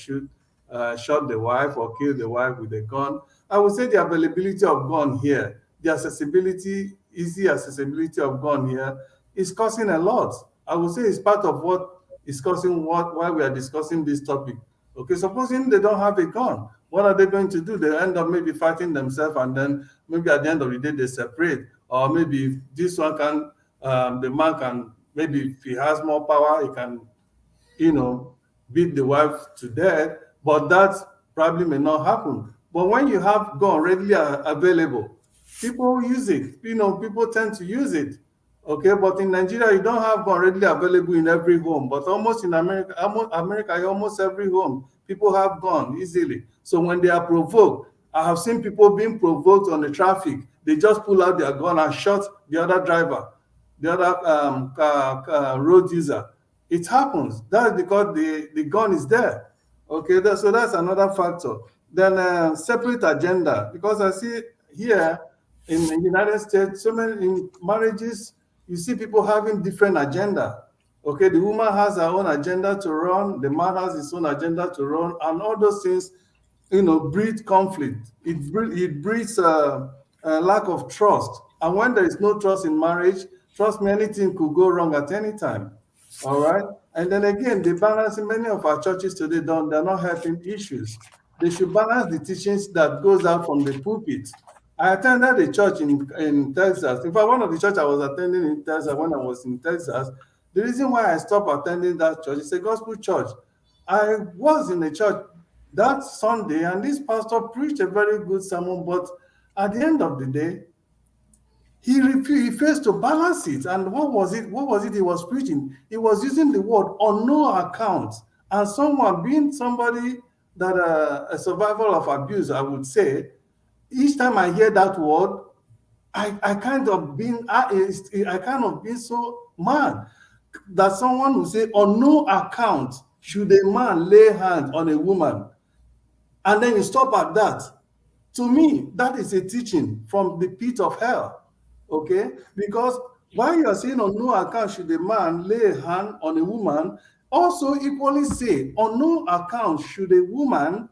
shot the wife or killed the wife with a gun. I would say the availability of gun here, the easy accessibility of gun here is causing a lot. I would say it's part of what is causing why we are discussing this topic. Okay, supposing they don't have a gun, what are they going to do? They end up maybe fighting themselves, and then maybe at the end of the day they separate. Or maybe this one can, the man can, maybe if he has more power, he can, beat the wife to death. But that probably may not happen. But when you have gun readily available, people use it. People tend to use it. Okay, but in Nigeria, you don't have gun readily available in every home. But almost in America, almost every home, people have gun easily. So when they are provoked, I have seen people being provoked on the traffic. They just pull out their gun and shot the other driver, the other road user. It happens. That's because the gun is there. Okay, so that's another factor. Then separate agenda, because I see here in the United States, so many in marriages, you see people having different agenda. Okay, the woman has her own agenda to run, the man has his own agenda to run, and all those things, breed conflict. It breeds a lack of trust. And when there is no trust in marriage, trust me, anything could go wrong at any time. All right. And then again, the balance in many of our churches today, they're not helping issues. They should balance the teachings that goes out from the pulpit. I attended a church in Texas. In fact, one of the church I was attending in Texas when I was in Texas, the reason why I stopped attending that church is a gospel church. I was in the church that Sunday, and this pastor preached a very good sermon, but at the end of the day, he failed to balance it. And what was it he was preaching? He was using the word on no account. And someone, being somebody that a survivor of abuse, I would say, each time I hear that word, I kind of been so mad that someone would say, on no account should a man lay hands on a woman. And then you stop at that. To me, that is a teaching from the pit of hell. Okay? Because while you are saying on no account should a man lay a hand on a woman, also equally say on no account should a woman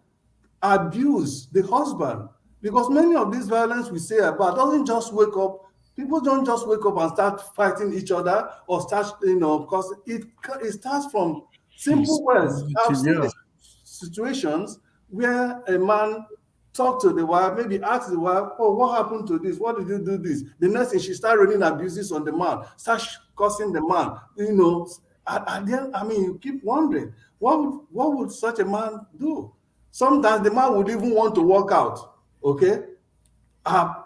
abuse the husband. Because many of this violence we say about doesn't just wake up. People don't just wake up and start fighting each other or start, because it starts from simple words. I've seen situations where a man talk to the wife, maybe ask the wife, oh, what happened to this? What did you do this? The next thing, she start raining abuses on the man, start cursing the man. At the end, you keep wondering, what would such a man do? Sometimes the man would even want to walk out, okay?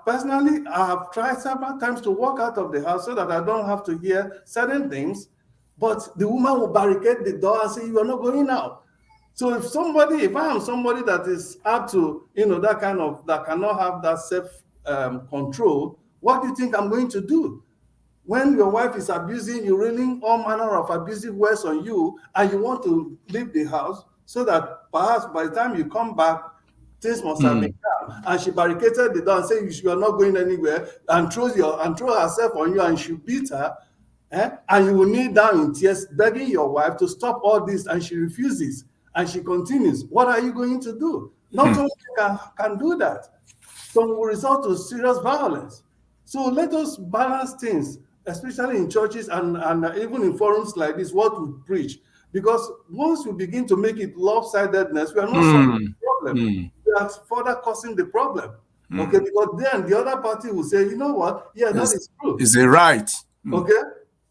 Personally, I have tried several times to walk out of the house so that I don't have to hear certain things, but the woman will barricade the door and say, you are not going out. So if I am somebody that is up to, that cannot have that self-control, what do you think I'm going to do? When your wife is abusing you, railing all manner of abusive words on you, and you want to leave the house so that perhaps by the time you come back, things must have been calm. And she barricaded the door and said you are not going anywhere, and throw herself on you, and she beat her. And you will kneel down in tears, begging your wife to stop all this, and she refuses. And she continues. What are you going to do? Not only can do that, so will result to serious violence. So let us balance things, especially in churches and even in forums like this, what we preach. Because once we begin to make it lopsidedness, we are not solving the problem. We are further causing the problem. Okay, because then the other party will say, you know what? Yeah, that is true. Is it right? Okay?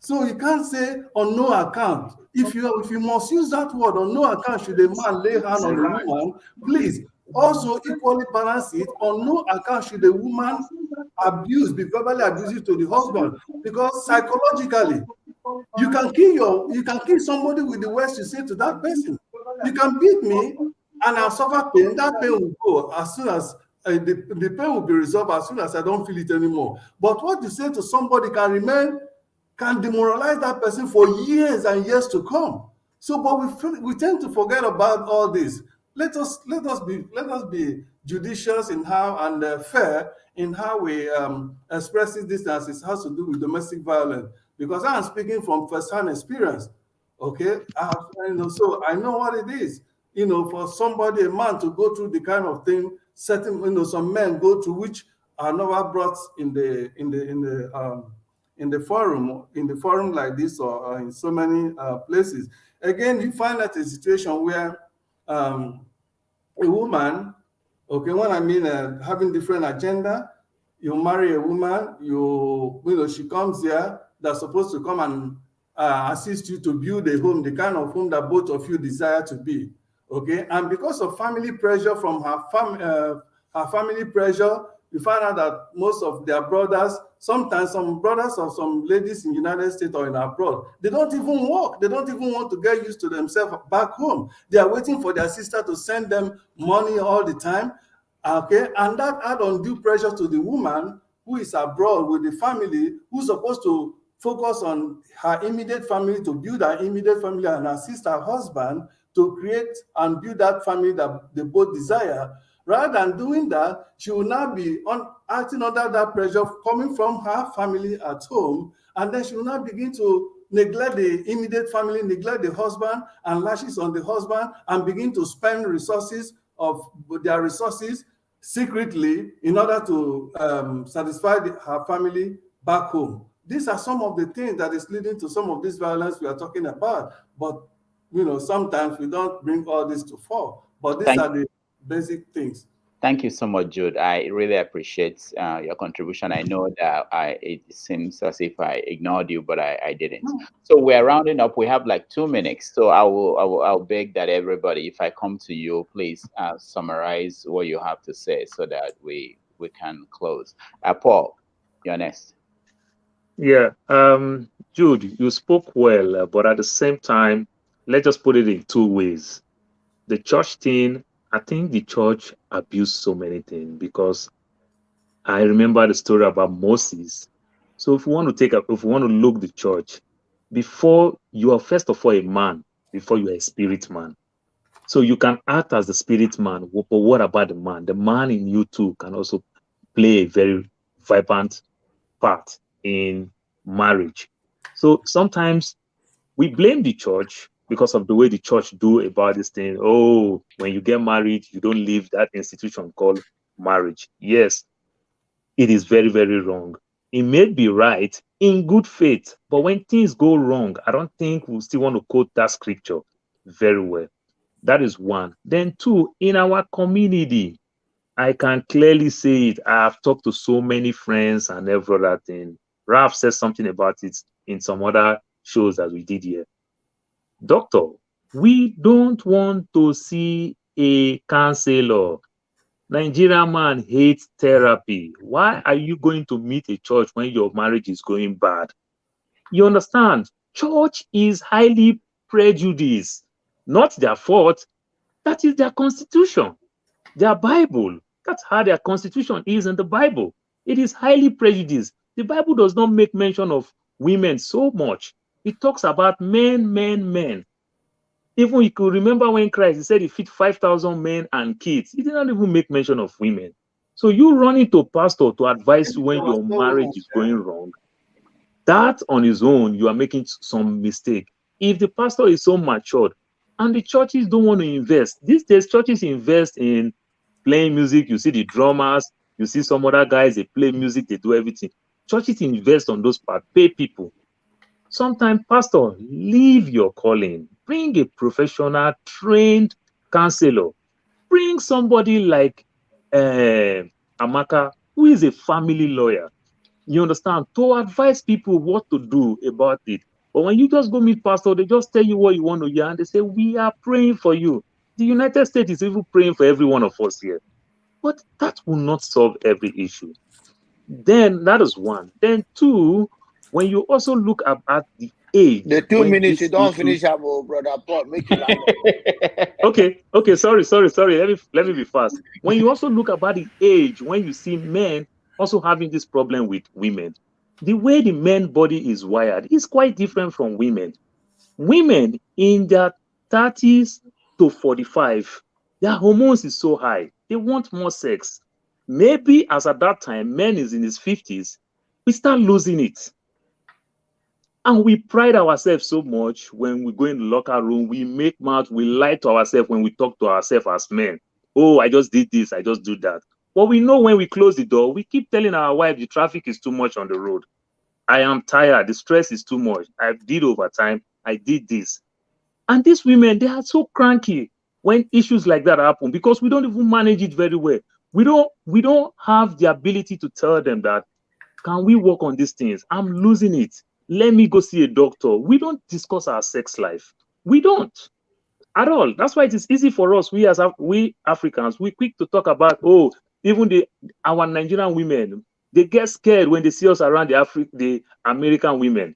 So you can't say on no account. If you must use that word, on no account should a man lay hand on a woman, please also equally balance it. On no account should a woman be verbally abusive to the husband, because psychologically you can kill somebody with the words you say to that person. You can beat me and I'll suffer pain. That pain will go as soon as the pain will be resolved as soon as I don't feel it anymore. But what you say to somebody can demoralize that person for years and years to come. So, but we tend to forget about all this. Let us be judicious in how and fair in how we express this as it has to do with domestic violence. Because I am speaking from first-hand experience. Okay, so I know what it is. For somebody, a man, to go through the kind of thing some men go through, which are never brought in the forum like this, or in so many places. Again, you find that a situation where a woman Okay, when I mean having different agenda, you marry a woman, you know, she comes here, that's supposed to come and assist you to build a home, the kind of home that both of you desire to be. Okay, and because of family pressure from her family pressure, you find out that most of their brothers, sometimes some brothers or some ladies in the United States or in abroad, they don't even work. They don't even want to get used to themselves back home. They are waiting for their sister to send them money all the time. Okay, and that add undue pressure to the woman who is abroad with the family, who's supposed to focus on her immediate family, to build her immediate family and assist her husband to create and build that family that they both desire. Rather than doing that, she will now be acting under that pressure coming from her family at home, and then she will now begin to neglect the immediate family, neglect the husband, and lashes on the husband, and begin to spend resources of their resources secretly in order to satisfy her family back home. These are some of the things that is leading to some of this violence we are talking about. But you know, sometimes we don't bring all this to fore. But these are the basic things. Thank you so much, Jude. I really appreciate your contribution. I know that it seems as if I ignored you, but I didn't. So we're rounding up. We have like 2 minutes. So I'll beg that everybody, if I come to you, please summarize what you have to say so that we can close. Paul, you're next. Yeah, Jude, you spoke well, but at the same time, let's just put it in 2 ways. The church thing, I think the church abused so many things, because I remember the story about Moses. So if we want to look the church, before you are first of all a man, before you are a spirit man. So you can act as the spirit man, but what about the man? The man in you too can also play a very vibrant part in marriage. So sometimes we blame the church because of the way the church do about this thing. Oh, when you get married, you don't leave that institution called marriage. Yes, it is very, very wrong. It may be right in good faith, but when things go wrong, I don't think we still want to quote that scripture very well. That is one. Then two, in our community, I can clearly say it. I have talked to so many friends and every other thing. Ralph said something about it in some other shows that we did here. Doctor, we don't want to see a counselor. Nigerian man hates therapy. Why are you going to meet a church when your marriage is going bad? You understand? Church is highly prejudiced. Not their fault. That is their constitution, their Bible. That's how their constitution is in the Bible. It is highly prejudiced. The Bible does not make mention of women so much. It talks about men, men, men. Even you could remember when Christ, he said he feed 5,000 men and kids. He did not even make mention of women. So you run into pastor to advise you when your marriage is going wrong. That on his own, you are making some mistake. If the pastor is so matured and the churches don't want to invest, these days churches invest in playing music. You see the drummers, you see some other guys, they play music, they do everything. Churches invest on those parts, pay people. Sometimes, pastor, leave your calling. Bring a professional, trained counselor. Bring somebody like Amaka, who is a family lawyer. You understand? To advise people what to do about it. But when you just go meet pastor, they just tell you what you want to hear, and they say, we are praying for you. The United States is even praying for every one of us here. But that will not solve every issue. Then that is one. Then two, when you also look at the age. The 2 minutes you don't finish up, brother Paul. Make it Okay, sorry. Let me be fast. When you also look about the age, when you see men also having this problem with women, the way the men body is wired is quite different from women. Women in their 30s to 45, their hormones is so high. They want more sex. Maybe as at that time, men is in his 50s, we start losing it. And we pride ourselves so much when we go in the locker room, we make mouth, we lie to ourselves when we talk to ourselves as men. Oh, I just did this, I just do that. But we know when we close the door, we keep telling our wife the traffic is too much on the road. I am tired, the stress is too much. I did overtime, I did this. And these women, they are so cranky. when issues like that happen, because we don't even manage it very well. We don't have the ability to tell them that, can we work on these things? I'm losing it. Let me go see a doctor. We don't discuss our sex life. We don't at all. That's why it is easy for us. We Africans, we quick to talk about, oh, even our Nigerian women, they get scared when they see us around the American women.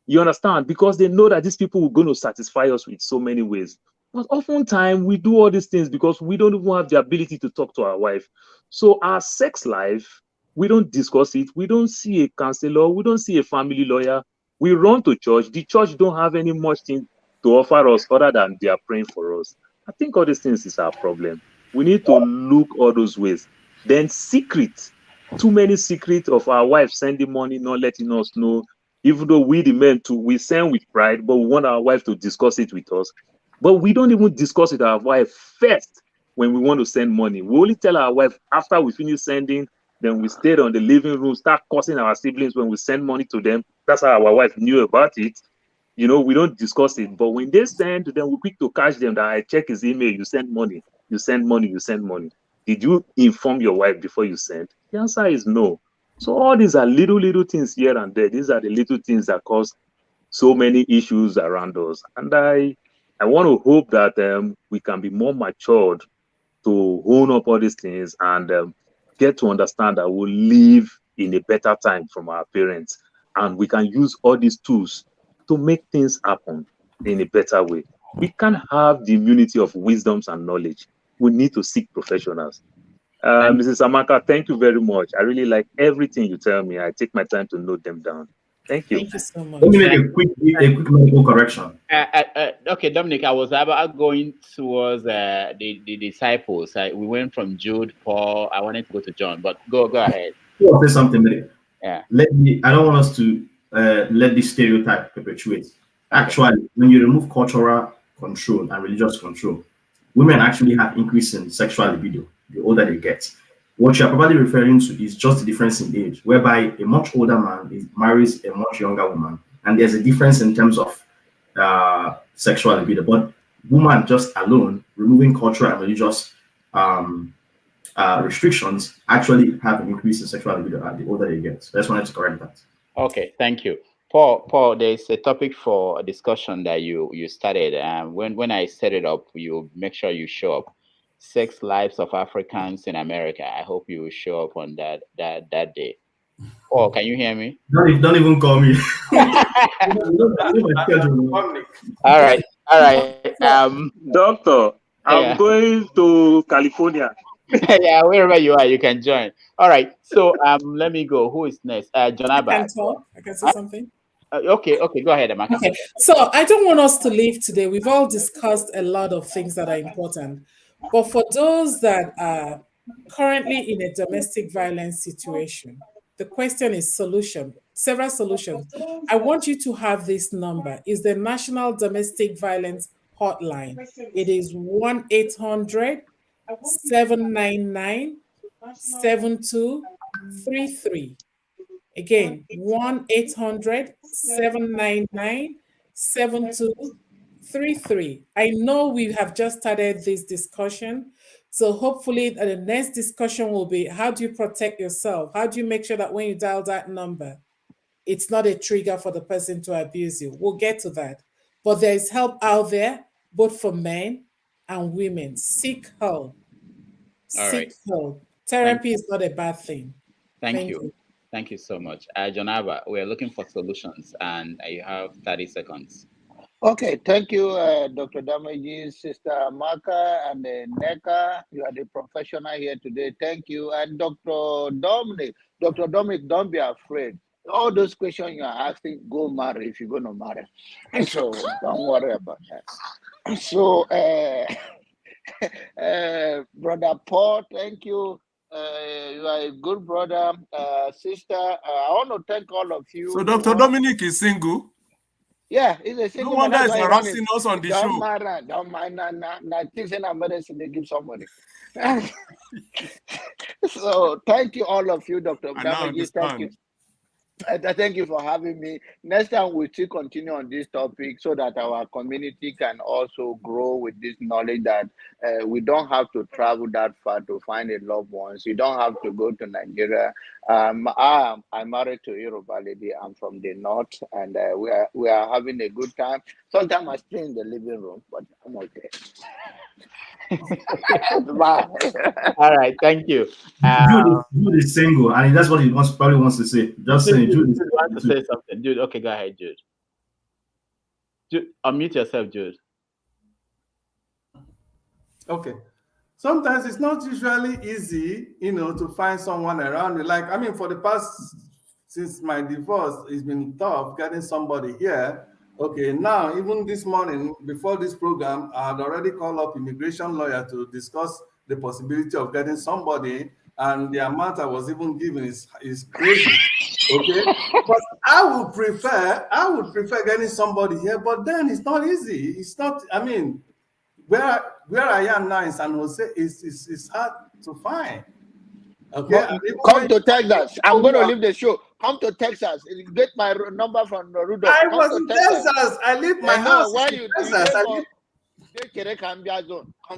You understand? Because they know that these people are going to satisfy us with so many ways. But oftentimes we do all these things because we don't even have the ability to talk to our wife. So our sex life, we don't discuss it. We don't see a counselor. We don't see a family lawyer. We run to church. The church don't have any much thing to offer us other than they are praying for us. I think all these things is our problem. We need to look all those ways. Then too many secrets of our wife sending money, not letting us know. Even though we the men too, we send with pride, but we want our wife to discuss it with us. But we don't even discuss it with our wife first when we want to send money. We only tell our wife after we finish sending, then we stayed on the living room, start cursing our siblings when we send money to them. That's how our wife knew about it. We don't discuss it. But when they send, then we quick to catch them that I check his email, you send money, you send money, you send money. Did you inform your wife before you send? The answer is no. So all these are little things here and there. These are the little things that cause so many issues around us. And I want to hope that we can be more matured to own up all these things and get to understand that we'll live in a better time from our parents. And we can use all these tools to make things happen in a better way. We can't have the immunity of wisdoms and knowledge. We need to seek professionals. Mrs. Amaka, thank you very much. I really like everything you tell me. I take my time to note them down. Thank you. Thank you so much. Let me make a quick medical correction. Okay, Dominic, I was about going towards the disciples. We went from Jude, Paul. I wanted to go to John, but go ahead. I'll say something there. Yeah. I don't want us to let this stereotype perpetuate. Actually, when you remove cultural control and religious control, women actually have increase in sexual libido the older they get. What you're probably referring to is just the difference in age, whereby a much older man marries a much younger woman, and there's a difference in terms of sexual libido. But woman just alone, removing cultural and religious restrictions, actually have an increase in sexual libido the older they get. So I just wanted to correct that. Okay, thank you. Paul, there's a topic for a discussion that you started. When I set it up, you make sure you show up. Sex lives of Africans in America. I hope you will show up on that day. Paul, can you hear me? Don't even call me. All right. Doctor, I'm going to California. Yeah, wherever you are, you can join. All right. So let me go. Who is next? John Abba. I can talk. I can say something. Okay, go ahead, Amaka. Okay, so I don't want us to leave today. We've all discussed a lot of things that are important. But for those that are currently in a domestic violence situation, the question is several solutions. I want you to have this number. It's the National Domestic Violence Hotline. It is 1-800-799-7233. Again, 1-800-799-7233. I know we have just started this discussion. So hopefully the next discussion will be, how do you protect yourself? How do you make sure that when you dial that number, it's not a trigger for the person to abuse you? We'll get to that. But there is help out there, both for men and women. Seek help. Seek help. Therapy is not a bad thing. Thank you. Thank you so much. John Abba, we're looking for solutions, and you have 30 seconds. Okay, thank you, Dr. Damaji, Sister Amaka, and Neka. You are the professional here today. Thank you. And Dr. Dominic. Dr. Dominic, don't be afraid. All those questions you are asking, go marry if you're going to marry. So don't worry about that. So, Brother Paul, thank you. You are a good brother, sister. I want to thank all of you. So Dr. Dominic is single? Yeah, he's a single man. No man. wonder he's harassing us on the show. Don't mind. Things in America, they give somebody. So thank you, all of you, Dr. Damaji. Thank you. Thank you for having me. Next time we'll still continue on this topic so that our community can also grow with this knowledge that we don't have to travel that far to find a loved ones. You don't have to go to Nigeria. I'm married to a Yoruba lady. I'm from the north, and we are having a good time. Sometimes I stay in the living room, but I'm okay. Bye. All right, thank you. Jude is single, and that's what he probably wants to say. Just saying, Jude wants to say something. Jude, okay, go ahead, Jude. Jude, unmute yourself, Jude. Okay. Sometimes it's not usually easy, to find someone around you. Like, I mean, for the past, since my divorce, it's been tough getting somebody here. Okay, now, even this morning, before this program, I had already called up immigration lawyer to discuss the possibility of getting somebody, and the amount I was even given is crazy. Okay, but I would prefer getting somebody here, but then it's not easy. It's not, I mean, where I am now in San Jose is hard to find. Okay, come to Texas. I'm going to leave the show. Come to Texas. Get my number from Rudolph. I was in Texas. I leave my house in Texas. Come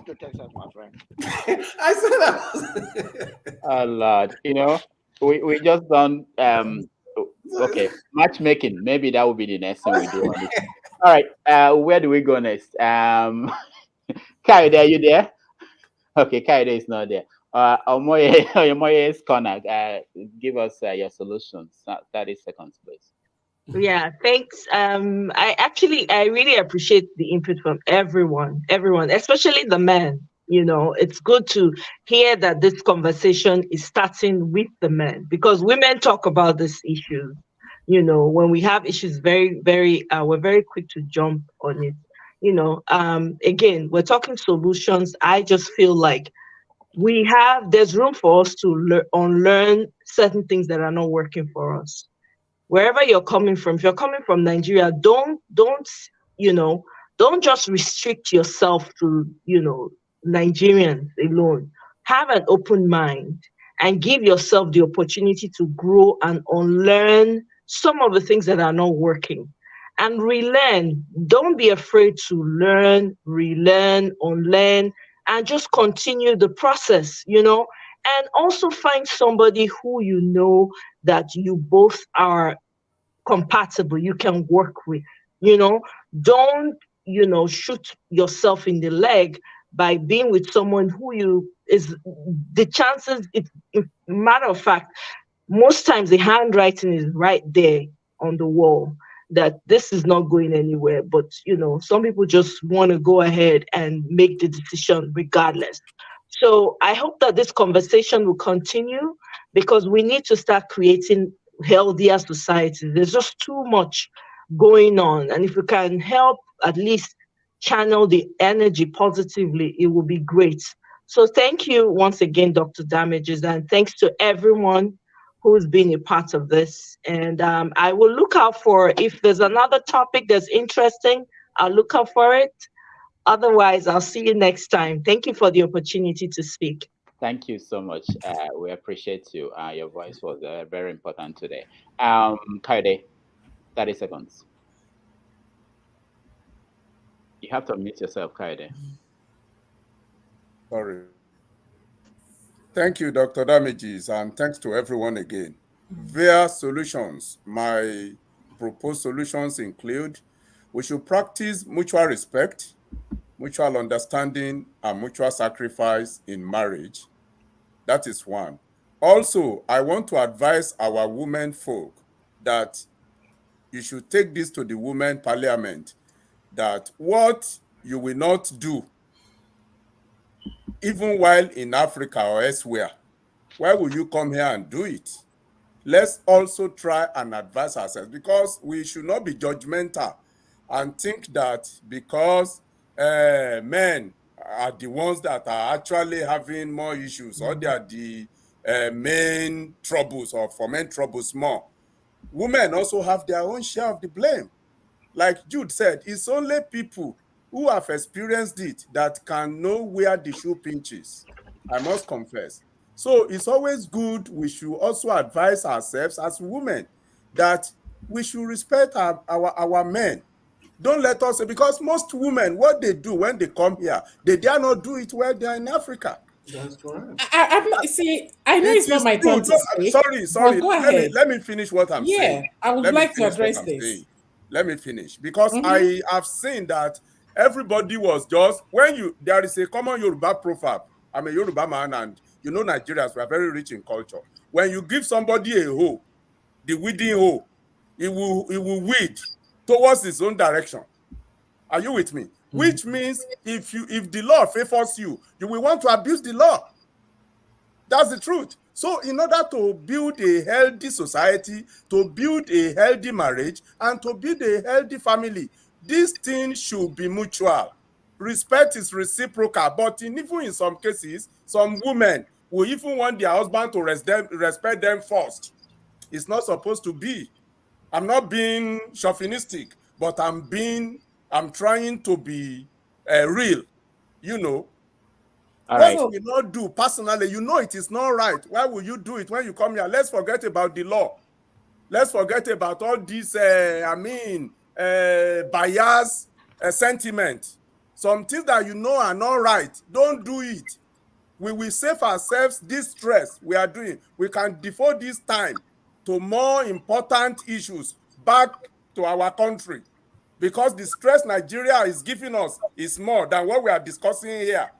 to Texas, my friend. I said that. A lot. We just done okay, matchmaking. Maybe that will be the next thing we do. All right, where do we go next? Kaide, are you there? Okay, Kaide is not there. Omoye's corner. Give us your solutions. 30 seconds, please. Yeah, thanks. I really appreciate the input from everyone, especially the men. It's good to hear that this conversation is starting with the men, because women talk about these issues. When we have issues, very, very, we're very quick to jump on it. Again, we're talking solutions. I just feel like there's room for us to unlearn certain things that are not working for us. Wherever you're coming from, if you're coming from Nigeria, don't just restrict yourself to, Nigerians alone. Have an open mind and give yourself the opportunity to grow and unlearn some of the things that are not working. And relearn. Don't be afraid to learn, relearn, unlearn, and just continue the process, and also find somebody who that you both are compatible, you can work with. Don't shoot yourself in the leg by being with someone who the chances, matter of fact, most times the handwriting is right there on the wall that this is not going anywhere. But some people just want to go ahead and make the decision regardless. So I hope that this conversation will continue, because we need to start creating healthier societies. There's just too much going on, and if we can help at least channel the energy positively, it will be great. So thank you once again, Dr. Damages, and thanks to everyone who's been a part of this. And I will look out for, if there's another topic that's interesting, I'll look out for it. Otherwise, I'll see you next time. Thank you for the opportunity to speak. Thank you so much. We appreciate you. Your voice was very important today. Kaide, 30 seconds. You have to unmute yourself, Kaide. Sorry. Thank you, Dr. Damages, and thanks to everyone again. Their solutions, my proposed solutions include: we should practice mutual respect, mutual understanding, and mutual sacrifice in marriage. That is one. Also, I want to advise our women folk that you should take this to the women parliament, that what you will not do, even while in Africa or elsewhere, why will you come here and do it? Let's also try and advise ourselves, because we should not be judgmental and think that because men are the ones that are actually having more issues, or they are the main troubles, or foment troubles more. Women also have their own share of the blame. Like Jude said, it's only people who have experienced it that can know where the shoe pinches, I must confess. So it's always good. We should also advise ourselves as women that we should respect our men. Don't let us say, because most women, what they do when they come here, they dare not do it while they're in Africa. That's correct. I know it's not my turn to speak. Sorry. Go ahead. Let me finish what I'm saying. Yeah, I would like to address this. Let me finish, because I have seen that everybody was just, there is a common Yoruba proverb. I'm a Yoruba man, and you know Nigerians, we are very rich in culture. When you give somebody a hoe, the weeding hoe, it will weed towards its own direction. Are you with me? Which means if the law favors you, you will want to abuse the law. That's the truth. So in order to build a healthy society, to build a healthy marriage, and to build a healthy family, this thing should be mutual. Respect is reciprocal, but even in some cases, some women will even want their husband to respect them first. It's not supposed to be. I'm not being chauvinistic, but I'm trying to be real, you know. What you not do personally, you know it is not right. Why will you do it when you come here? Let's forget about the law. Let's forget about all this, bias sentiment. Some things that you know are not right, don't do it. We will save ourselves this stress we are doing. We can devote this time to more important issues back to our country, because the stress Nigeria is giving us is more than what we are discussing here.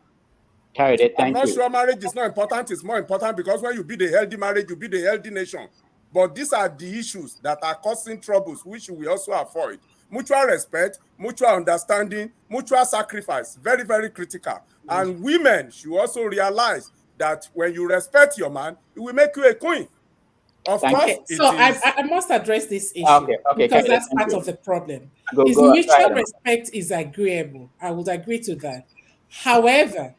I'm not sure marriage is not important. It's more important because when you build a healthy marriage, you build a healthy nation. But these are the issues that are causing troubles, which we also avoid. Mutual respect, mutual understanding, mutual sacrifice, very, very critical. And women should also realize that when you respect your man, it will make you a queen. Of course, I must address this issue because that's part of the problem. Mutual respect is agreeable. I would agree to that. However,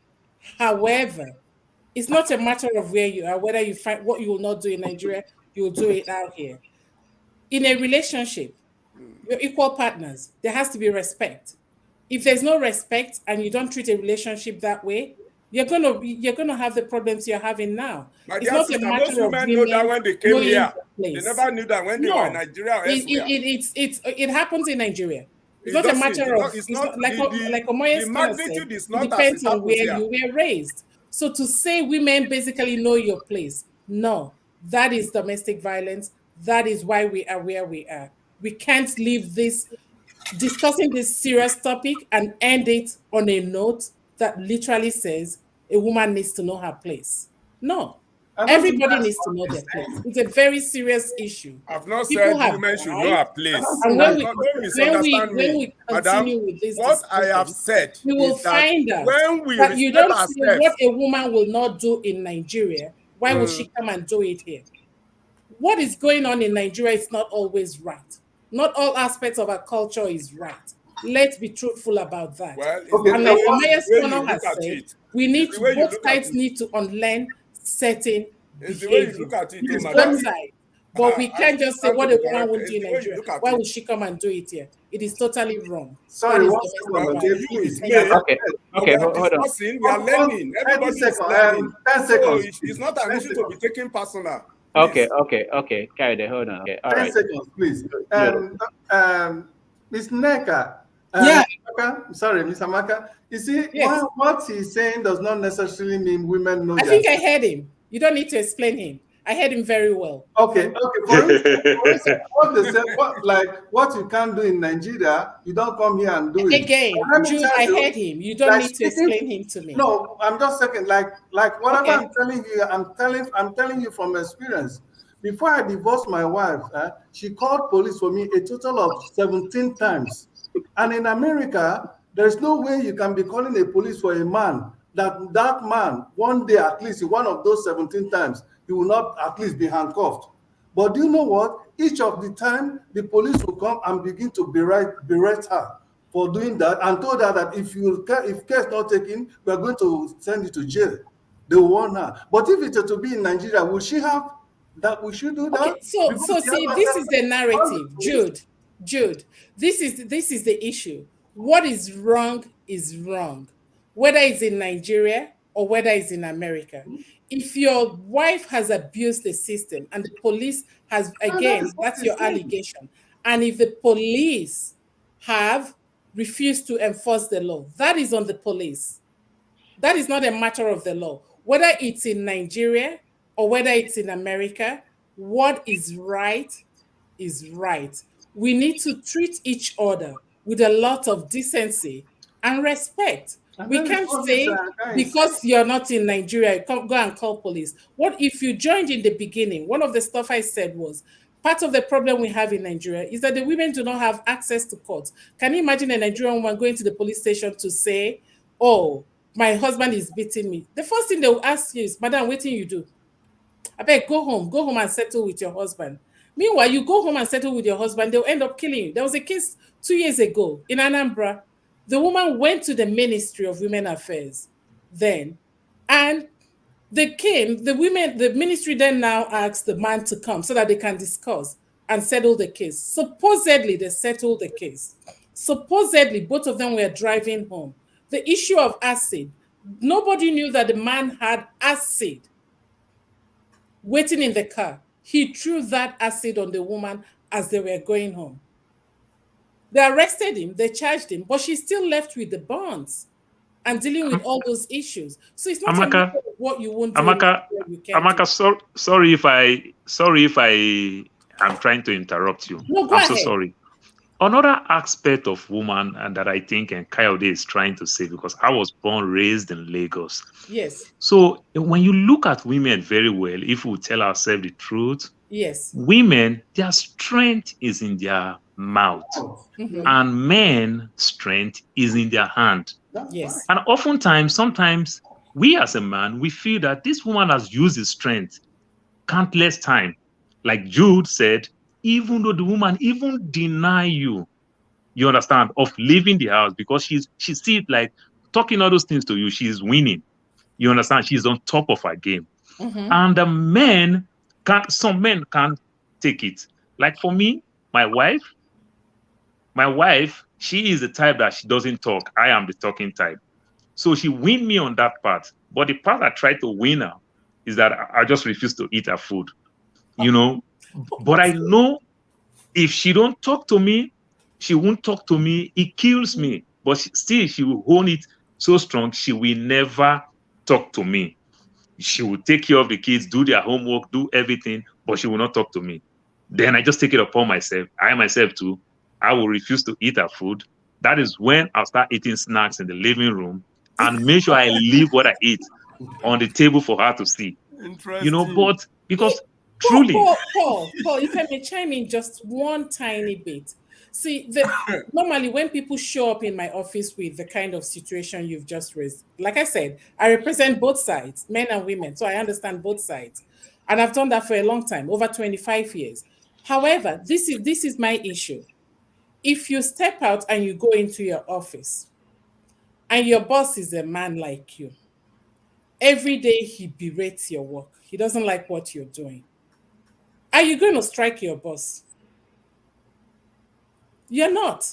it's not a matter of where you are, whether you find what you will not do in Nigeria, you will do it out here. In a relationship, you're equal partners. There has to be respect. If there's no respect and you don't treat a relationship that way, you're gonna have the problems you're having now. It's not a matter of women know that when they came here. They never knew that when they were in Nigeria or elsewhere. It happens in Nigeria. It's not a matter of like Omoye's magnitude is not. It depends on where you were raised. So to say women basically know your place, no, that is domestic violence. That is why we are where we are. We can't leave discussing this serious topic and end it on a note that literally says a woman needs to know her place. No. Everybody needs to know their place. It's a very serious issue. I've not said women should know her place. And when we continue with this what I have said, we will find out when we that you don't see what a woman will not do in Nigeria. Why would she come and do it here? What is going on in Nigeria is not always right. Not all aspects of our culture is right. Let's be truthful about that. And like Amaya's Corner has said, both sides need to unlearn certain behavior. It's both sides. But we can't just say what a woman would do in Nigeria. Why would she come and do it here? It is totally wrong. Sorry, okay, hold on. We are learning. Everybody is learning. 10 seconds. So it's not an issue to be taken personal. Okay. Carry hold on. Okay, all 10 right. seconds, please. Ms. Neka. Sorry, Ms. Amaka. You see, what he's saying does not necessarily mean women know. I think I heard him. You don't need to explain him. I heard him very well. Okay. For instance, what they said, what you can't do in Nigeria, you don't come here and do it. Again, Jude, I heard him. You don't need to explain him to me. No, I'm just saying, whatever I'm telling you, I'm telling you from experience. Before I divorced my wife, she called police for me a total of 17 times. And in America, there's no way you can be calling a police for a man that man, one day at least, one of those 17 times, he will not at least be handcuffed. But do you know what? Each of the time, the police will come and begin to berate her for doing that and told her that if case not taken, we are going to send you to jail. They warn her. But if it were to be in Nigeria, will she have that? We should do that? Okay, so see, this is the narrative, Jude. This is the issue. What is wrong is wrong, whether it's in Nigeria or whether it's in America. If your wife has abused the system and the police has, again, that's your allegation. And if the police have refused to enforce the law, that is on the police. That is not a matter of the law. Whether it's in Nigeria or whether it's in America, what is right is right. We need to treat each other with a lot of decency and respect. We can't say because you're not in Nigeria, go and call police. What if you joined in the beginning? One of the stuff I said was, part of the problem we have in Nigeria is that the women do not have access to courts. Can you imagine a Nigerian woman going to the police station to say, oh, my husband is beating me? The first thing they will ask you is, madam, what do you do? I beg, go home and settle with your husband. Meanwhile, you go home and settle with your husband, they'll end up killing you. There was a case 2 years ago in Anambra. The woman went to the Ministry of Women Affairs then, and the ministry then now asked the man to come so that they can discuss and settle the case. Supposedly, they settled the case. Supposedly, both of them were driving home. The issue of acid, nobody knew that the man had acid waiting in the car. He threw that acid on the woman as they were going home. They arrested him, they charged him, but she's still left with the bonds and dealing with all those issues. So it's not a matter of what you won't do. Amaka, sorry if I am trying to interrupt you. No, go ahead. So sorry. Another aspect of woman and that I think Kayode is trying to say, because I was raised in Lagos. Yes. So when you look at women very well, if we tell ourselves the truth, yes, women, their strength is in their mouth, and men, strength is in their hand. Yes. And oftentimes, sometimes we as a man, we feel that this woman has used his strength countless times. Like Jude said, even though the woman even deny you, you understand, of leaving the house because she sees like talking all those things to you, she's winning. You understand? She's on top of her game. And the men some men can't take it. Like for me, my wife, she is the type that she doesn't talk. I am the talking type. So she win me on that part. But the part I try to win her is that I just refuse to eat her food. You know? But I know if she don't talk to me, she won't talk to me. It kills me. But still, she will hold it so strong, she will never talk to me. She will take care of the kids, do their homework, do everything, but she will not talk to me. Then I just take it upon myself. I myself too, I will refuse to eat her food. That is when I'll start eating snacks in the living room and make sure I leave what I eat on the table for her to see. You know, but because truly... Paul, if I may chime in just one tiny bit. See, normally when people show up in my office with the kind of situation you've just raised, like I said, I represent both sides, men and women, so I understand both sides. And I've done that for a long time, over 25 years. However, this is my issue. If you step out and you go into your office and your boss is a man like you, every day he berates your work. He doesn't like what you're doing. Are you going to strike your boss? You're not.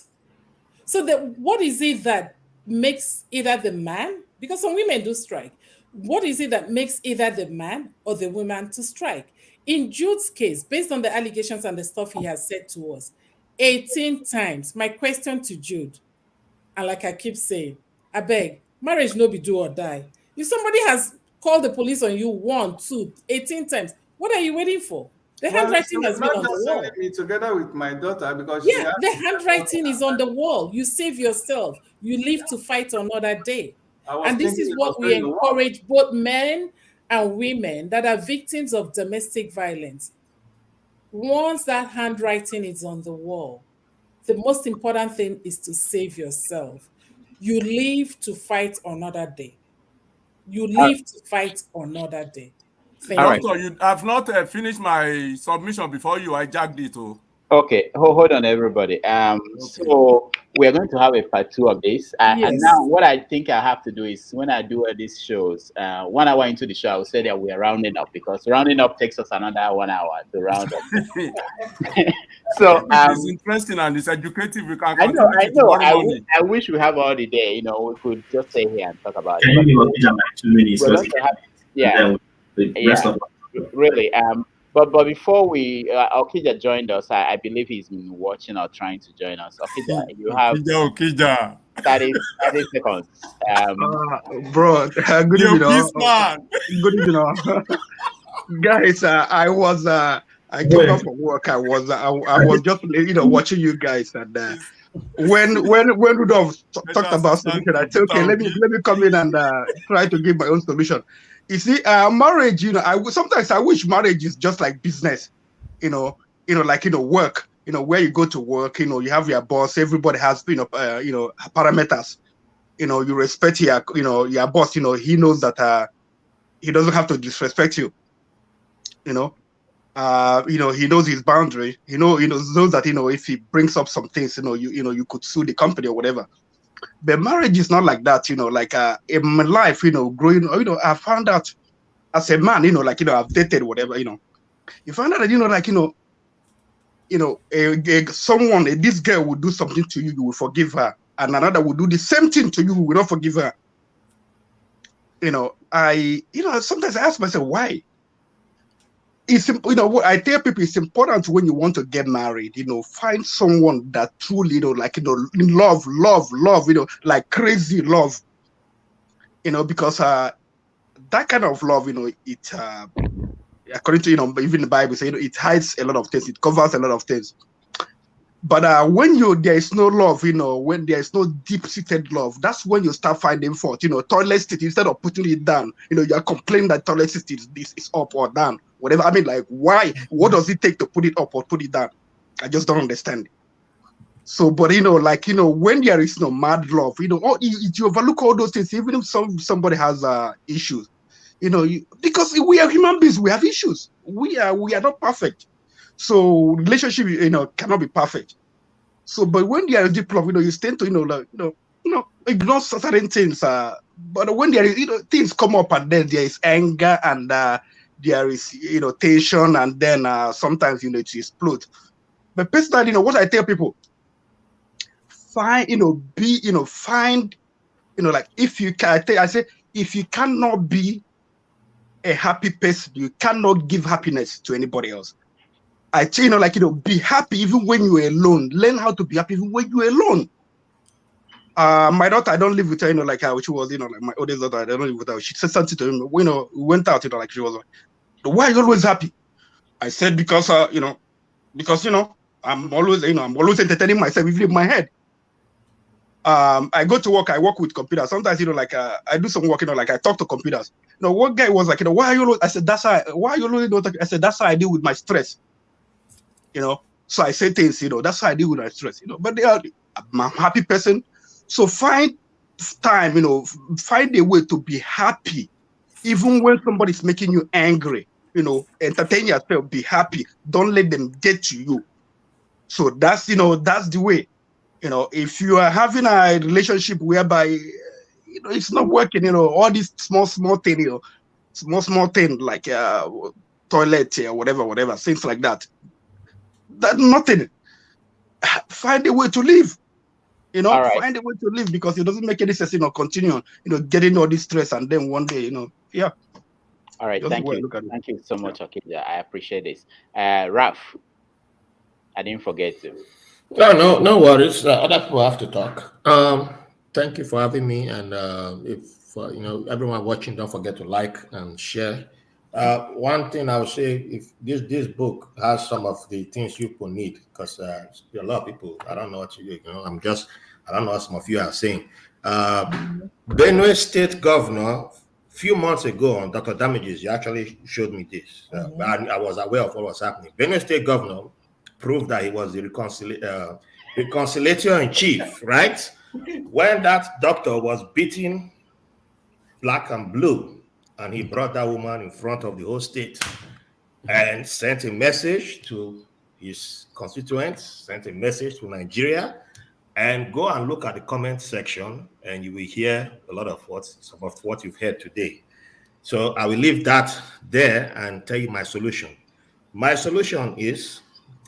So what is it that makes either the man, because some women do strike, what is it that makes either the man or the woman to strike? In Jude's case, based on the allegations and the stuff he has said to us, 18 times, my question to Jude, and like I keep saying, I beg, marriage no be do or die. If somebody has called the police on you 1, 2, 18 times, what are you waiting for? The handwriting has been on the wall. Me together with my daughter because the handwriting is on the wall. You save yourself. You live to fight another day. And this is what we encourage both men and women that are victims of domestic violence. Once that handwriting is on the wall, the most important thing is to save yourself. You live to fight another day. You live to fight another day. Doctor, I've not finished my submission before you hijacked it. Okay, hold on, everybody. So we're going to have a part 2 of this. And now, what I think I have to do is when I do these shows, 1 hour into the show, I will say that we are rounding up because rounding up takes us another 1 hour to round up. So it's interesting and it's educative. We can I know. tomorrow morning. I wish we have all the day. You know, we could just stay here and talk about Can it. you give us like 2 minutes? We're going to have, the rest of really. But before we, Okija joined us. I believe he's been watching or trying to join us. Okija, you have Okija. 30 seconds. Bro, good evening. Good evening, guys. I came back from work. I was just watching you guys, and when Rudolph talked about solution, I said, okay, let me come in and try to give my own solution. You see, marriage, sometimes I wish marriage is just like business, like work, where you go to work, you have your boss, everybody has parameters, you respect your boss, he knows that he doesn't have to disrespect you, he knows his boundary, he knows that if he brings up some things, you could sue the company or whatever. But marriage is not like that, like in my life, growing, I found out as a man, I've dated whatever, you find out that, someone, this girl will do something to you, you will forgive her, and another will do the same thing to you, you will not forgive her. Sometimes I ask myself, why? It's, what I tell people, it's important when you want to get married, find someone that truly, love, like crazy love, because that kind of love, it, according to, even the Bible says, it hides a lot of things, it covers a lot of things. But when there is no love, when there is no deep-seated love, that's when you start finding fault. Toilet seat, instead of putting it down, you're complaining that toilet seat is up or down, whatever. I mean, like, why? What does it take to put it up or put it down? I just don't understand. So, but when there is no mad love, you overlook all those things, even if somebody has issues, because we are human beings, we have issues. We are not perfect. So relationship, cannot be perfect. So, but when there is deep love, you tend to, ignore certain things. But when there is, things come up, and then there is anger, and there is, tension, and then sometimes, it explodes. But personally, what I tell people, find, find, like if you can, I say, if you cannot be a happy person, you cannot give happiness to anybody else. I tell be happy even when you're alone. Learn how to be happy even when you're alone. My daughter, I don't live with her, like she was, like my oldest daughter, I don't live with her. She said something to him, we went out, like she was like, why are you always happy? I said, because, I'm always entertaining myself, even in my head. I go to work, I work with computers. Sometimes, I do some work, like I talk to computers. One guy was like, why are you always, I said, why are you always not talking? I said, that's how I deal with my stress. So I say things, that's how I deal with my stress, but I'm a happy person. So find time, find a way to be happy, even when somebody's making you angry, entertain yourself, be happy. Don't let them get to you. So that's, that's the way, if you are having a relationship whereby, it's not working, all these small thing, small thing like toilet or whatever, things like that. That nothing. Find a way to live. Find a way to live, because it doesn't make any sense, continue, getting all this stress, and then one day, yeah. All right, thank you. Thank you so much, Okija. I appreciate this. Ralph, I didn't forget to. No worries. Other people have to talk. Thank you for having me, and if everyone watching, don't forget to like and share. One thing I would say, if this book has some of the things you people need, because a lot of people, I don't know what you do, I don't know what some of you are saying. Benue State Governor, few months ago on Dr. Damages, you actually showed me this. I was aware of what was happening. Benue State Governor proved that he was the reconciliator in chief, right? When that doctor was beating black and blue, and he brought that woman in front of the whole state and sent a message to his constituents, sent a message to Nigeria, and go and look at the comment section, and you will hear a lot of some of what you've heard today. So I will leave that there and tell you my solution. My solution is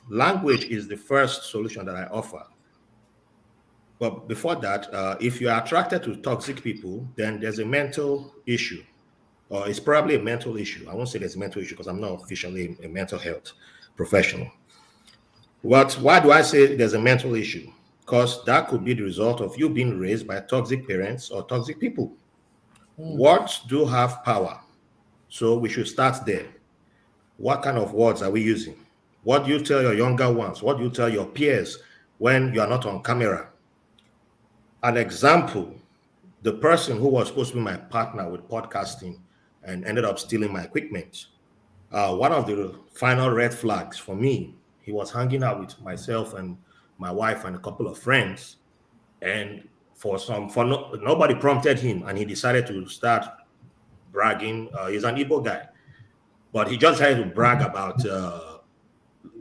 language is the first solution that I offer. But before that, if you are attracted to toxic people, then there's a mental issue, or it's probably a mental issue. I won't say there's a mental issue because I'm not officially a mental health professional. Why do I say there's a mental issue? Because that could be the result of you being raised by toxic parents or toxic people. Words do have power. So we should start there. What kind of words are we using? What do you tell your younger ones? What do you tell your peers when you are not on camera? An example, the person who was supposed to be my partner with podcasting and ended up stealing my equipment. One of the final red flags for me, he was hanging out with myself and my wife and a couple of friends, and nobody prompted him, and he decided to start bragging. He's an Igbo guy, but he just tried to brag about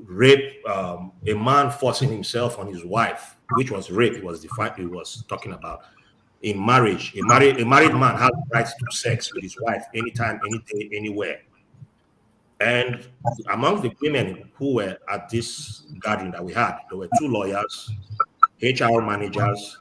rape, a man forcing himself on his wife, which was rape. He was talking about. In marriage, a married man has the right to sex with his wife anytime, any day, anywhere. And among the women who were at this gathering that we had, there were 2 lawyers, HR managers,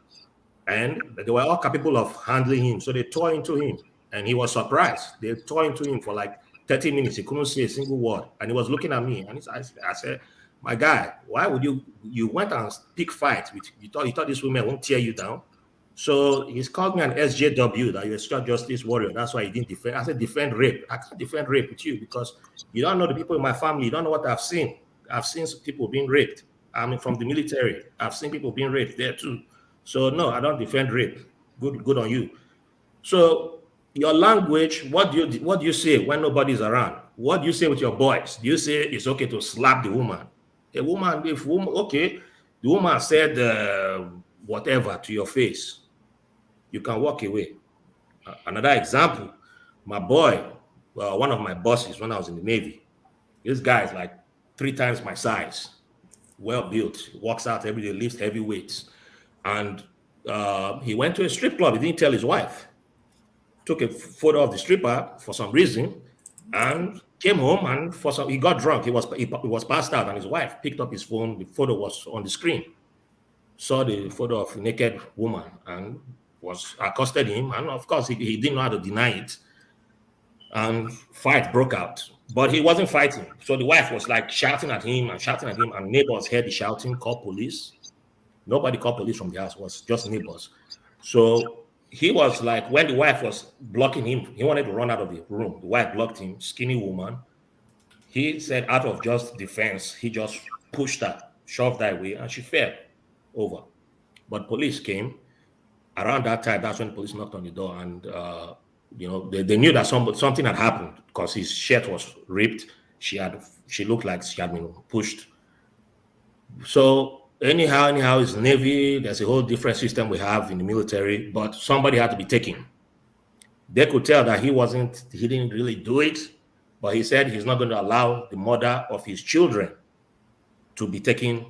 and they were all capable of handling him. So they tore into him, and he was surprised. They tore into him for like 30 minutes. He couldn't say a single word, and he was looking at me. And I said, "My guy, why would you went and pick fight with? You thought these women won't tear you down?" So he's called me an SJW, that you're a social justice warrior. That's why he didn't defend. I said, defend rape. I can't defend rape with you because you don't know the people in my family. You don't know what I've seen. I've seen people being raped. I mean, from the military. I've seen people being raped there too. So no, I don't defend rape. Good on you. So your language, what do you say when nobody's around? What do you say with your boys? Do you say it's okay to slap the woman? Okay, the woman said whatever to your face, you can walk away. Another example, my boy, one of my bosses when I was in the Navy, this guy is like 3 times my size, well built, walks out every day, lifts heavy weights. And he went to a strip club. He didn't tell his wife. Took a photo of the stripper for some reason and came home, and he got drunk. He was passed out, and his wife picked up his phone. The photo was on the screen. Saw the photo of a naked woman and accosted him. And of course, he didn't know how to deny it. And fight broke out. But he wasn't fighting. So the wife was like shouting at him, and neighbors heard the shouting, called police. Nobody called police from the house, it was just neighbors. So he was like, when the wife was blocking him, he wanted to run out of the room. The wife blocked him, skinny woman. He said out of just defense, he just pushed her, shoved her away, and she fell over. But police came. Around that time, that's when police knocked on the door, and they knew that something had happened because his shirt was ripped. She looked like she had been pushed. So anyhow, it's Navy. There's a whole different system we have in the military, but somebody had to be taken. They could tell that he didn't really do it, but he said he's not going to allow the mother of his children to be taken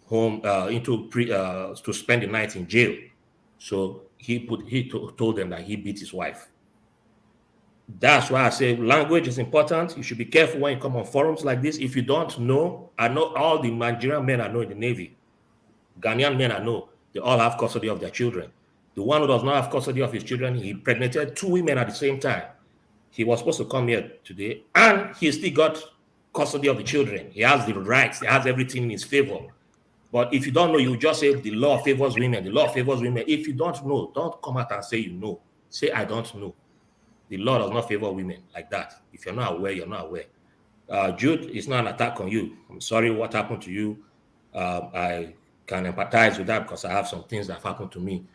home to spend the night in jail. So he told them that he beat his wife. That's why I say language is important. You should be careful when you come on forums like this. If you don't know, I know all the Nigerian men I know in the Navy, Ghanaian men I know, they all have custody of their children. The one who does not have custody of his children, he impregnated 2 women at the same time. He was supposed to come here today, and he still got custody of the children. He has the rights. He has everything in his favor. But if you don't know, you just say the law favors women. The law favors women. If you don't know, don't come out and say you know. Say I don't know. The law does not favor women like that. If you're not aware, you're not aware. Jude, it's not an attack on you. I'm sorry what happened to you. I can empathize with that because I have some things that have happened to me.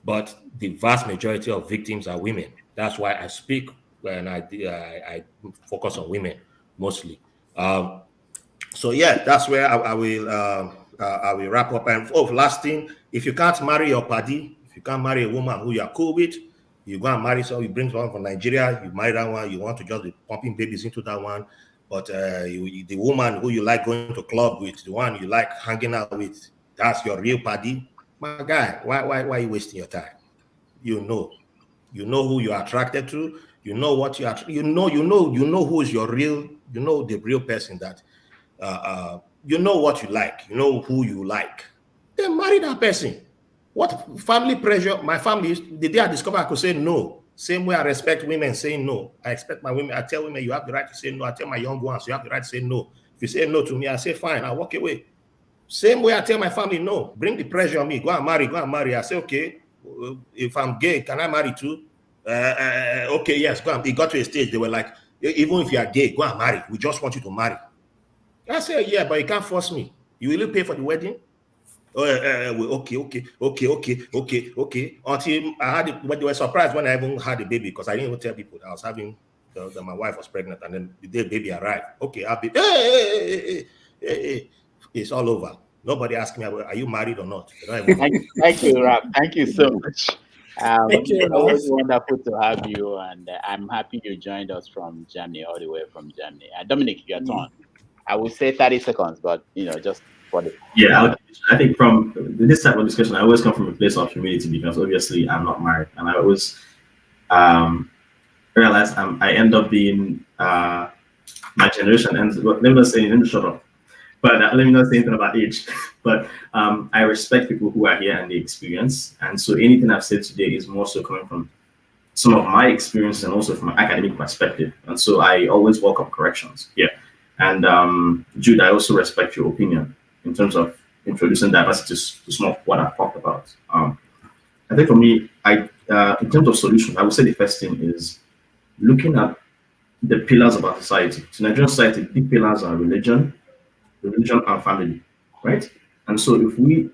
But the vast majority of victims are women. That's why I speak when I focus on women mostly. So yeah, that's where I will wrap up. And last thing, if you can't marry your paddy, if you can't marry a woman who you are cool with, you go and marry someone, you bring someone from Nigeria, you marry that one, you want to just be pumping babies into that one. But the woman who you like going to club with, the one you like hanging out with, that's your real party. My guy, why are you wasting your time? You know who you are attracted to. You know what you are. You know who is your real. You know the real person that. You know what you like. You know who you like. Then marry that person. What family pressure? My family, the day I discovered I could say no. Same way I respect women saying no. I expect my women. I tell women you have the right to say no. I tell my young ones you have the right to say no. If you say no to me, I say fine. I walk away. Same way I tell my family no. Bring the pressure on me. Go and marry. Go and marry. I say okay. If I'm gay, can I marry too? Okay, yes. Go and. It got to a stage they were like, even if you are gay, go and marry. We just want you to marry. I say yeah, but you can't force me. You will pay for the wedding? Okay. Until I had it, but they were surprised when I even had a baby because I didn't even tell people that I was having that my wife was pregnant, and then the day baby arrived. Okay, I'll be hey, it's all over. Nobody asked me, are you married or not? Thank you, Rap. Thank you so much. It's always wonderful to have you, and I'm happy you joined us from Germany, all the way from Germany. Dominic, your turn. I would say 30 seconds, but just for the I think from this type of discussion, I always come from a place of humility because obviously I'm not married, and I always realize I end up being my generation ends. Let me not say, let me shut up. But let me not say anything about age. But I respect people who are here and the experience, and so anything I've said today is more so coming from some of my experience and also from an academic perspective, and so I always welcome corrections. Yeah. And Jude, I also respect your opinion in terms of introducing diversity to some of what I've talked about. I think for me, in terms of solutions, I would say the first thing is looking at the pillars of our society. So Nigerian society, big pillars are religion and family, right? And so if we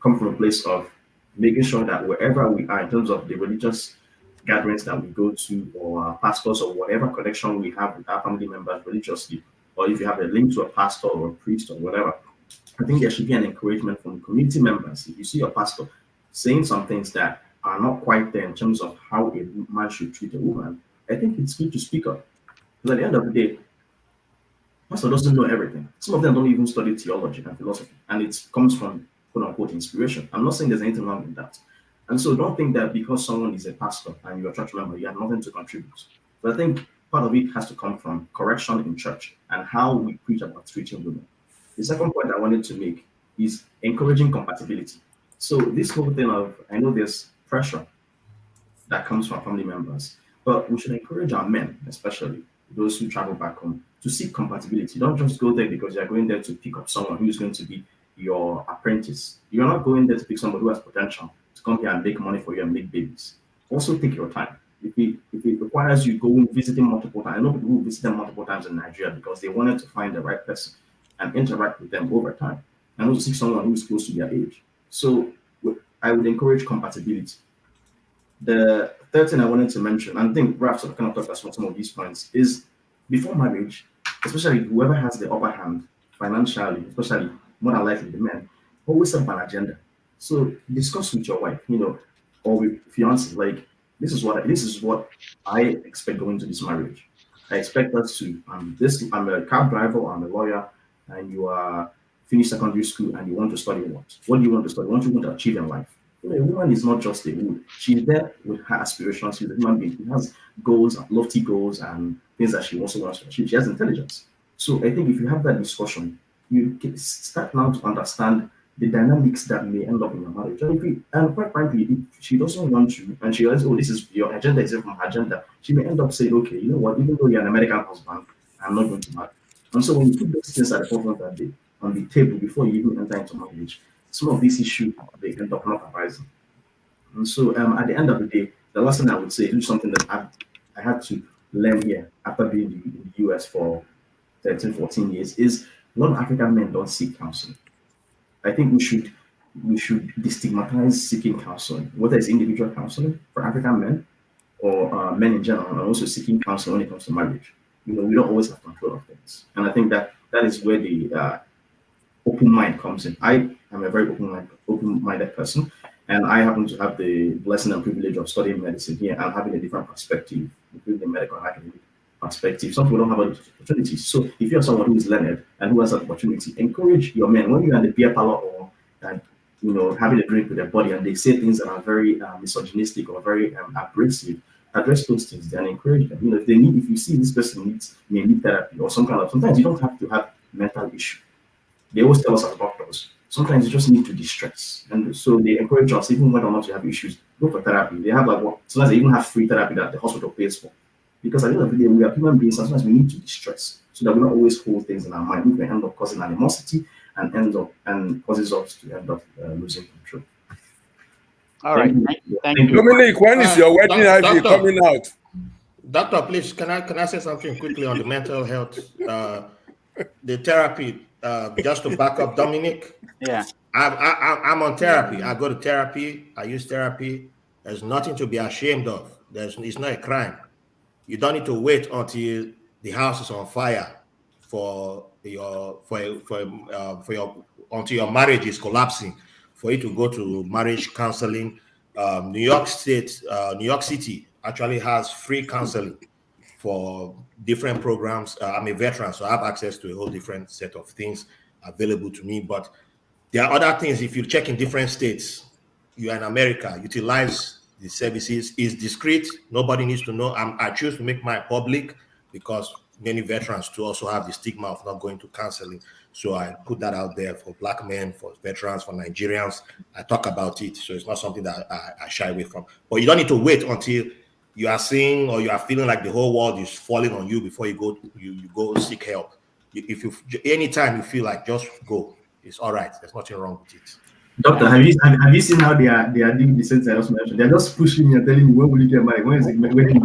come from a place of making sure that wherever we are in terms of the religious gatherings that we go to, or pastors, or whatever connection we have with our family members religiously, or if you have a link to a pastor or a priest or whatever, I think there should be an encouragement from community members. If you see your pastor saying some things that are not quite there in terms of how a man should treat a woman, I think it's good to speak up. Because at the end of the day, pastor doesn't know everything. Some of them don't even study theology and philosophy, and it comes from quote unquote inspiration. I'm not saying there's anything wrong with that. And so don't think that because someone is a pastor and you're a church member, you have nothing to contribute. But I think part of it has to come from correction in church and how we preach about treating women. The second point I wanted to make is encouraging compatibility. So this whole thing of, I know there's pressure that comes from family members, but we should encourage our men, especially those who travel back home, to seek compatibility. Don't just go there because you're going there to pick up someone who is going to be your apprentice. You're not going there to pick somebody who has potential to come here and make money for you and make babies. Also take your time. If it requires you going visiting multiple times, I know people who visit them multiple times in Nigeria because they wanted to find the right person and interact with them over time, and also seek someone who is close to their age. So I would encourage compatibility. The third thing I wanted to mention, and I think perhaps I kind of talked about some of these points, is before marriage, especially whoever has the upper hand financially, especially more than likely the men, always set up an agenda. So discuss with your wife, or with fiance, like this is what I expect going to this marriage. I expect us to I'm a cab driver, or I'm a lawyer, and you are finished secondary school and you want to study what? What do you want to study? What do you want to achieve in life? A woman is not just a woman. She's there with her aspirations. She's a human being. She has goals, lofty goals, and things that she also wants to achieve. She has intelligence. So I think if you have that discussion, you can start now to understand the dynamics that may end up in your marriage. And quite frankly, if she doesn't want you, and she realizes, this is your agenda, is from her agenda, she may end up saying, okay, you know what, even though you're an American husband, I'm not going to marry. And so when you put those things at the forefront on the table before you even enter into marriage, some of these issues they end up not arising. And so at the end of the day, the last thing I would say is something that I had to learn here after being in the US for 13, 14 years, is a lot of African men don't seek counseling. I think we should destigmatize seeking counseling, whether it's individual counseling for African men or men in general, and also seeking counseling when it comes to marriage. We don't always have control of things. And I think that is where the open mind comes in. I am a very open-minded person, and I happen to have the blessing and privilege of studying medicine here and having a different perspective, including the medical and academic perspective. Some people don't have opportunities. So if you're someone who is learned and who has an opportunity, encourage your men when you're at the beer parlor or having a drink with their body and they say things that are very misogynistic or very abrasive, address those things then encourage them. If you see this person may need therapy or sometimes you don't have to have mental issue. They always tell us as doctors, sometimes you just need to distress. And so they encourage us, even when or not you have issues, go for therapy. They have sometimes they even have free therapy that the hospital pays for. Because at the end of the day, we are human beings, sometimes we need to distress so that we don't always hold things in our mind. We can end up causing animosity and causes us to end up losing control. All right. Thank you. Dominic, when is your wedding IV coming out? Doctor, please, can I say something quickly on the mental health, the therapy, just to back up Dominic? Yeah. I'm on therapy. I go to therapy. I use therapy. There's nothing to be ashamed of. It's not a crime. You don't need to wait until the house is on fire until your marriage is collapsing for you to go to marriage counseling. New York City actually has free counseling for different programs. I'm a veteran, so I have access to a whole different set of things available to me. But there are other things. If you check in different states, you are in America, utilize the services. Is discreet. Nobody needs to know. I choose to make mine public because many veterans too also have the stigma of not going to counseling. So I put that out there for Black men, for veterans, for Nigerians. I talk about it. So it's not something that I shy away from. But you don't need to wait until you are seeing or you are feeling like the whole world is falling on you before you go seek help. Anytime you feel like, just go. It's all right. There's nothing wrong with it. Doctor, have you seen how they are doing the same thing? They're just pushing me and telling me, when will you get married? When is the wedding?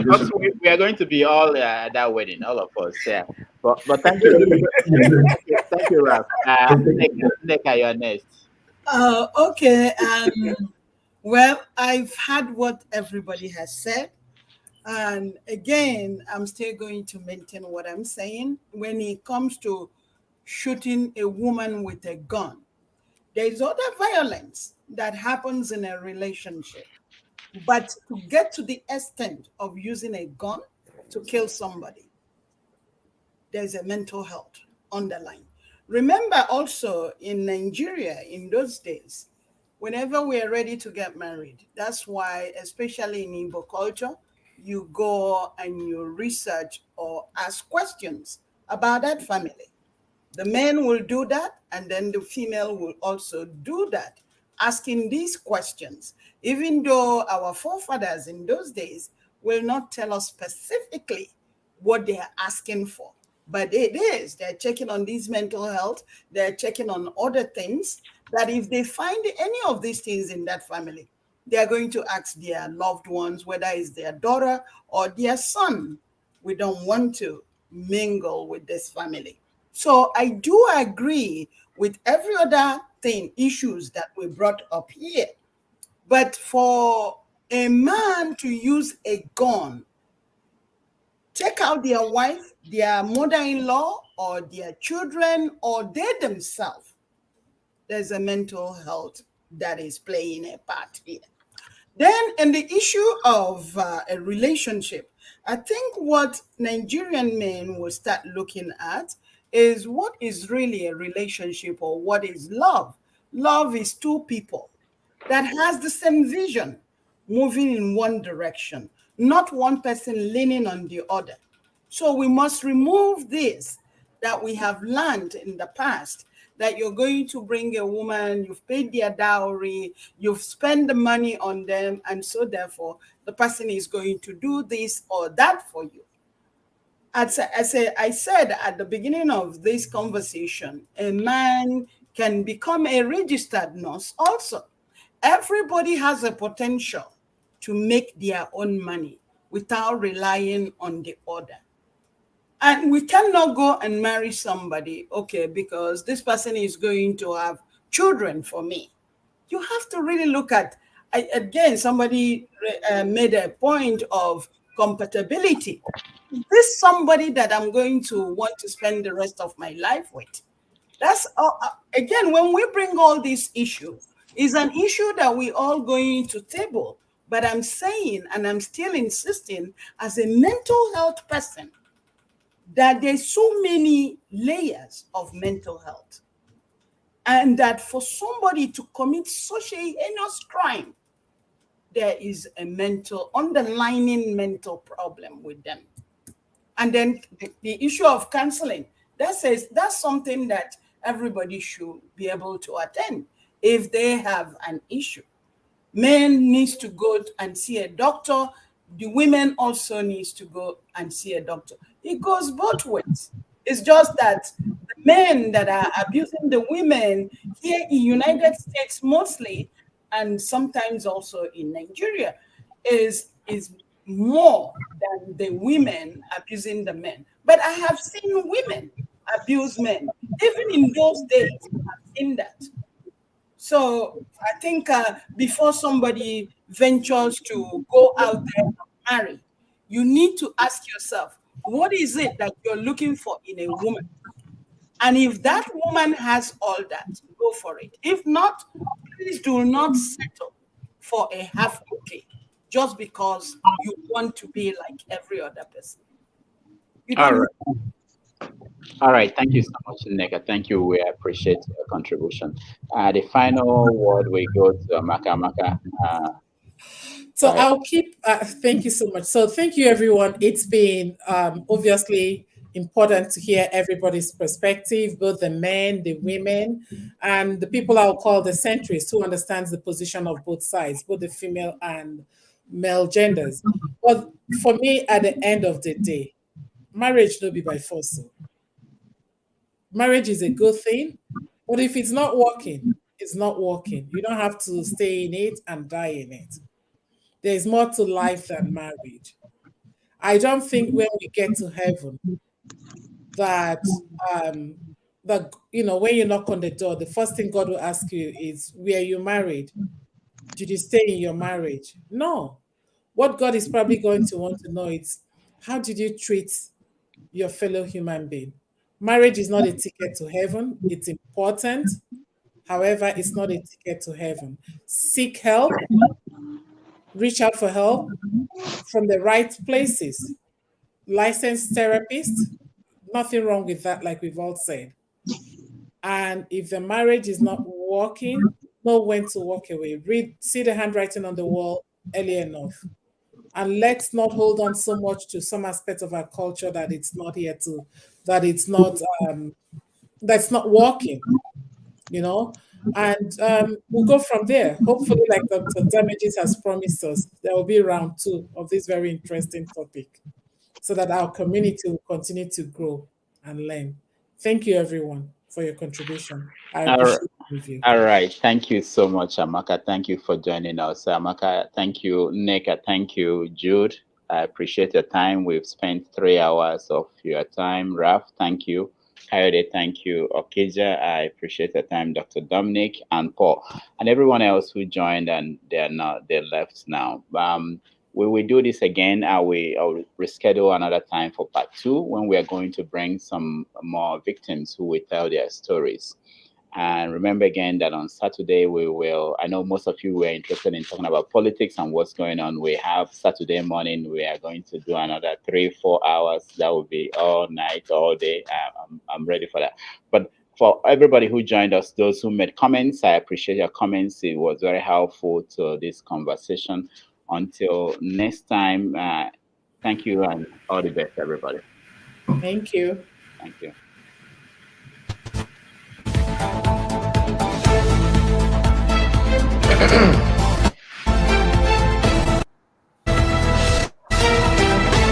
We are going to be all at that wedding, all of us. Yeah. But thank you. Thank you, Ralph. Neka, you're next. Okay. Well, I've had what everybody has said. And again, I'm still going to maintain what I'm saying. When it comes to shooting a woman with a gun, there is other violence that happens in a relationship. But to get to the extent of using a gun to kill somebody, there's a mental health underlying. Remember also in Nigeria in those days, whenever we are ready to get married, that's why, especially in Igbo culture, you go and you research or ask questions about that family. The men will do that, and then the female will also do that, asking these questions, even though our forefathers in those days will not tell us specifically what they are asking for. But they're checking on these mental health, they're checking on other things, that if they find any of these things in that family, they are going to ask their loved ones, whether it's their daughter or their son. We don't want to mingle with this family. So I do agree with every other issues that we brought up here. But for a man to use a gun, take out their wife, their mother-in-law, or their children, or they themselves, there's a mental health that is playing a part here. Then in the issue of a relationship, I think what Nigerian men will start looking at is what is really a relationship, or what is love. Love is two people that has the same vision, moving in one direction, not one person leaning on the other. So we must remove this that we have learned in the past, that you're going to bring a woman, you've paid their dowry, you've spent the money on them, and so therefore the person is going to do this or that for you. As I said at the beginning of this conversation, a man can become a registered nurse also. Everybody has a potential to make their own money without relying on the other. And we cannot go and marry somebody, okay, because this person is going to have children for me. You have to really look at, again, somebody made a point of compatibility. Is this somebody that I'm going to want to spend the rest of my life with? That's, again, when we bring all these issues, is an issue that we all going to table. But I'm saying, and I'm still insisting, as a mental health person, that there's so many layers of mental health, and that for somebody to commit such a heinous crime, there is a underlying mental problem with them. And then the issue of counseling, that's something that everybody should be able to attend if they have an issue. Men needs to go and see a doctor. The women also needs to go and see a doctor. It goes both ways. It's just that the men that are abusing the women here in United States mostly, and sometimes also in Nigeria, is more than the women abusing the men. But I have seen women abuse men. Even in those days, I've seen that. So I think before somebody ventures to go out there and marry, you need to ask yourself, what is it that you're looking for in a woman? And if that woman has all that, go for it. If not, please do not settle for a half okay just because you want to be like every other person. All right. Thank you so much, Nneka. Thank you. We appreciate your contribution. The final word we go to Amaka. So I'll keep, thank you so much. So thank you, everyone. It's been obviously important to hear everybody's perspective, both the men, the women, and the people I'll call the centrists who understands the position of both sides, both the female and male genders. But for me, at the end of the day, marriage no be by force. So. Marriage is a good thing, but if it's not working, it's not working. You don't have to stay in it and die in it. There's more to life than marriage. I don't think when we get to heaven that when you knock on the door, the first thing God will ask you is, were you married? Did you stay in your marriage? No. What God is probably going to want to know is, how did you treat your fellow human being? Marriage is not a ticket to heaven. It's important. However, it's not a ticket to heaven. Seek help. Reach out for help from the right places. Licensed therapists, nothing wrong with that, like we've all said. And if the marriage is not working, know when to walk away. See the handwriting on the wall early enough. And let's not hold on so much to some aspect of our culture that it's not here to, that it's not, that's not working, and we'll go from there. Hopefully, like Dr. Damages has promised us, there will be round 2 of this very interesting topic so that our community will continue to grow and learn. Thank you, everyone, for your contribution. I appreciate the review. All right. Thank you so much, Amaka. Thank you for joining us. Amaka, thank you. Nneka, thank you. Jude, I appreciate your time. We've spent 3 hours of your time. Raf, thank you. Coyote, thank you. Okija, I appreciate the time. Dr. Dominic and Paul and everyone else who joined, and they're left now. We will do this again. I will reschedule another time for part 2 when we are going to bring some more victims who will tell their stories. And remember again that on Saturday I know most of you were interested in talking about politics and what's going on. We have Saturday morning, we are going to do another 3-4 hours. That will be all night, all day. I'm ready for that. But for everybody who joined us, those who made comments, I appreciate your comments. It was very helpful to this conversation. Until next time, thank you and all the best, everybody. Thank you. Thank you.